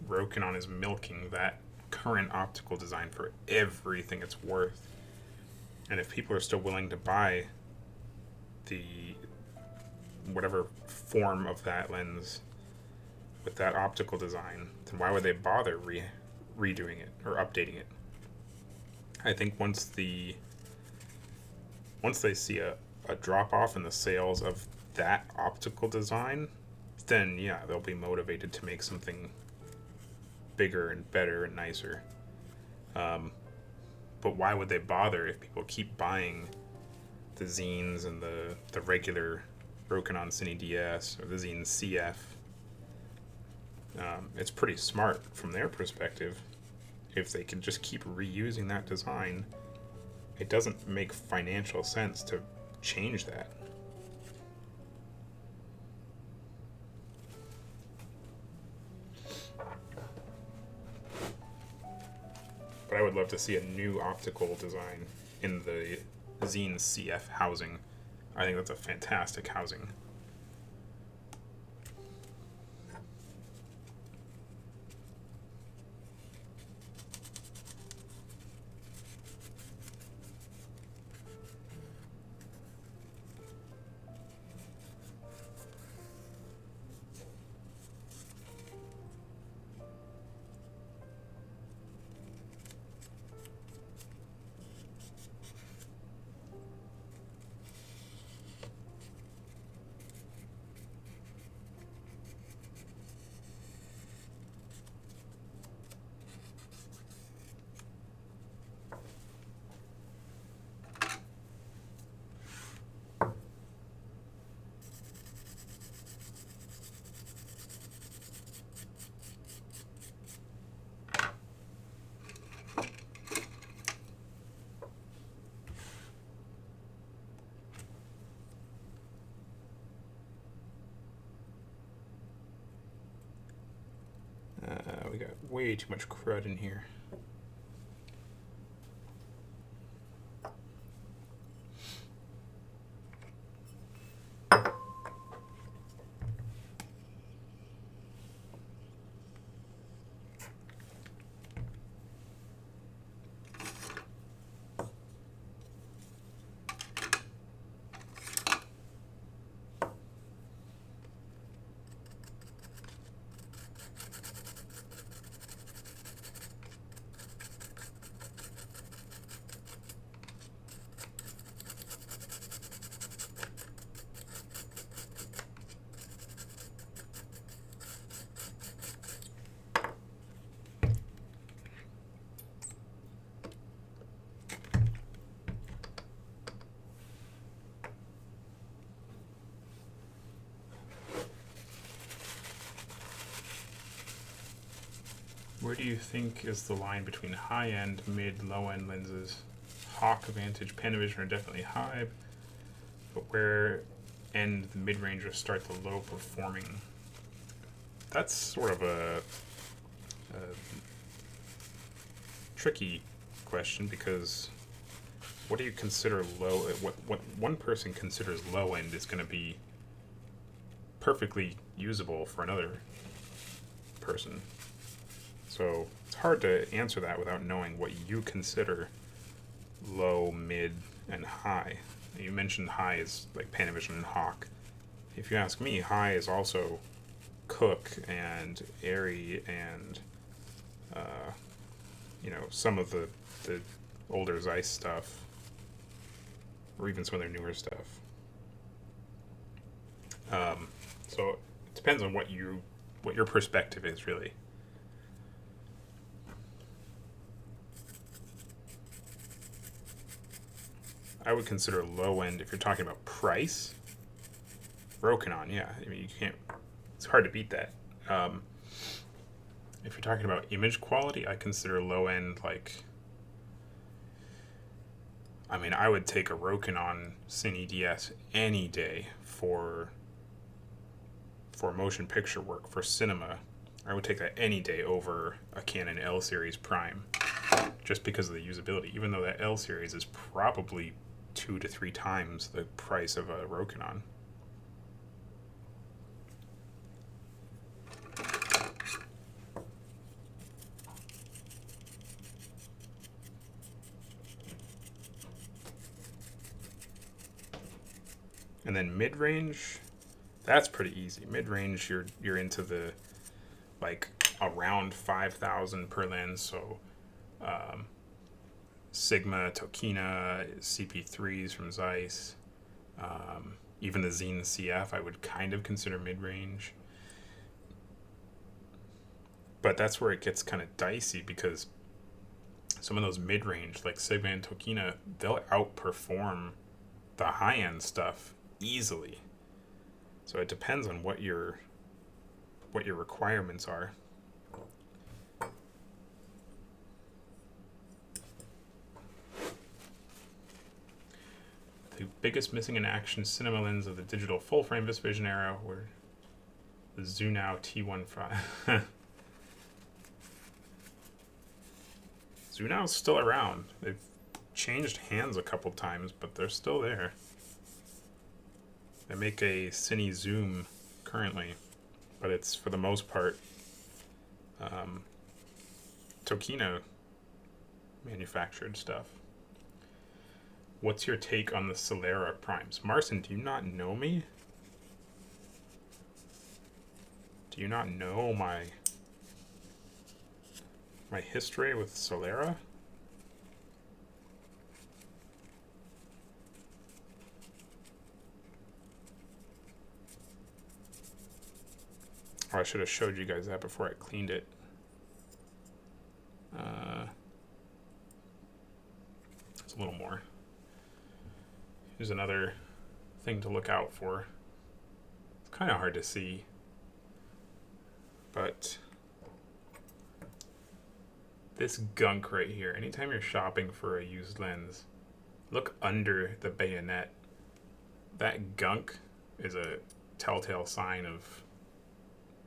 Rokinon is milking that current optical design for everything it's worth. And if people are still willing to buy the whatever form of that lens with that optical design, then why would they bother redoing it or updating it? I think once they see a drop off in the sales of that optical design, then yeah, they'll be motivated to make something bigger and better and nicer. But why would they bother if people keep buying the zines and the regular Rokinon Cine DS or the Zine CF? It's pretty smart from their perspective. If they can just keep reusing that design, it doesn't make financial sense to change that. But I would love to see a new optical design in the Zine CF housing. I think that's a fantastic housing. We got way too much crud in here. Where do you think is the line between high-end, mid, low-end lenses? Hawk, Vantage, Panavision are definitely high, but where end the mid-rangers start the low-performing? That's sort of a tricky question, because what do you consider low? What one person considers low-end is going to be perfectly usable for another person. So it's hard to answer that without knowing what you consider low, mid, and high. You mentioned high is like Panavision and Hawk. If you ask me, high is also Cook and Airy and some of the older Zeiss stuff, or even some of their newer stuff. So it depends on what your perspective is, really. I would consider low end, if you're talking about price, Rokinon, yeah. I mean, you can't, it's hard to beat that. If you're talking about image quality, I consider low end I would take a Rokinon Cine-DS any day for motion picture work, for cinema. I would take that any day over a Canon L series Prime, just because of the usability, even though that L series is probably 2 to 3 times the price of a Rokinon. And then mid-range, that's pretty easy. Mid-range, you're into the around 5,000 per lens. So Sigma, Tokina, CP3s from Zeiss, even the Xene CF I would kind of consider mid-range. But that's where it gets kind of dicey, because some of those mid-range, like Sigma and Tokina, they'll outperform the high-end stuff easily. So it depends on what your requirements are. The biggest missing in action cinema lens of the digital full-frame VisVision era were the Zunao T15. Zunao's still around. They've changed hands a couple times, but they're still there. They make a Cine Zoom currently, but it's for the most part Tokina manufactured stuff. What's your take on the Solera primes? Marcin, do you not know me? Do you not know my history with Solera? Oh, I should have showed you guys that before I cleaned it. It's a little more. Here's another thing to look out for. It's kind of hard to see, but this gunk right here, anytime you're shopping for a used lens, look under the bayonet. That gunk is a telltale sign of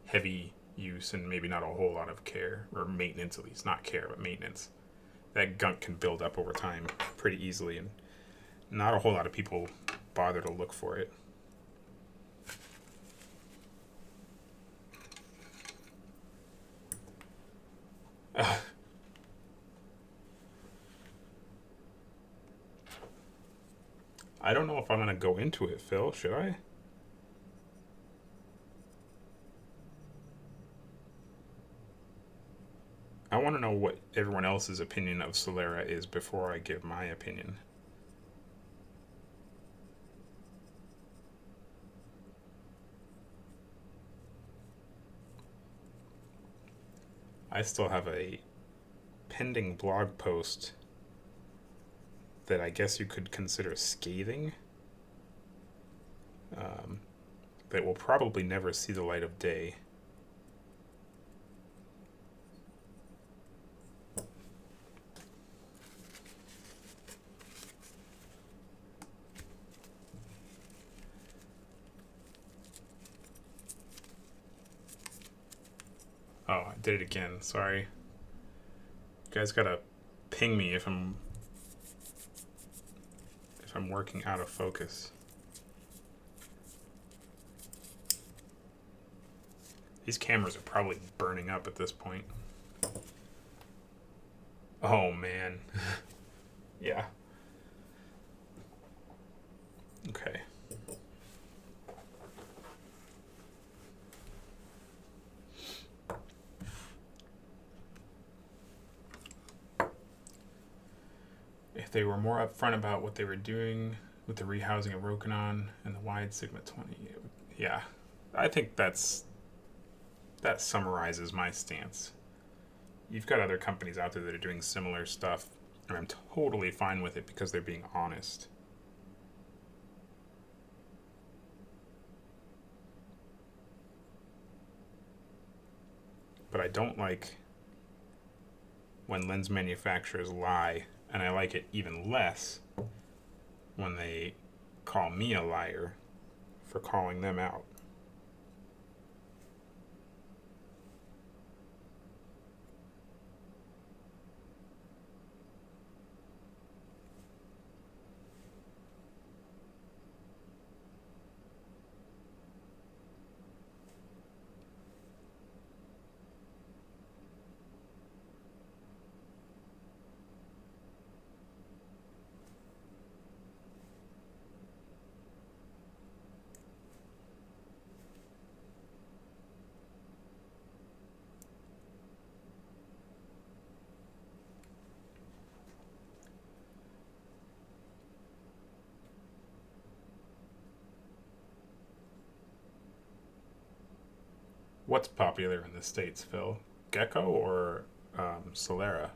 heavy use and maybe not a whole lot of care, or maintenance at least. Not care, but maintenance. That gunk can build up over time pretty easily, and not a whole lot of people bother to look for it. I don't know if I'm going to go into it, Phil. Should I? I want to know what everyone else's opinion of Solera is before I give my opinion. I still have a pending blog post that I guess you could consider scathing, that will probably never see the light of day. Oh, I did it again. Sorry. You guys gotta ping me if I'm working out of focus. These cameras are probably burning up at this point. Oh man. Yeah. Okay. If they were more upfront about what they were doing with the rehousing of Rokinon and the wide Sigma 20, yeah, I think that summarizes my stance. You've got other companies out there that are doing similar stuff, and I'm totally fine with it because they're being honest. But I don't like when lens manufacturers lie, and I like it even less when they call me a liar for calling them out. What's popular in the States, Phil? Gecko or Solera?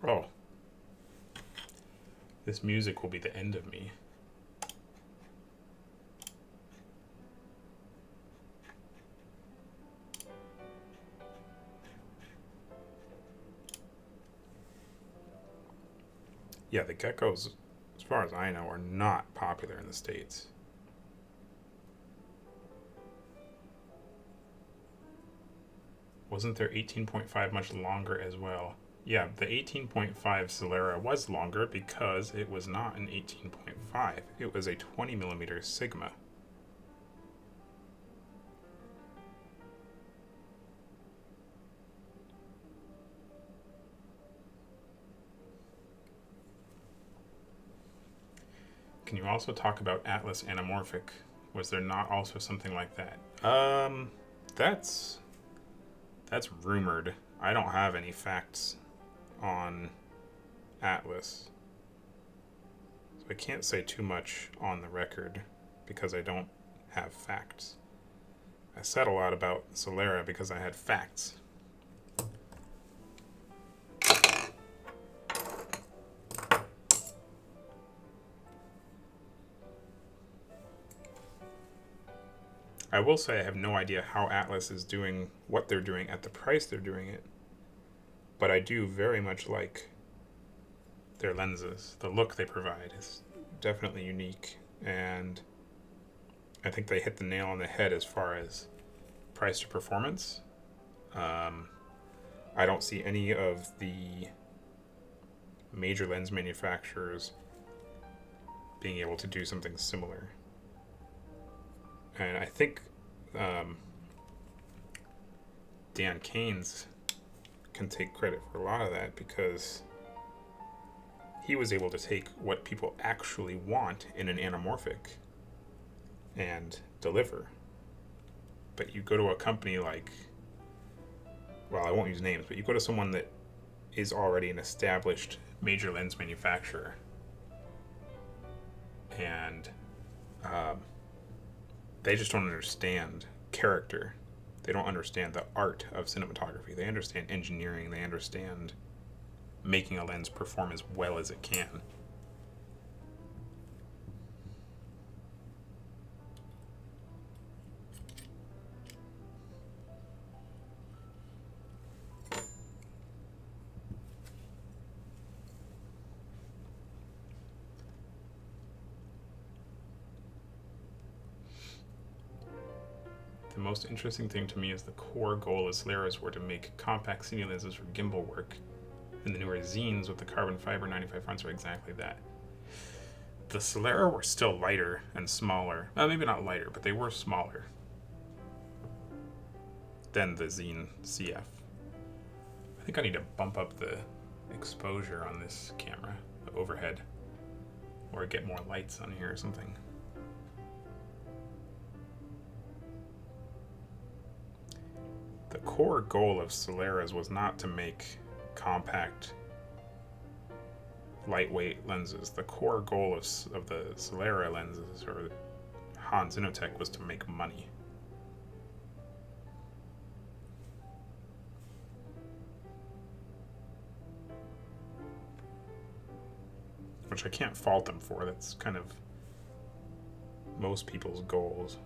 Oh. This music will be the end of me. Yeah, the geckos, as far as I know, are not popular in the States. Wasn't their 18.5 much longer as well? Yeah, the 18.5 Solera was longer because it was not an 18.5. It was a 20mm Sigma. Can you also talk about Atlas Anamorphic? Was there not also something like that? That's rumored. I don't have any facts on Atlas, so I can't say too much on the record because I don't have facts. I said a lot about Solera because I had facts. I will say I have no idea how Atlas is doing what they're doing at the price they're doing it, but I do very much like their lenses. The look they provide is definitely unique, and I think they hit the nail on the head as far as price to performance. I don't see any of the major lens manufacturers being able to do something similar. And I think Dan Keynes can take credit for a lot of that because he was able to take what people actually want in an anamorphic and deliver. But you go to a company like, well, I won't use names, but you go to someone that is already an established major lens manufacturer, and they just don't understand character. They don't understand the art of cinematography. They understand engineering. They understand making a lens perform as well as it can. The most interesting thing to me is the core goal of Solera's were to make compact cine lenses for gimbal work, and the newer Zines with the carbon fiber 95 fronts are exactly that. The Solera were still lighter and smaller. Maybe not lighter, but they were smaller than the Zine CF. I think I need to bump up the exposure on this camera, the overhead, or get more lights on here or something. The core goal of Solera's was not to make compact, lightweight lenses. The core goal of the Solera lenses, or Hans Inotech, was to make money. Which I can't fault them for. That's kind of most people's goals.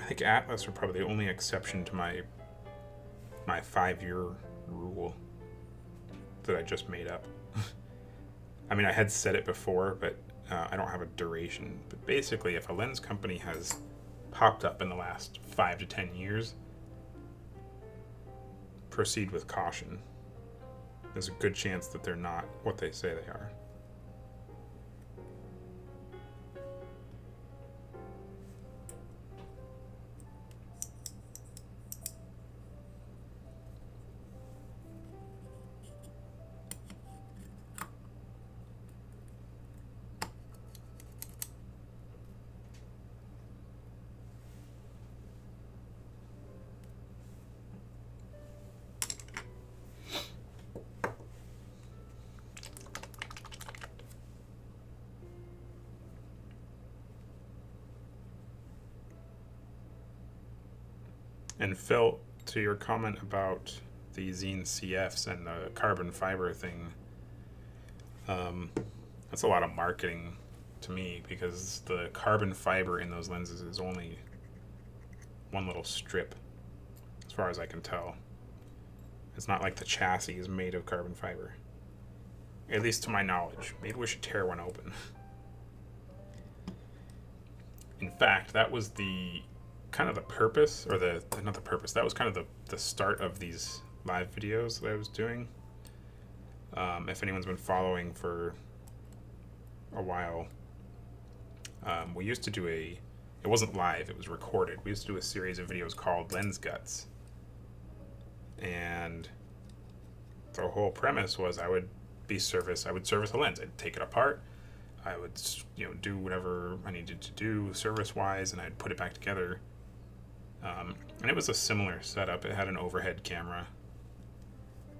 I think Atlas are probably the only exception to my 5-year rule that I just made up. I mean, I had said it before, but I don't have a duration. But basically, if a lens company has popped up in the last 5 to 10 years, proceed with caution. There's a good chance that they're not what they say they are. And Phil, to your comment about the Zine CFs and the carbon fiber thing, that's a lot of marketing to me, because the carbon fiber in those lenses is only one little strip, as far as I can tell. It's not like the chassis is made of carbon fiber, at least to my knowledge. Maybe we should tear one open. In fact, that was the kind of the purpose, or not the purpose, that was kind of the start of these live videos that I was doing. If anyone's been following for a while, we used to do it wasn't live, it was recorded. We used to do a series of videos called Lens Guts. And the whole premise was I would service a lens. I'd take it apart. I would, do whatever I needed to do service-wise, and I'd put it back together. And it was a similar setup. It had an overhead camera,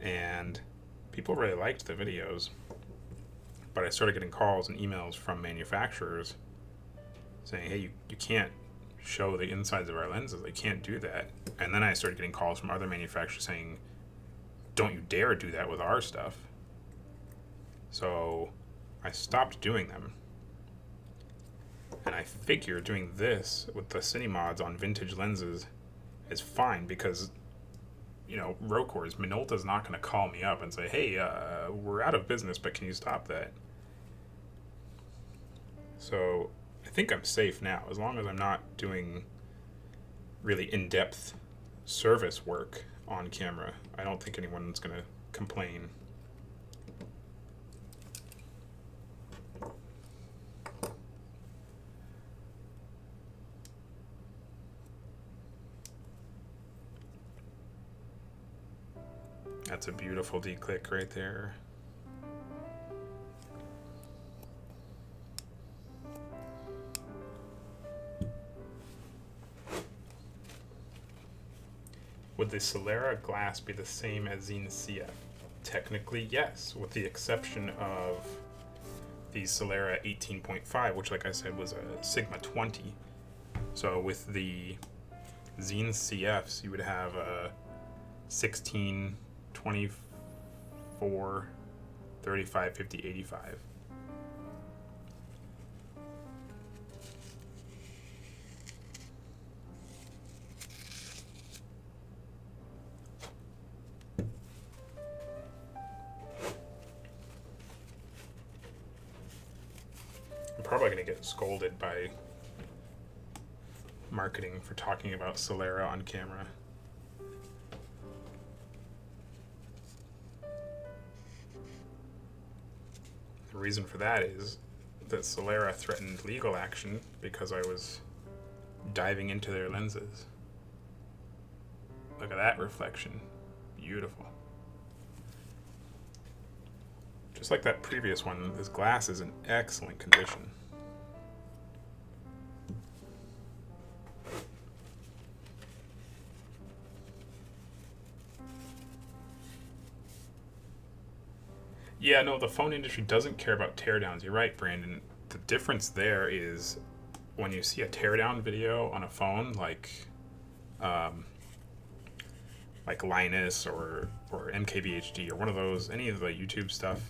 and people really liked the videos. But I started getting calls and emails from manufacturers saying, hey, you can't show the insides of our lenses. I can't do that. And then I started getting calls from other manufacturers saying, don't you dare do that with our stuff. So I stopped doing them. And I figure doing this with the Cine-Mods on vintage lenses is fine, because, Rokkor's, Minolta's not going to call me up and say, hey, we're out of business, but can you stop that? So I think I'm safe now, as long as I'm not doing really in-depth service work on camera. I don't think anyone's going to complain. That's a beautiful declick right there. Would the Solera glass be the same as Zine CF? Technically, yes, with the exception of the Solera 18.5, which, like I said, was a Sigma 20. So with the Zine CFs, you would have a 16, 24, 35, 50, 85. I'm probably going to get scolded by marketing for talking about Solera on camera. The reason for that is that Solera threatened legal action because I was diving into their lenses. Look at that reflection. Beautiful. Just like that previous one, this glass is in excellent condition. Yeah, no, the phone industry doesn't care about teardowns. You're right, Brandon. The difference there is when you see a teardown video on a phone, like Linus or MKBHD or one of those, any of the YouTube stuff,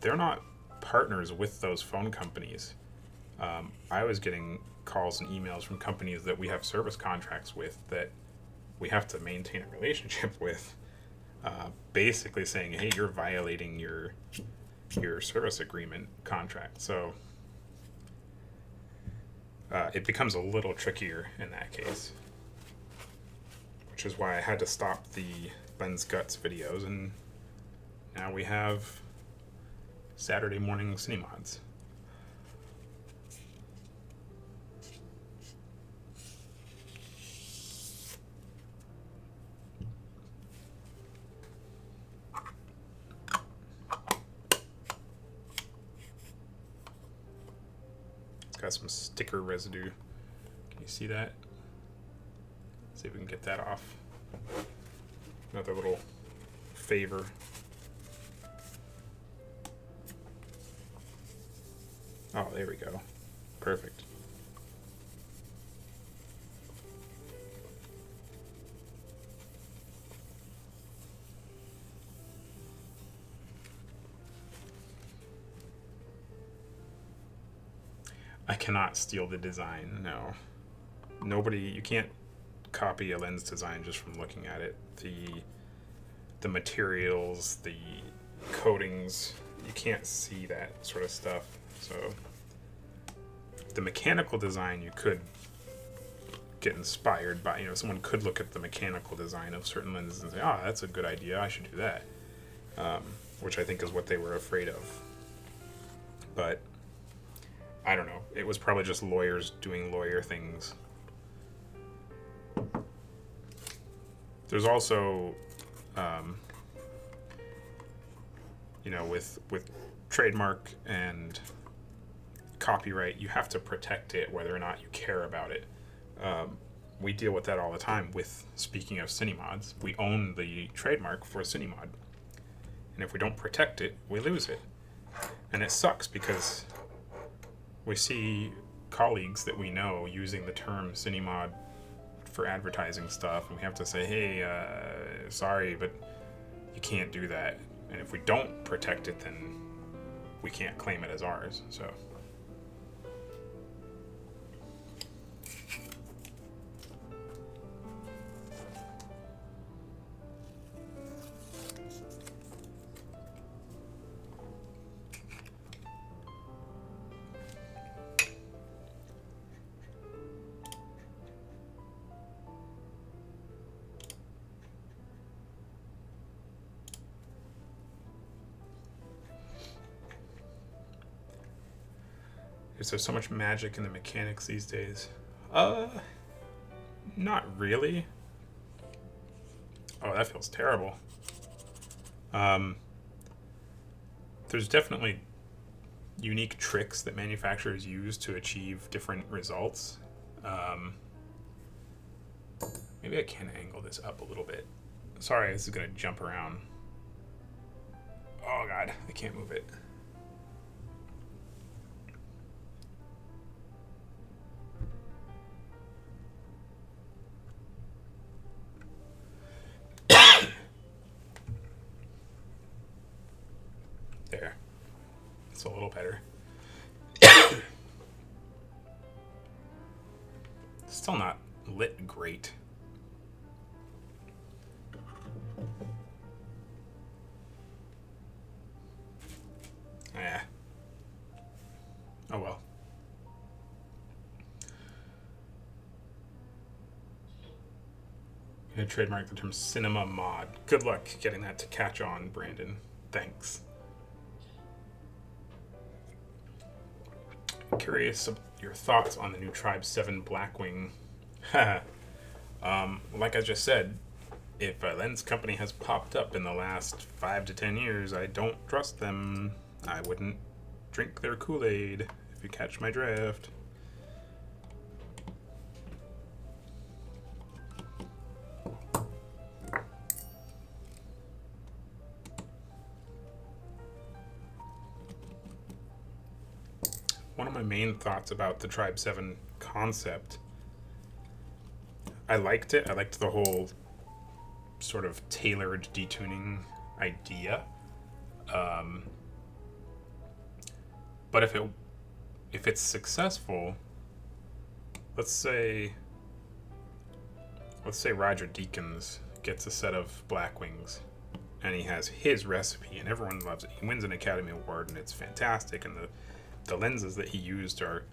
they're not partners with those phone companies. I was getting calls and emails from companies that we have service contracts with that we have to maintain a relationship with, basically saying, hey, you're violating your service agreement contract. So it becomes a little trickier in that case, which is why I had to stop the Lens Guts videos, and now we have Saturday morning Cine-Mods. It's got some sticker residue. Can you see that? See if we can get that off. Another little favor. Oh, there we go. Perfect. I cannot steal the design, no. Nobody, you can't copy a lens design just from looking at it. The materials, the coatings, you can't see that sort of stuff. So the mechanical design you could get inspired by. You know, someone could look at the mechanical design of certain lenses and say, oh, that's a good idea, I should do that. Which I think is what they were afraid of. But I don't know. It was probably just lawyers doing lawyer things. There's also, you know, with trademark and copyright, you have to protect it whether or not you care about it. We deal with that all the time with, speaking of Cine-Mods, we own the trademark for Cine-Mod. And if we don't protect it, we lose it. And it sucks because we see colleagues that we know using the term Cine-Mod for advertising stuff, and we have to say, hey, sorry, but you can't do that. And if we don't protect it, then we can't claim it as ours. So is there so much magic in the mechanics these days? Not really. Oh, that feels terrible. There's definitely unique tricks that manufacturers use to achieve different results. Maybe I can angle this up a little bit. Sorry, this is gonna jump around. Oh God, I can't move it. There. It's a little better. Still not lit great. Yeah. Oh well. I'm gonna trademark the term cinema mod. Good luck getting that to catch on, Brandon. Thanks. Curious of your thoughts on the new Tribe 7 Blackwing. Like I just said, if a lens company has popped up in the last 5 to 10 years, I don't trust them. I wouldn't drink their Kool-Aid, if you catch my drift. One of my main thoughts about the Tribe 7 concept, I liked it. I liked the whole sort of tailored detuning idea. But if it's successful, let's say Roger Deakins gets a set of Blackwings and he has his recipe and everyone loves it. He wins an Academy Award and it's fantastic, and the lenses that he used are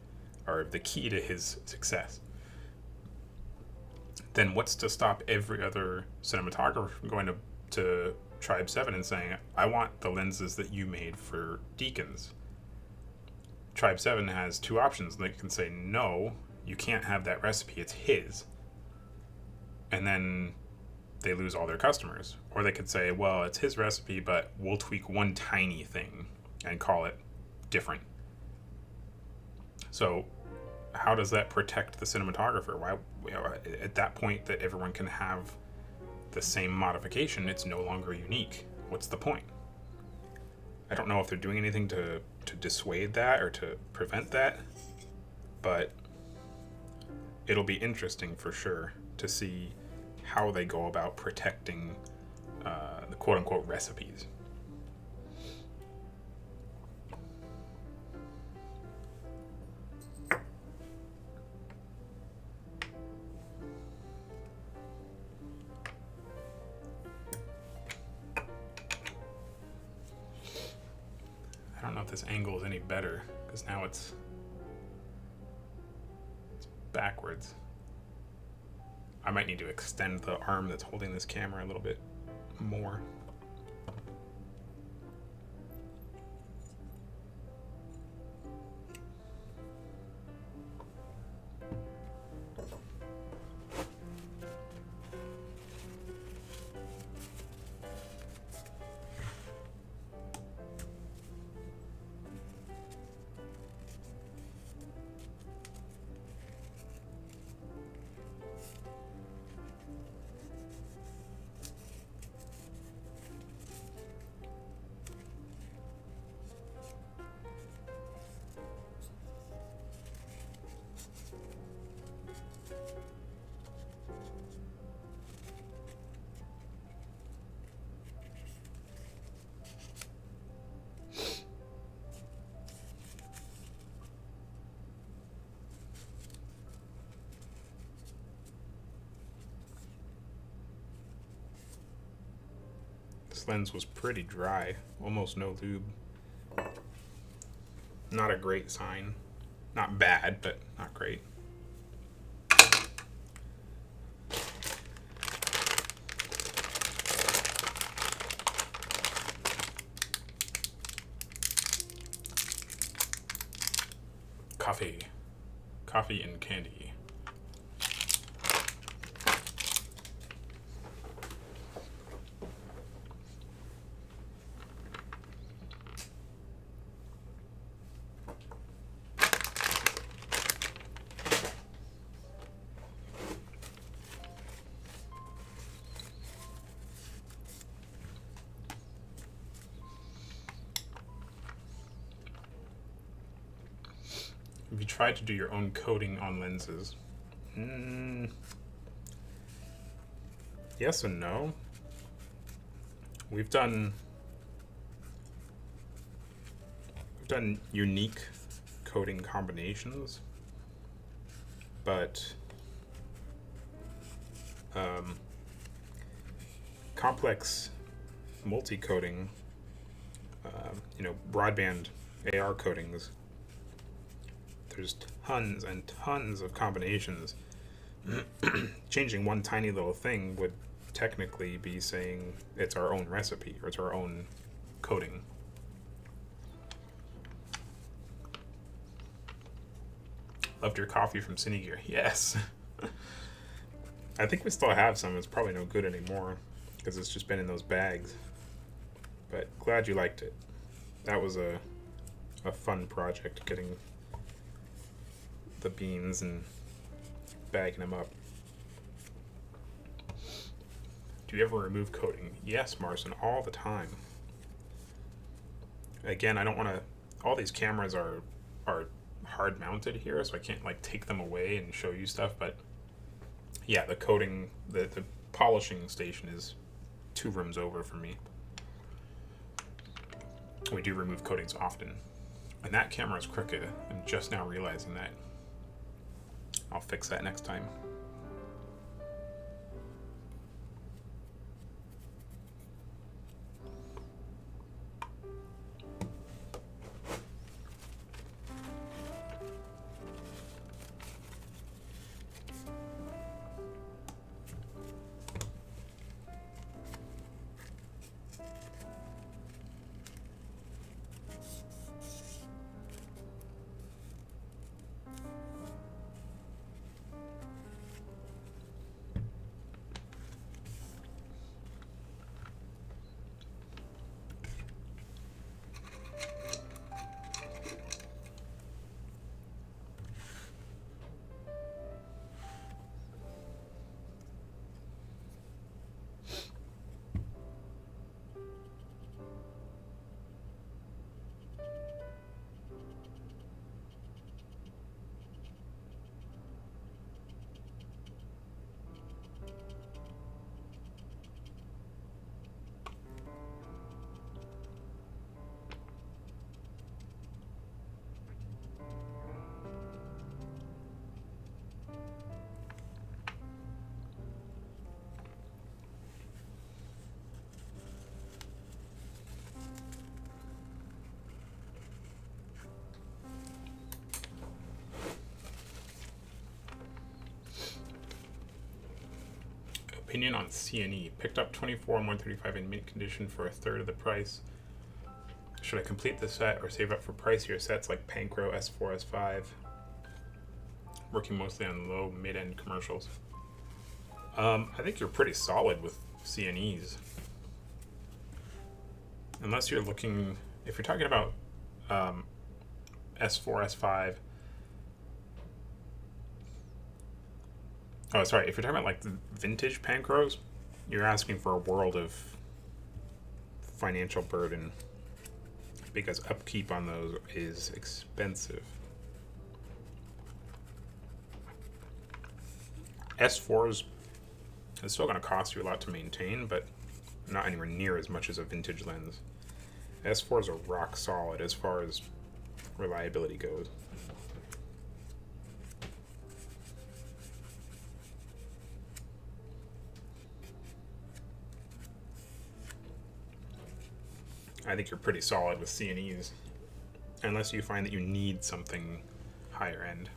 the key to his success. Then what's to stop every other cinematographer from going to Tribe 7 and saying, I want the lenses that you made for Deakins? Tribe 7 has two options. They can say, no, you can't have that recipe, it's his. And then they lose all their customers. Or they could say, well, it's his recipe, but we'll tweak one tiny thing and call it different. So how does that protect the cinematographer? Why, at that point that everyone can have the same modification, it's no longer unique. What's the point? I don't know if they're doing anything to dissuade that or to prevent that, but it'll be interesting for sure to see how they go about protecting the quote-unquote recipes. this angle is any better, because now it's backwards. I might need to extend the arm that's holding this camera a little bit more. This lens was pretty dry, almost no lube. Not a great sign. Not bad, but not great. Coffee. Coffee and candy. Have you tried to do your own coating on lenses? Yes and no. We've done unique coating combinations, but complex multi-coating, broadband AR coatings, there's tons and tons of combinations. Changing one tiny little thing would technically be saying it's our own recipe or it's our own coating. Loved your coffee from Cine Gear. Yes. I think we still have some. It's probably no good anymore because it's just been in those bags. But glad you liked it. That was a fun project, getting the beans and bagging them up. Do you ever remove coating? Yes, Marcin, all the time. Again, I don't want to. All these cameras are hard mounted here, so I can't like take them away and show you stuff. But yeah, the coating, the polishing station is 2 rooms over for me. We do remove coatings often, and that camera is crooked. I'm just now realizing that. I'll fix that next time. Opinion on C&E. Picked up 24 and 135 in mint condition for a third of the price. Should I complete the set or save up for pricier sets like Pancro S4, S5? Working mostly on low, mid-end commercials. I think you're pretty solid with C&Es. Unless you're looking, if you're talking about S4, S5. Oh, sorry. If you're talking about like the vintage Pancros, you're asking for a world of financial burden because upkeep on those is expensive. S4s is still going to cost you a lot to maintain, but not anywhere near as much as a vintage lens. S4s are rock solid as far as reliability goes. I think you're pretty solid with C&Es, unless you find that you need something higher end.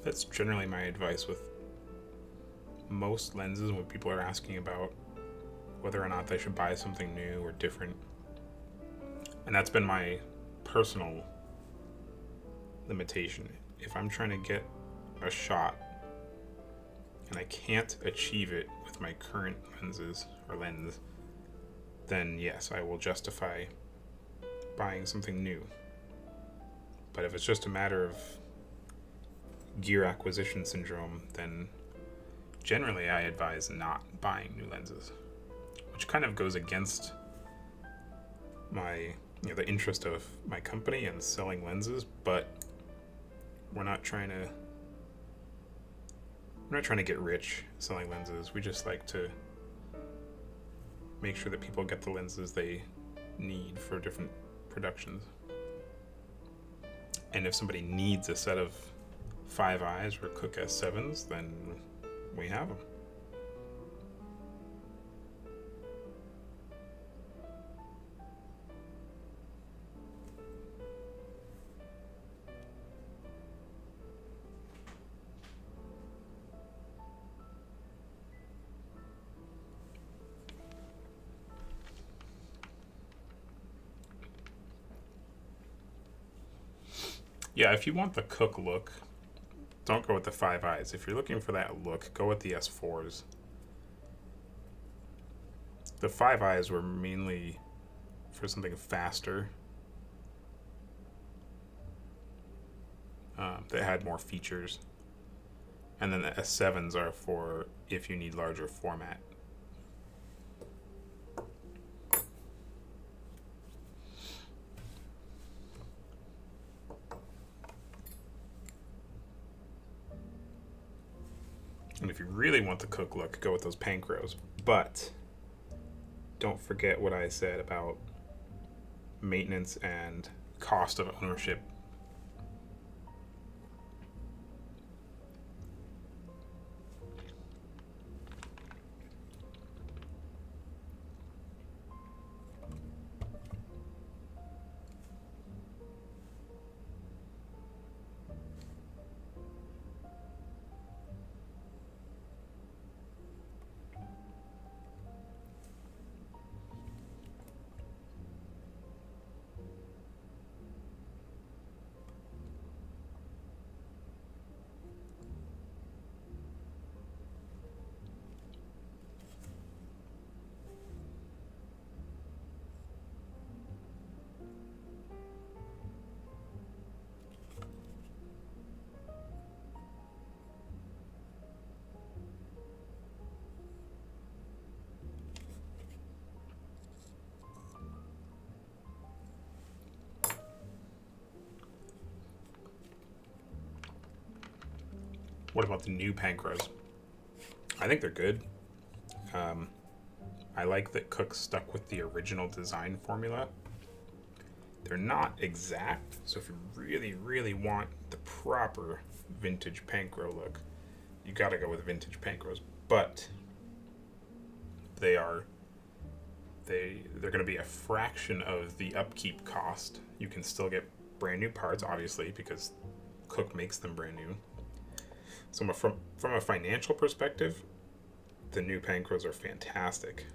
That's generally my advice with most lenses when people are asking about whether or not they should buy something new or different. And that's been my personal limitation. If I'm trying to get a shot and I can't achieve it with my current lenses or lens, then yes, I will justify buying something new. But if it's just a matter of gear acquisition syndrome, then generally I advise not buying new lenses, which kind of goes against my, the interest of my company and selling lenses. But we're not trying to get rich selling lenses. We just like to make sure that people get the lenses they need for different productions. And if somebody needs a set of 5.eyes or Cooke S7s, then we have them. Yeah, if you want the Cooke look, don't go with the 5.eyes. If you're looking for that look, go with the S4s. The 5.eyes were mainly for something faster that had more features. And then the S7s are for if you need larger format. And if you really want the Cooke look, go with those Pancros. But don't forget what I said about maintenance and cost of ownership. What about the new Panchros? I think they're good. I like that Cooke stuck with the original design formula. They're not exact, so if you really, really want the proper vintage Panchro look, you gotta go with vintage Panchros. But they're going to be a fraction of the upkeep cost. You can still get brand new parts, obviously, because Cooke makes them brand new. So from a financial perspective, the new Panchros are fantastic.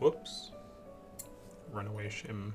Whoops. Runaway shim.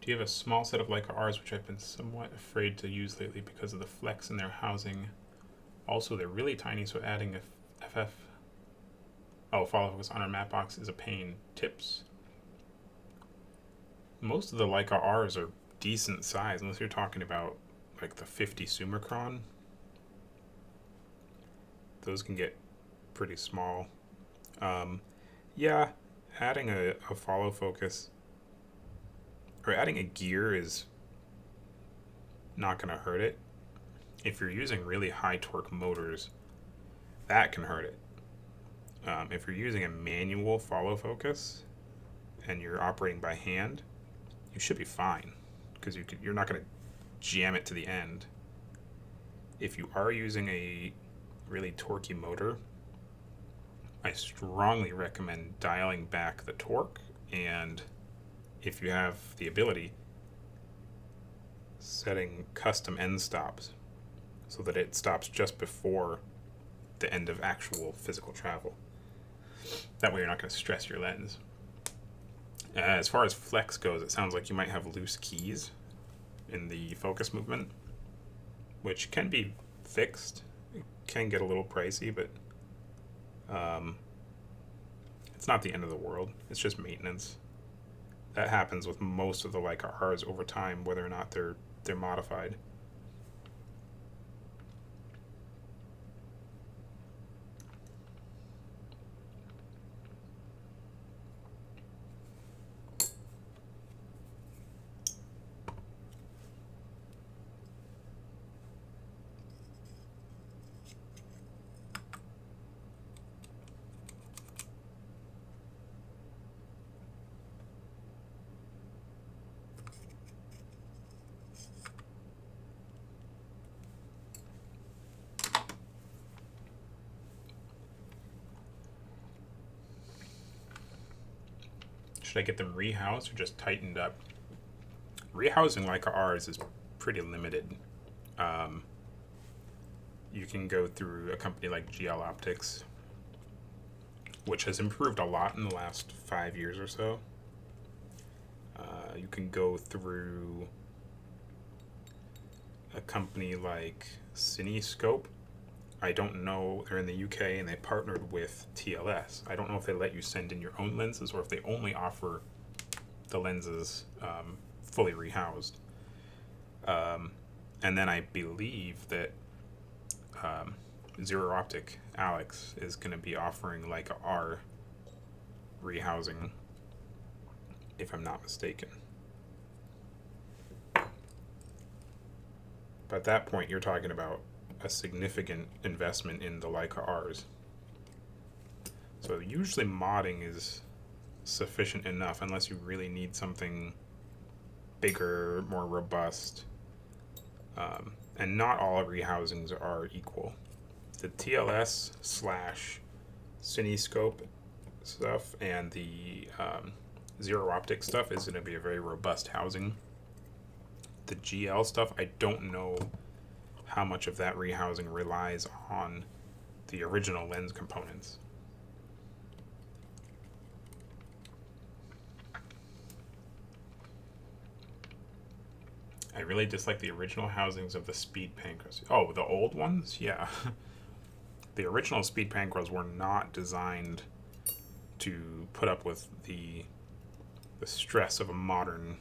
Do you have a small set of Leica Rs, which I've been somewhat afraid to use lately because of the flex in their housing? Also, they're really tiny, so adding a follow focus on our matte box is a pain. Tips? Most of the Leica Rs are decent size, unless you're talking about like the 50 Summicron. Those can get pretty small. Yeah, adding a follow focus or adding a gear is not going to hurt it. If you're using really high torque motors, that can hurt it. If you're using a manual follow focus and you're operating by hand, you should be fine because you're not going to jam it to the end. If you are using a really torquey motor, I strongly recommend dialing back the torque, and if you have the ability, setting custom end stops so that it stops just before the end of actual physical travel. That way you're not going to stress your lens. As far as flex goes, it sounds like you might have loose keys in the focus movement, which can be fixed. It can get a little pricey, but it's not the end of the world. It's just maintenance. That happens with most of the Leica Rs over time, whether or not they're modified. should I get them rehoused or just tightened up? Rehousing Leica R's is pretty limited. You can go through a company like GL Optics, which has improved a lot in the last 5 years or so. You can go through a company like Cine-Scope. I don't know, they're in the UK and they partnered with TLS. I don't know if they let you send in your own lenses or if they only offer the lenses fully rehoused. And then I believe that Zero Optic Alex is going to be offering Leica R rehousing, if I'm not mistaken. But at that point, you're talking about a significant investment in the Leica R's. So usually modding is sufficient enough unless you really need something bigger, more robust. And not all rehousings are equal. The TLS / Cine-Scope stuff and the Zero Optic stuff is going to be a very robust housing. The GL stuff, I don't know how much of that rehousing relies on the original lens components. I really dislike the original housings of the speed pancros. Oh, the old ones? Yeah. The original speed pancros were not designed to put up with the stress of a modern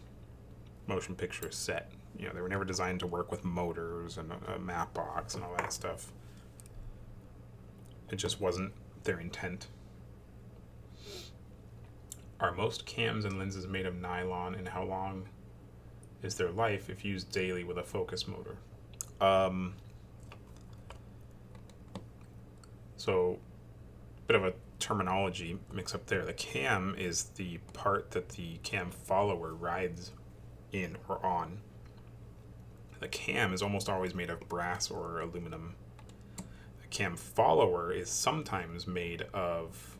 motion picture set. You know, they were never designed to work with motors and a map box and all that stuff. It just wasn't their intent. Are most cams and lenses made of nylon, and how long is their life if used daily with a focus motor? So, bit of a terminology mix up there. The cam is the part that the cam follower rides in or on. The cam is almost always made of brass or aluminum. The cam follower is sometimes made of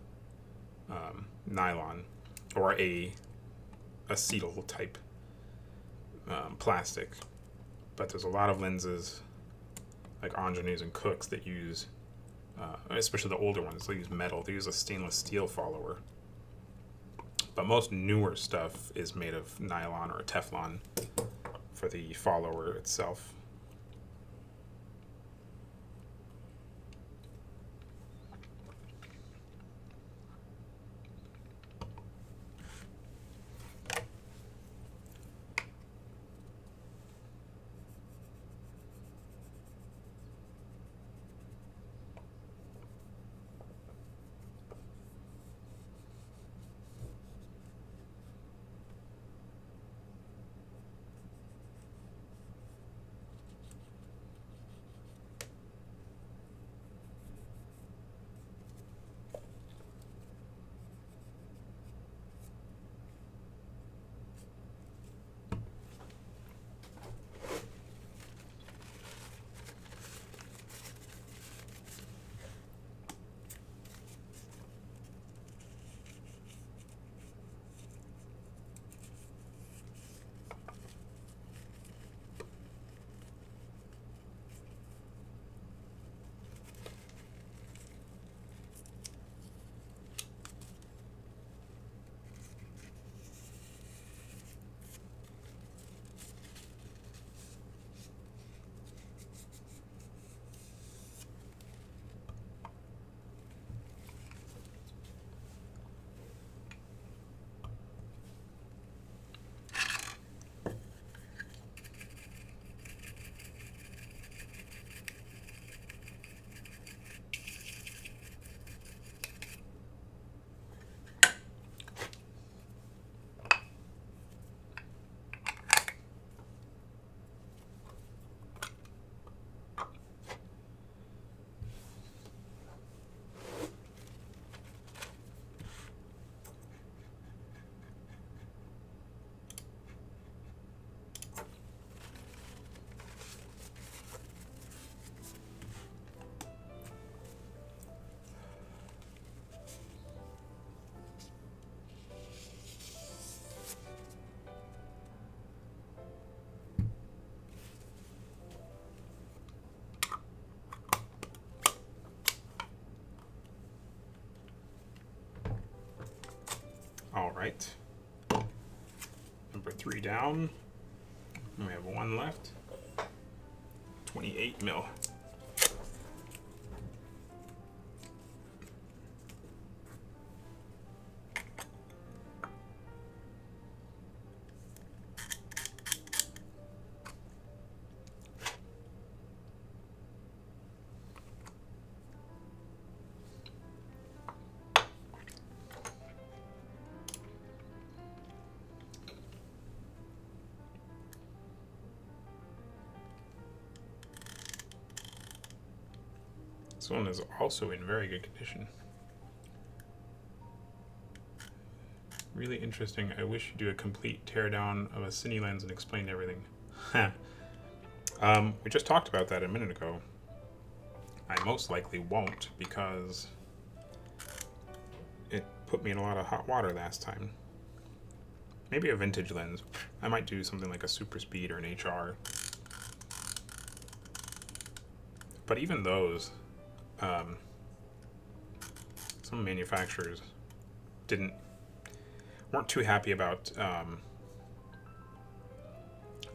nylon or a acetyl type plastic. But there's a lot of lenses like Ingenues and Cooks that use, especially the older ones, they use metal. They use a stainless steel follower. But most newer stuff is made of nylon or a Teflon for the follower itself. right. Number 3 down. And we have 1 left. 28 mil. This one is also in very good condition. Really interesting. I wish you'd do a complete teardown of a Cine lens and explain everything. We just talked about that a minute ago. I most likely won't because it put me in a lot of hot water last time. Maybe a vintage lens. I might do something like a super speed or an HR. But even those, some manufacturers weren't too happy about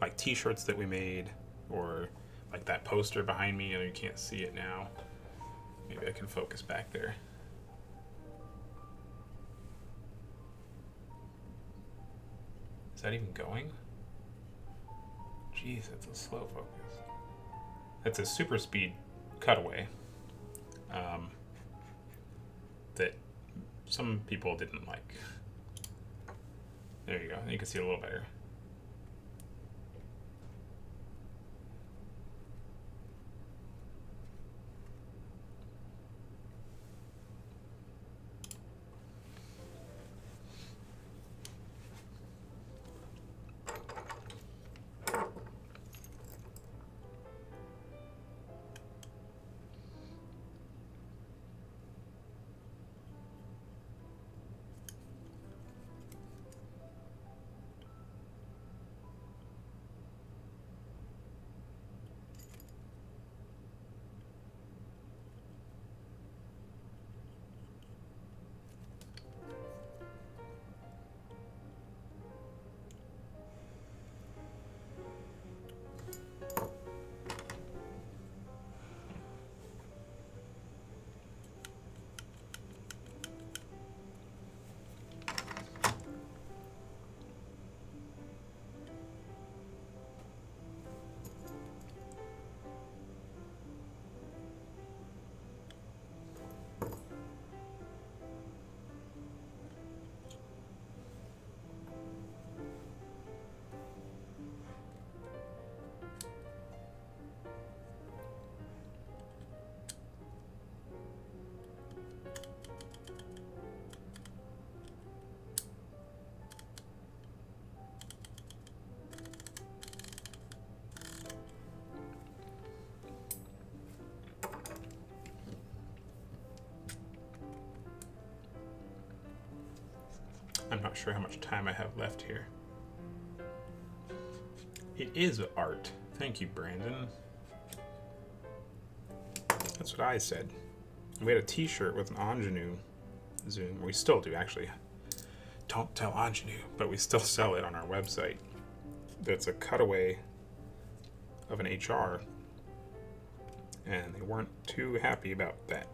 like t-shirts that we made, or like that poster behind me. You can't see it now. Maybe I can focus back there. Is that even going? Jeez, that's a slow focus. That's a super speed cutaway that some people didn't like. There you go. You can see it a little better. I'm not sure how much time I have left here. It is art. Thank you, Brandon. That's what I said. We had a t-shirt with an ingenue zoom. We still do, actually. Don't tell ingenue, but we still sell it on our website. That's a cutaway of an HR, and they weren't too happy about that.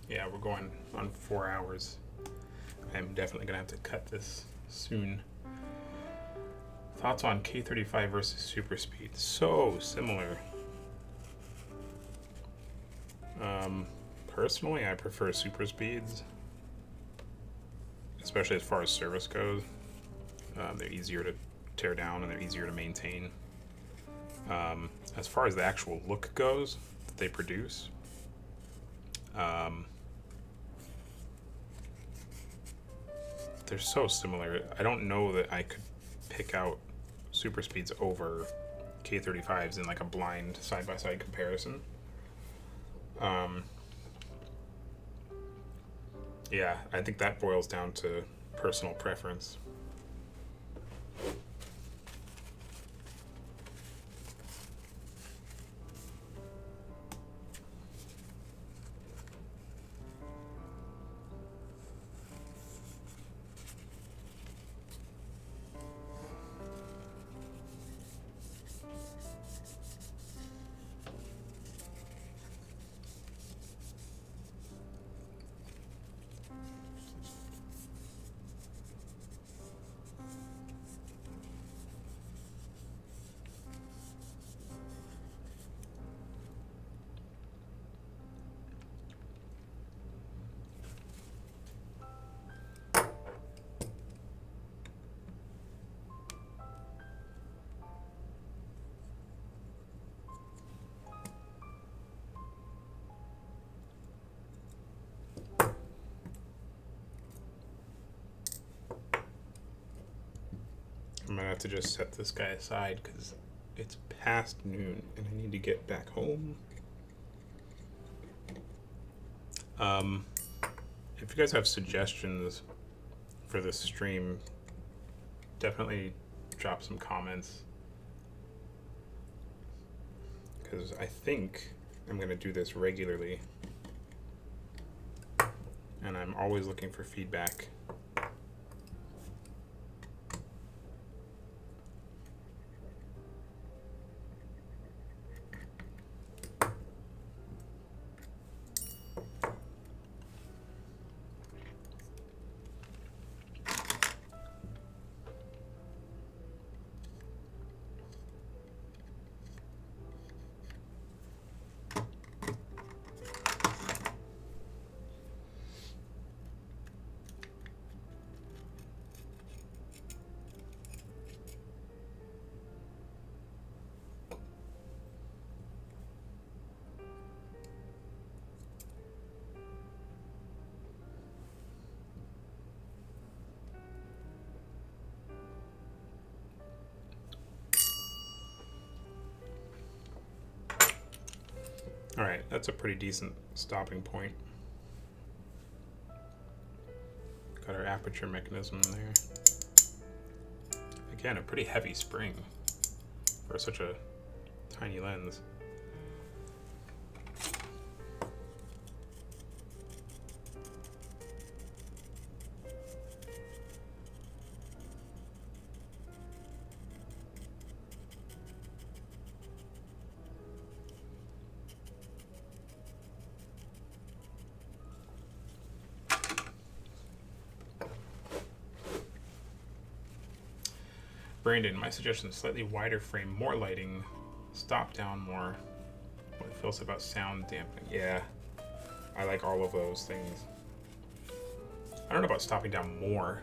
Yeah, we're going on 4 hours. I'm definitely gonna have to cut this soon. Thoughts on K35 versus super speed? So similar. Personally, I prefer super speeds, especially as far as service goes. They're easier to tear down and they're easier to maintain. As far as the actual look goes that they produce, they're so similar. I don't know that I could pick out super speeds over K35s in like a blind side-by-side comparison. Yeah, I think that boils down to personal preference. I'm gonna have to just set this guy aside because it's past noon and I need to get back home. If you guys have suggestions for this stream, definitely drop some comments, because I think I'm gonna do this regularly and I'm always looking for feedback. All right, that's a pretty decent stopping point. Got our aperture mechanism in there. Again, a pretty heavy spring for such a tiny lens. Brandon, my suggestion is slightly wider frame, more lighting, stop down more. What it feels about sound dampening. Yeah, I like all of those things. I don't know about stopping down more.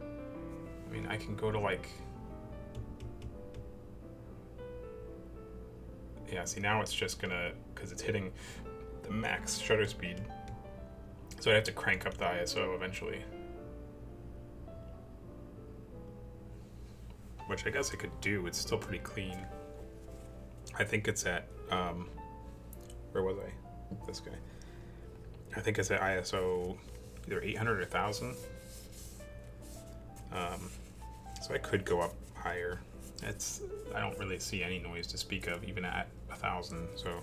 I mean, I can go to like... Yeah, see now it's just gonna, because it's hitting the max shutter speed. So I have to crank up the ISO eventually. Which I guess I could do, it's still pretty clean. I think it's at, where was I? This guy. I think it's at ISO either 800 or 1000. So I could go up higher. I don't really see any noise to speak of even at 1000, so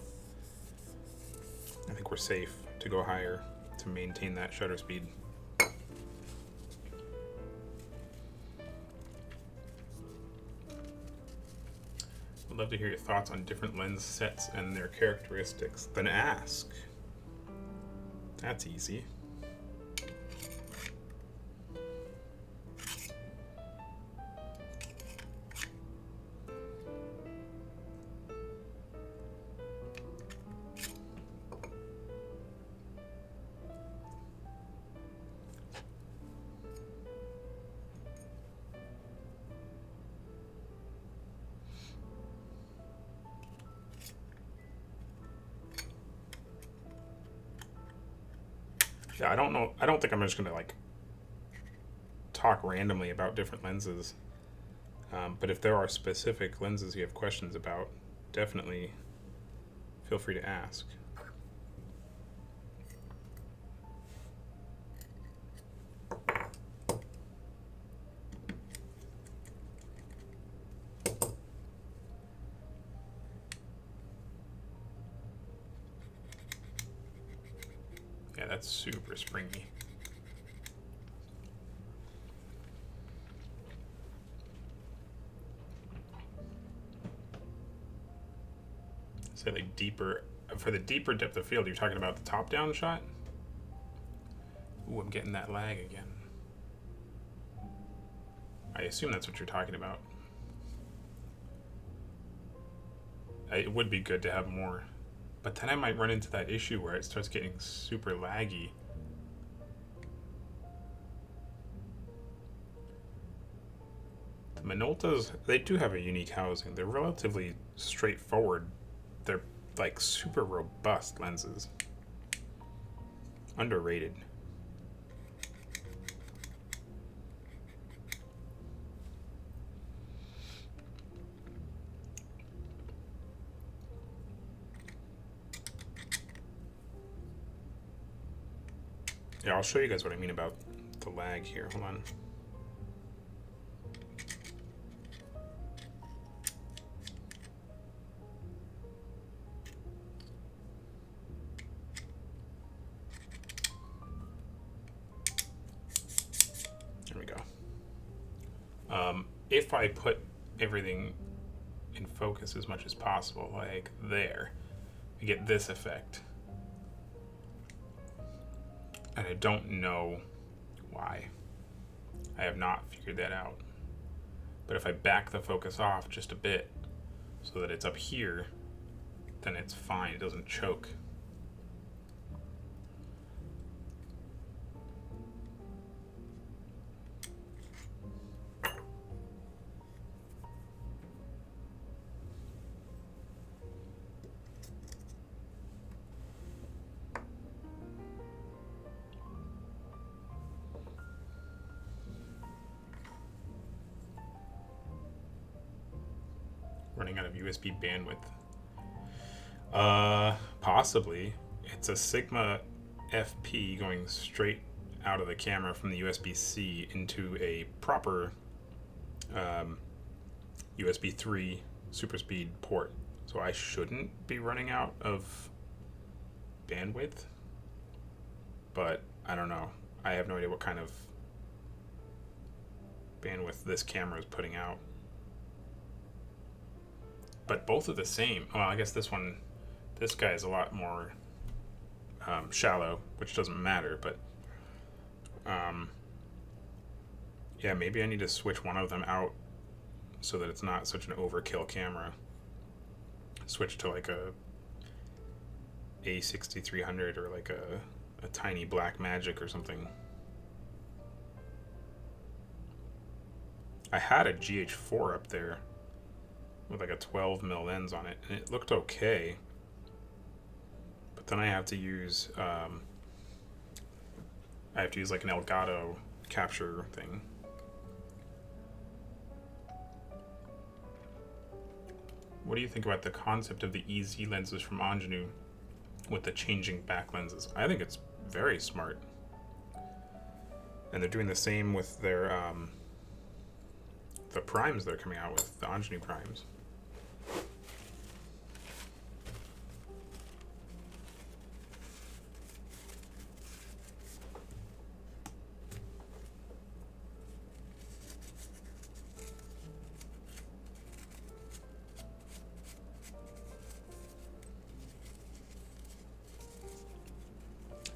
I think we're safe to go higher to maintain that shutter speed. I'd love to hear your thoughts on different lens sets and their characteristics. Then ask. That's easy. Yeah, I don't know. I don't think I'm just gonna like talk randomly about different lenses. But if there are specific lenses you have questions about, definitely feel free to ask. Yeah, that's super springy. Say like deeper, for the deeper depth of field, you're talking about the top-down shot? Ooh, I'm getting that lag again. I assume that's what you're talking about. It would be good to have more, but then I might run into that issue where it starts getting super laggy. The Minoltas, they do have a unique housing. They're relatively straightforward. They're like super robust lenses. Underrated. Yeah, I'll show you guys what I mean about the lag here. Hold on. There we go. If I put everything in focus as much as possible, like there, I get this effect. And I don't know why. I have not figured that out. But if I back the focus off just a bit so that it's up here, then it's fine. It doesn't choke. Running out of USB bandwidth. Possibly. It's a Sigma FP going straight out of the camera from the USB-C into a proper USB 3 super speed port. So I shouldn't be running out of bandwidth, but I don't know. I have no idea what kind of bandwidth this camera is putting out. But both are the same. Well, I guess this guy is a lot more shallow, which doesn't matter, but yeah, maybe I need to switch one of them out so that it's not such an overkill camera. Switch to like a A6300 or like a tiny Black Magic or something. I had a GH4 up there with like a 12mm lens on it, and it looked okay. But then I have to use like an Elgato capture thing. What do you think about the concept of the EZ lenses from Angenieux with the changing back lenses? I think it's very smart. And they're doing the same with their the primes they're coming out with, the Angenieux primes.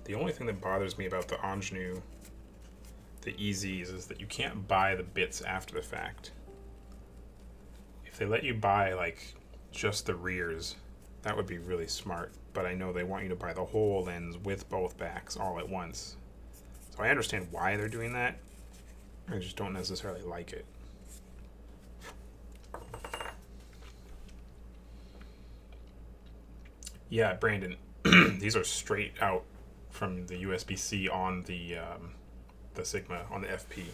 The only thing that bothers me about the Ingenue, the EZs, is that you can't buy the bits after the fact. If they let you buy like just the rears, that would be really smart. But I know they want you to buy the whole lens with both backs all at once. So I understand why they're doing that. I just don't necessarily like it. Yeah, Brandon, these are straight out from the USB-C on the Sigma, on the FP.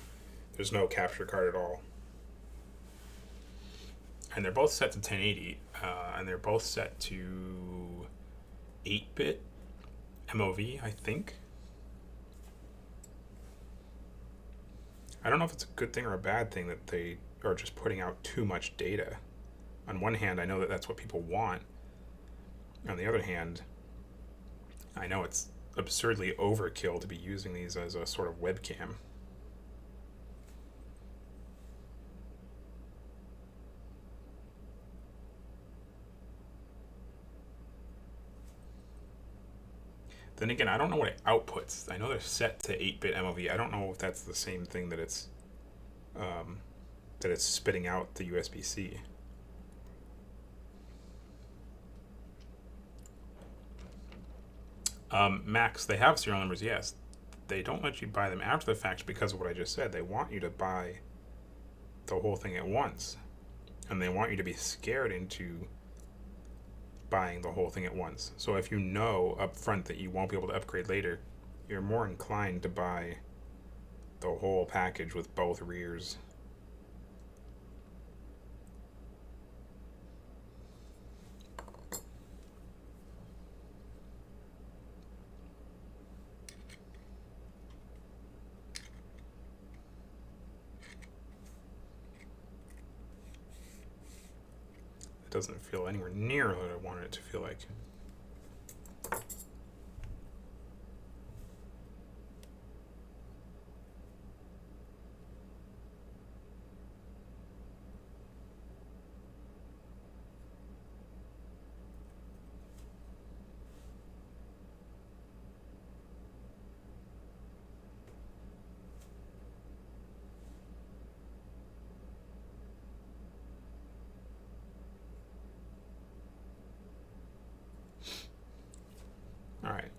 There's no capture card at all. And they're both set to 1080, and they're both set to 8-bit MOV, I think. I don't know if it's a good thing or a bad thing that they are just putting out too much data. On one hand, I know that that's what people want. On the other hand, I know it's absurdly overkill to be using these as a sort of webcam. Then again, I don't know what it outputs. I know they're set to 8-bit MOV. I don't know if that's the same thing that it's spitting out the USB-C. Max, they have serial numbers, yes. They don't let you buy them after the fact because of what I just said. They want you to buy the whole thing at once. And they want you to be scared into buying the whole thing at once. So if you know up front that you won't be able to upgrade later, you're more inclined to buy the whole package with both rears. It doesn't feel anywhere near what I wanted it to feel like. All right.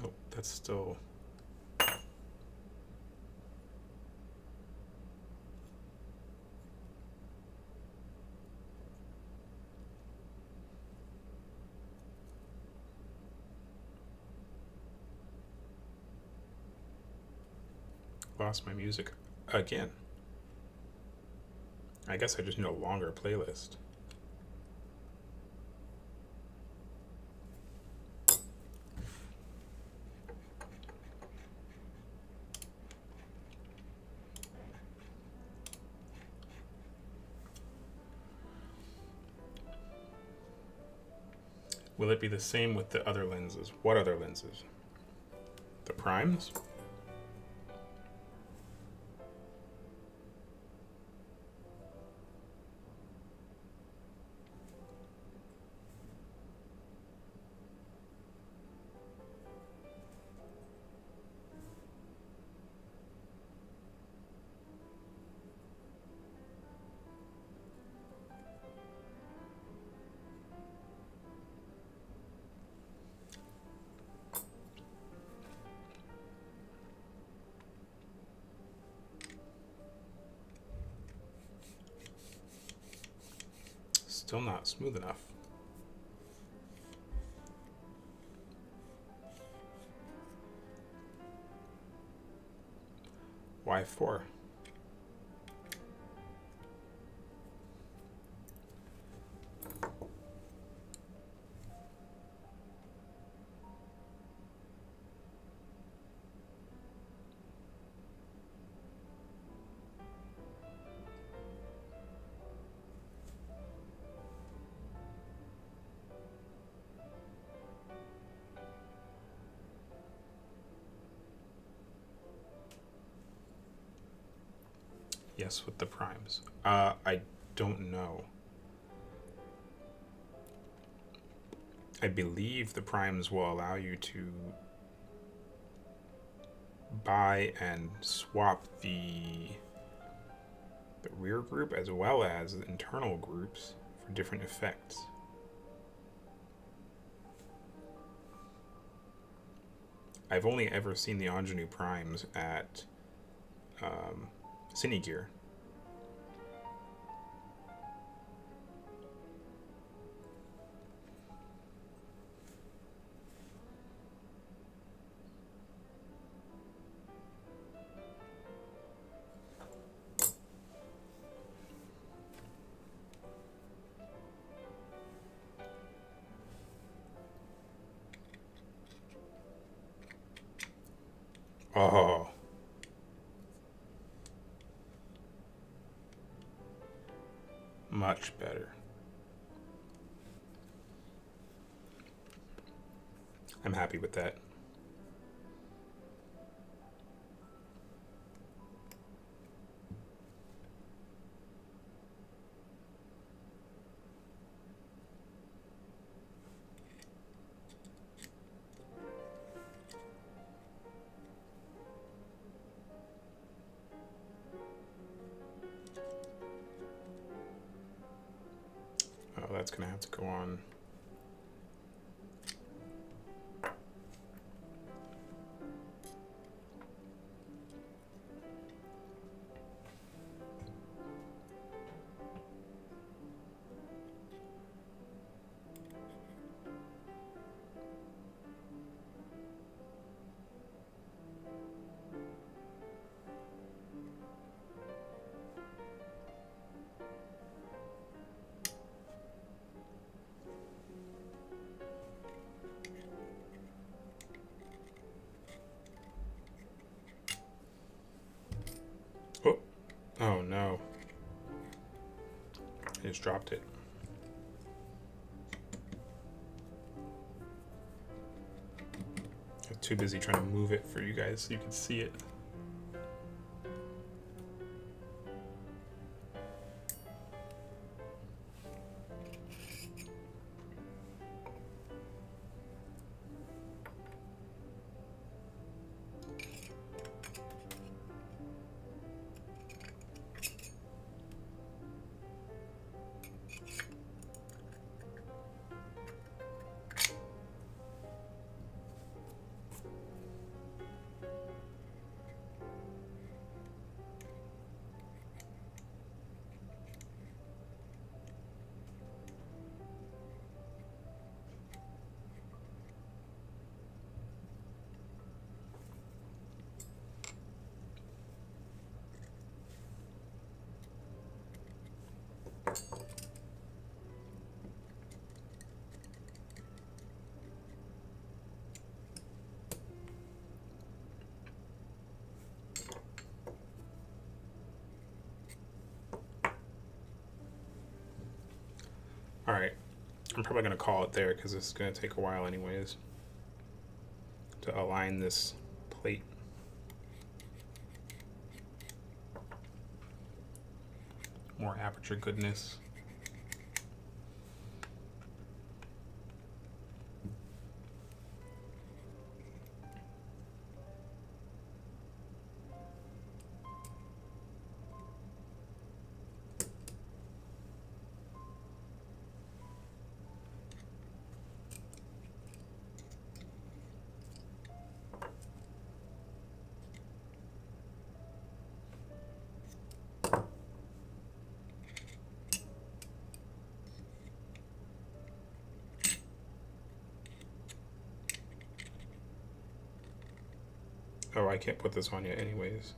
Oh, that's still... Lost my music again. I guess I just need a longer playlist. Will it be the same with the other lenses? What other lenses? The primes? Still not smooth enough. Why 4? Yes, with the primes. I don't know. I believe the primes will allow you to buy and swap the rear group as well as the internal groups for different effects. I've only ever seen the ingenue primes at Cine Gear. Oh. Much better. I'm happy with that. Oh, that's gonna have to go on. Oh no. I just dropped it. I'm too busy trying to move it for you guys so you can see it. All right, I'm probably gonna call it there because this is gonna take a while anyways to align this plate. More aperture goodness. Oh, I can't put this on yet anyways.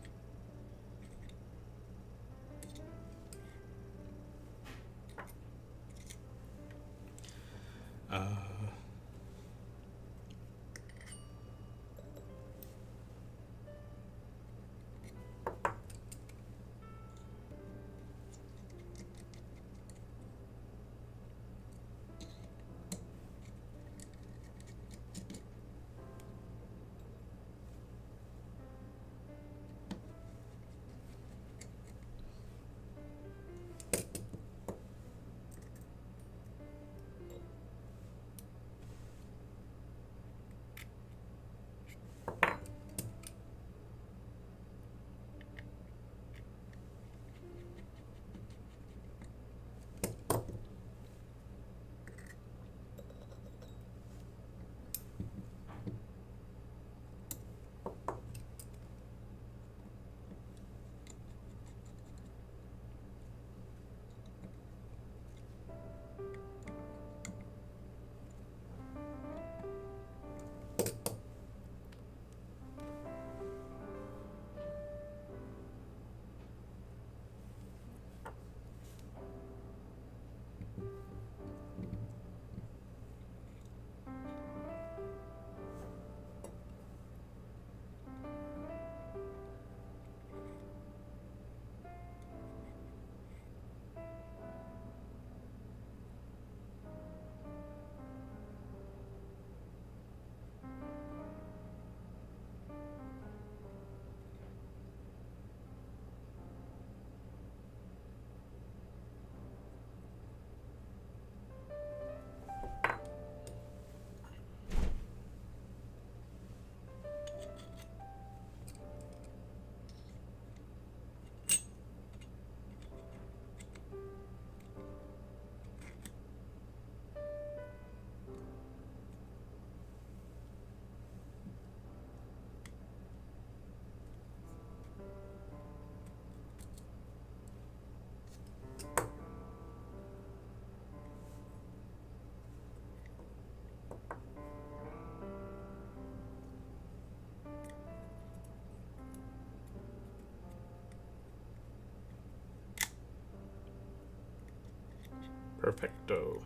Perfecto.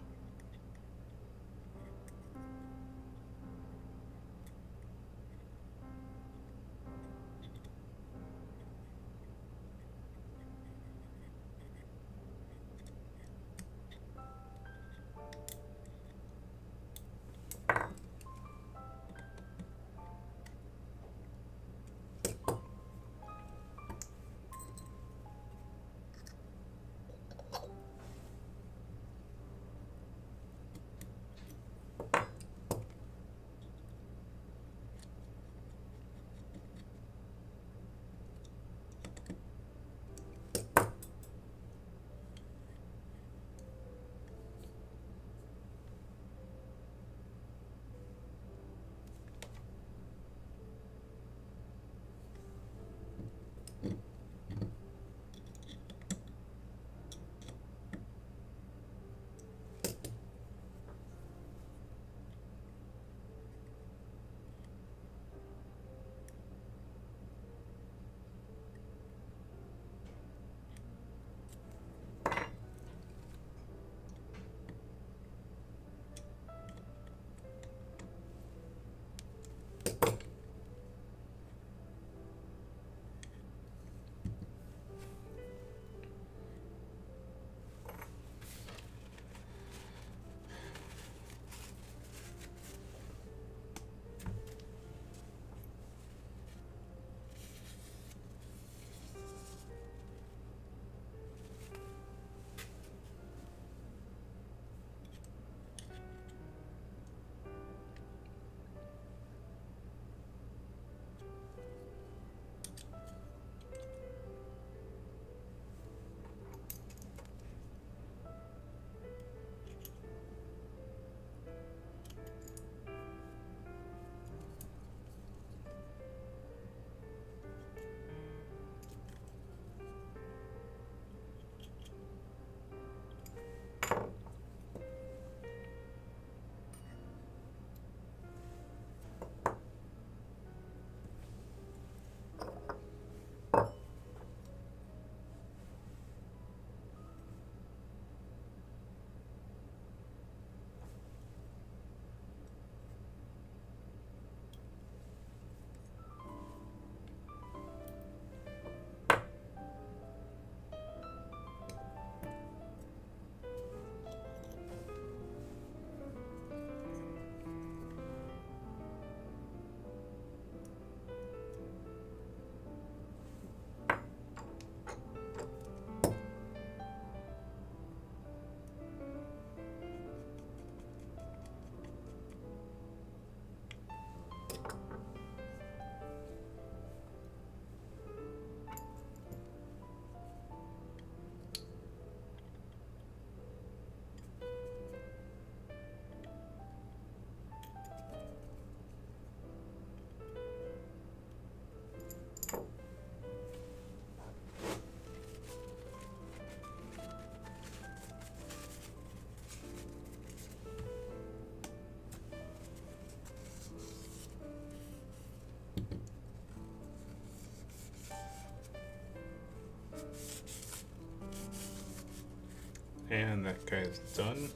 And that guy's done.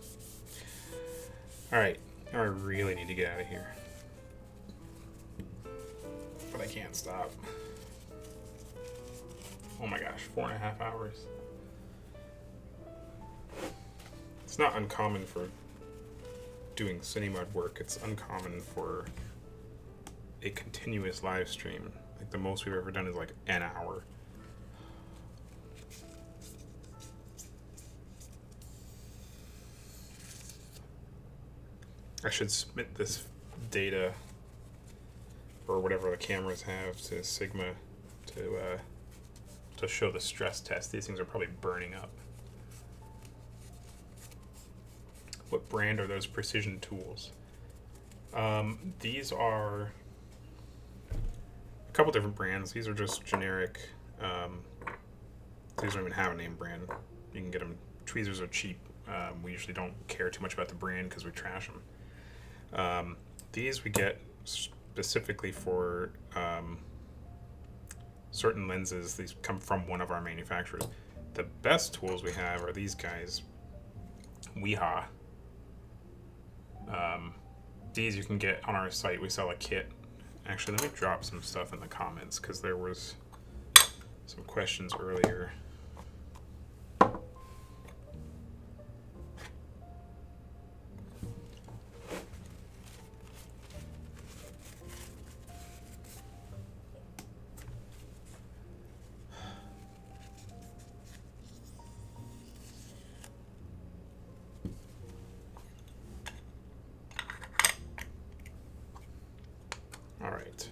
Alright, now I really need to get out of here. But I can't stop. Oh my gosh, 4.5 hours. It's not uncommon for doing Cine-Mod work. It's uncommon for a continuous live stream. Like the most we've ever done is like an hour. I should submit this data or whatever the cameras have to Sigma to show the stress test. These things are probably burning up. What brand are those precision tools? These are a couple different brands. These are just generic. These don't even have a name brand. You can get them. Tweezers are cheap. We usually don't care too much about the brand because we trash them. These we get specifically for certain lenses. These come from one of our manufacturers. The best tools we have are these guys, Weha. These you can get on our site. We sell a kit. Actually, let me drop some stuff in the comments because there was some questions earlier. All right.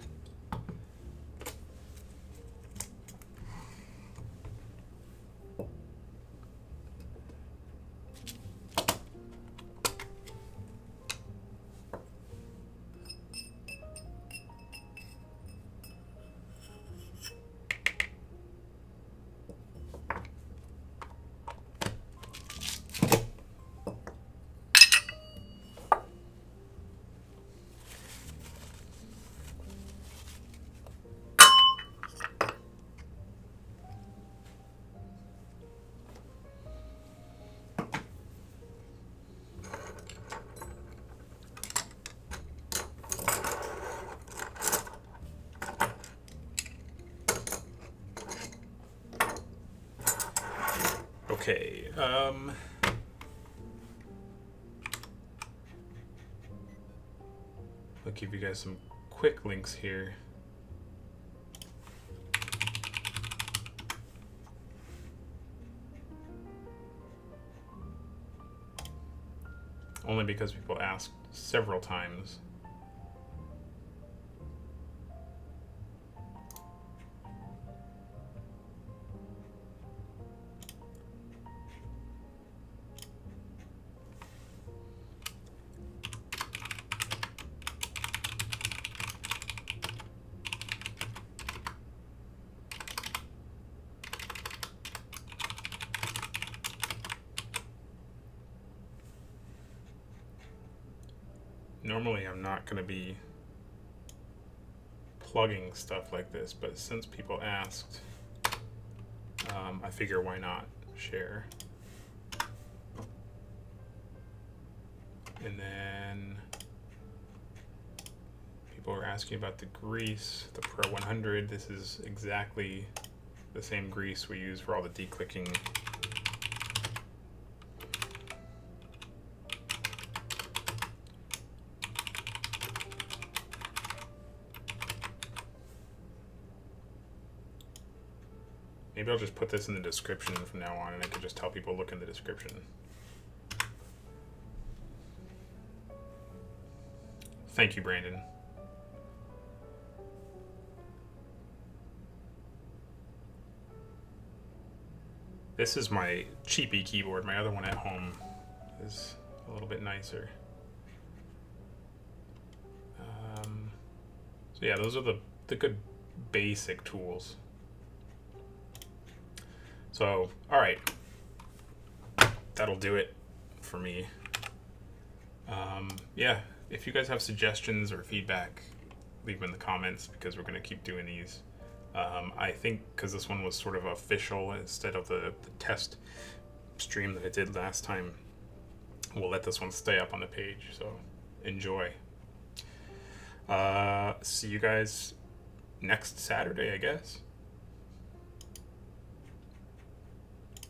Okay, I'll give you guys some quick links here. Only because people asked several times. Normally I'm not going to be plugging stuff like this, but since people asked, I figure why not share. And then people are asking about the grease, the Pro 100. This is exactly the same grease we use for all the declicking. Maybe I'll just put this in the description from now on, and I can just tell people look in the description. Thank you, Brandon. This is my cheapy keyboard. My other one at home is a little bit nicer. So yeah, those are the good basic tools. So, all right, that'll do it for me. Yeah, if you guys have suggestions or feedback, leave them in the comments because we're going to keep doing these. I think because this one was sort of official instead of the test stream that I did last time, we'll let this one stay up on the page, so enjoy. See you guys next Saturday, I guess.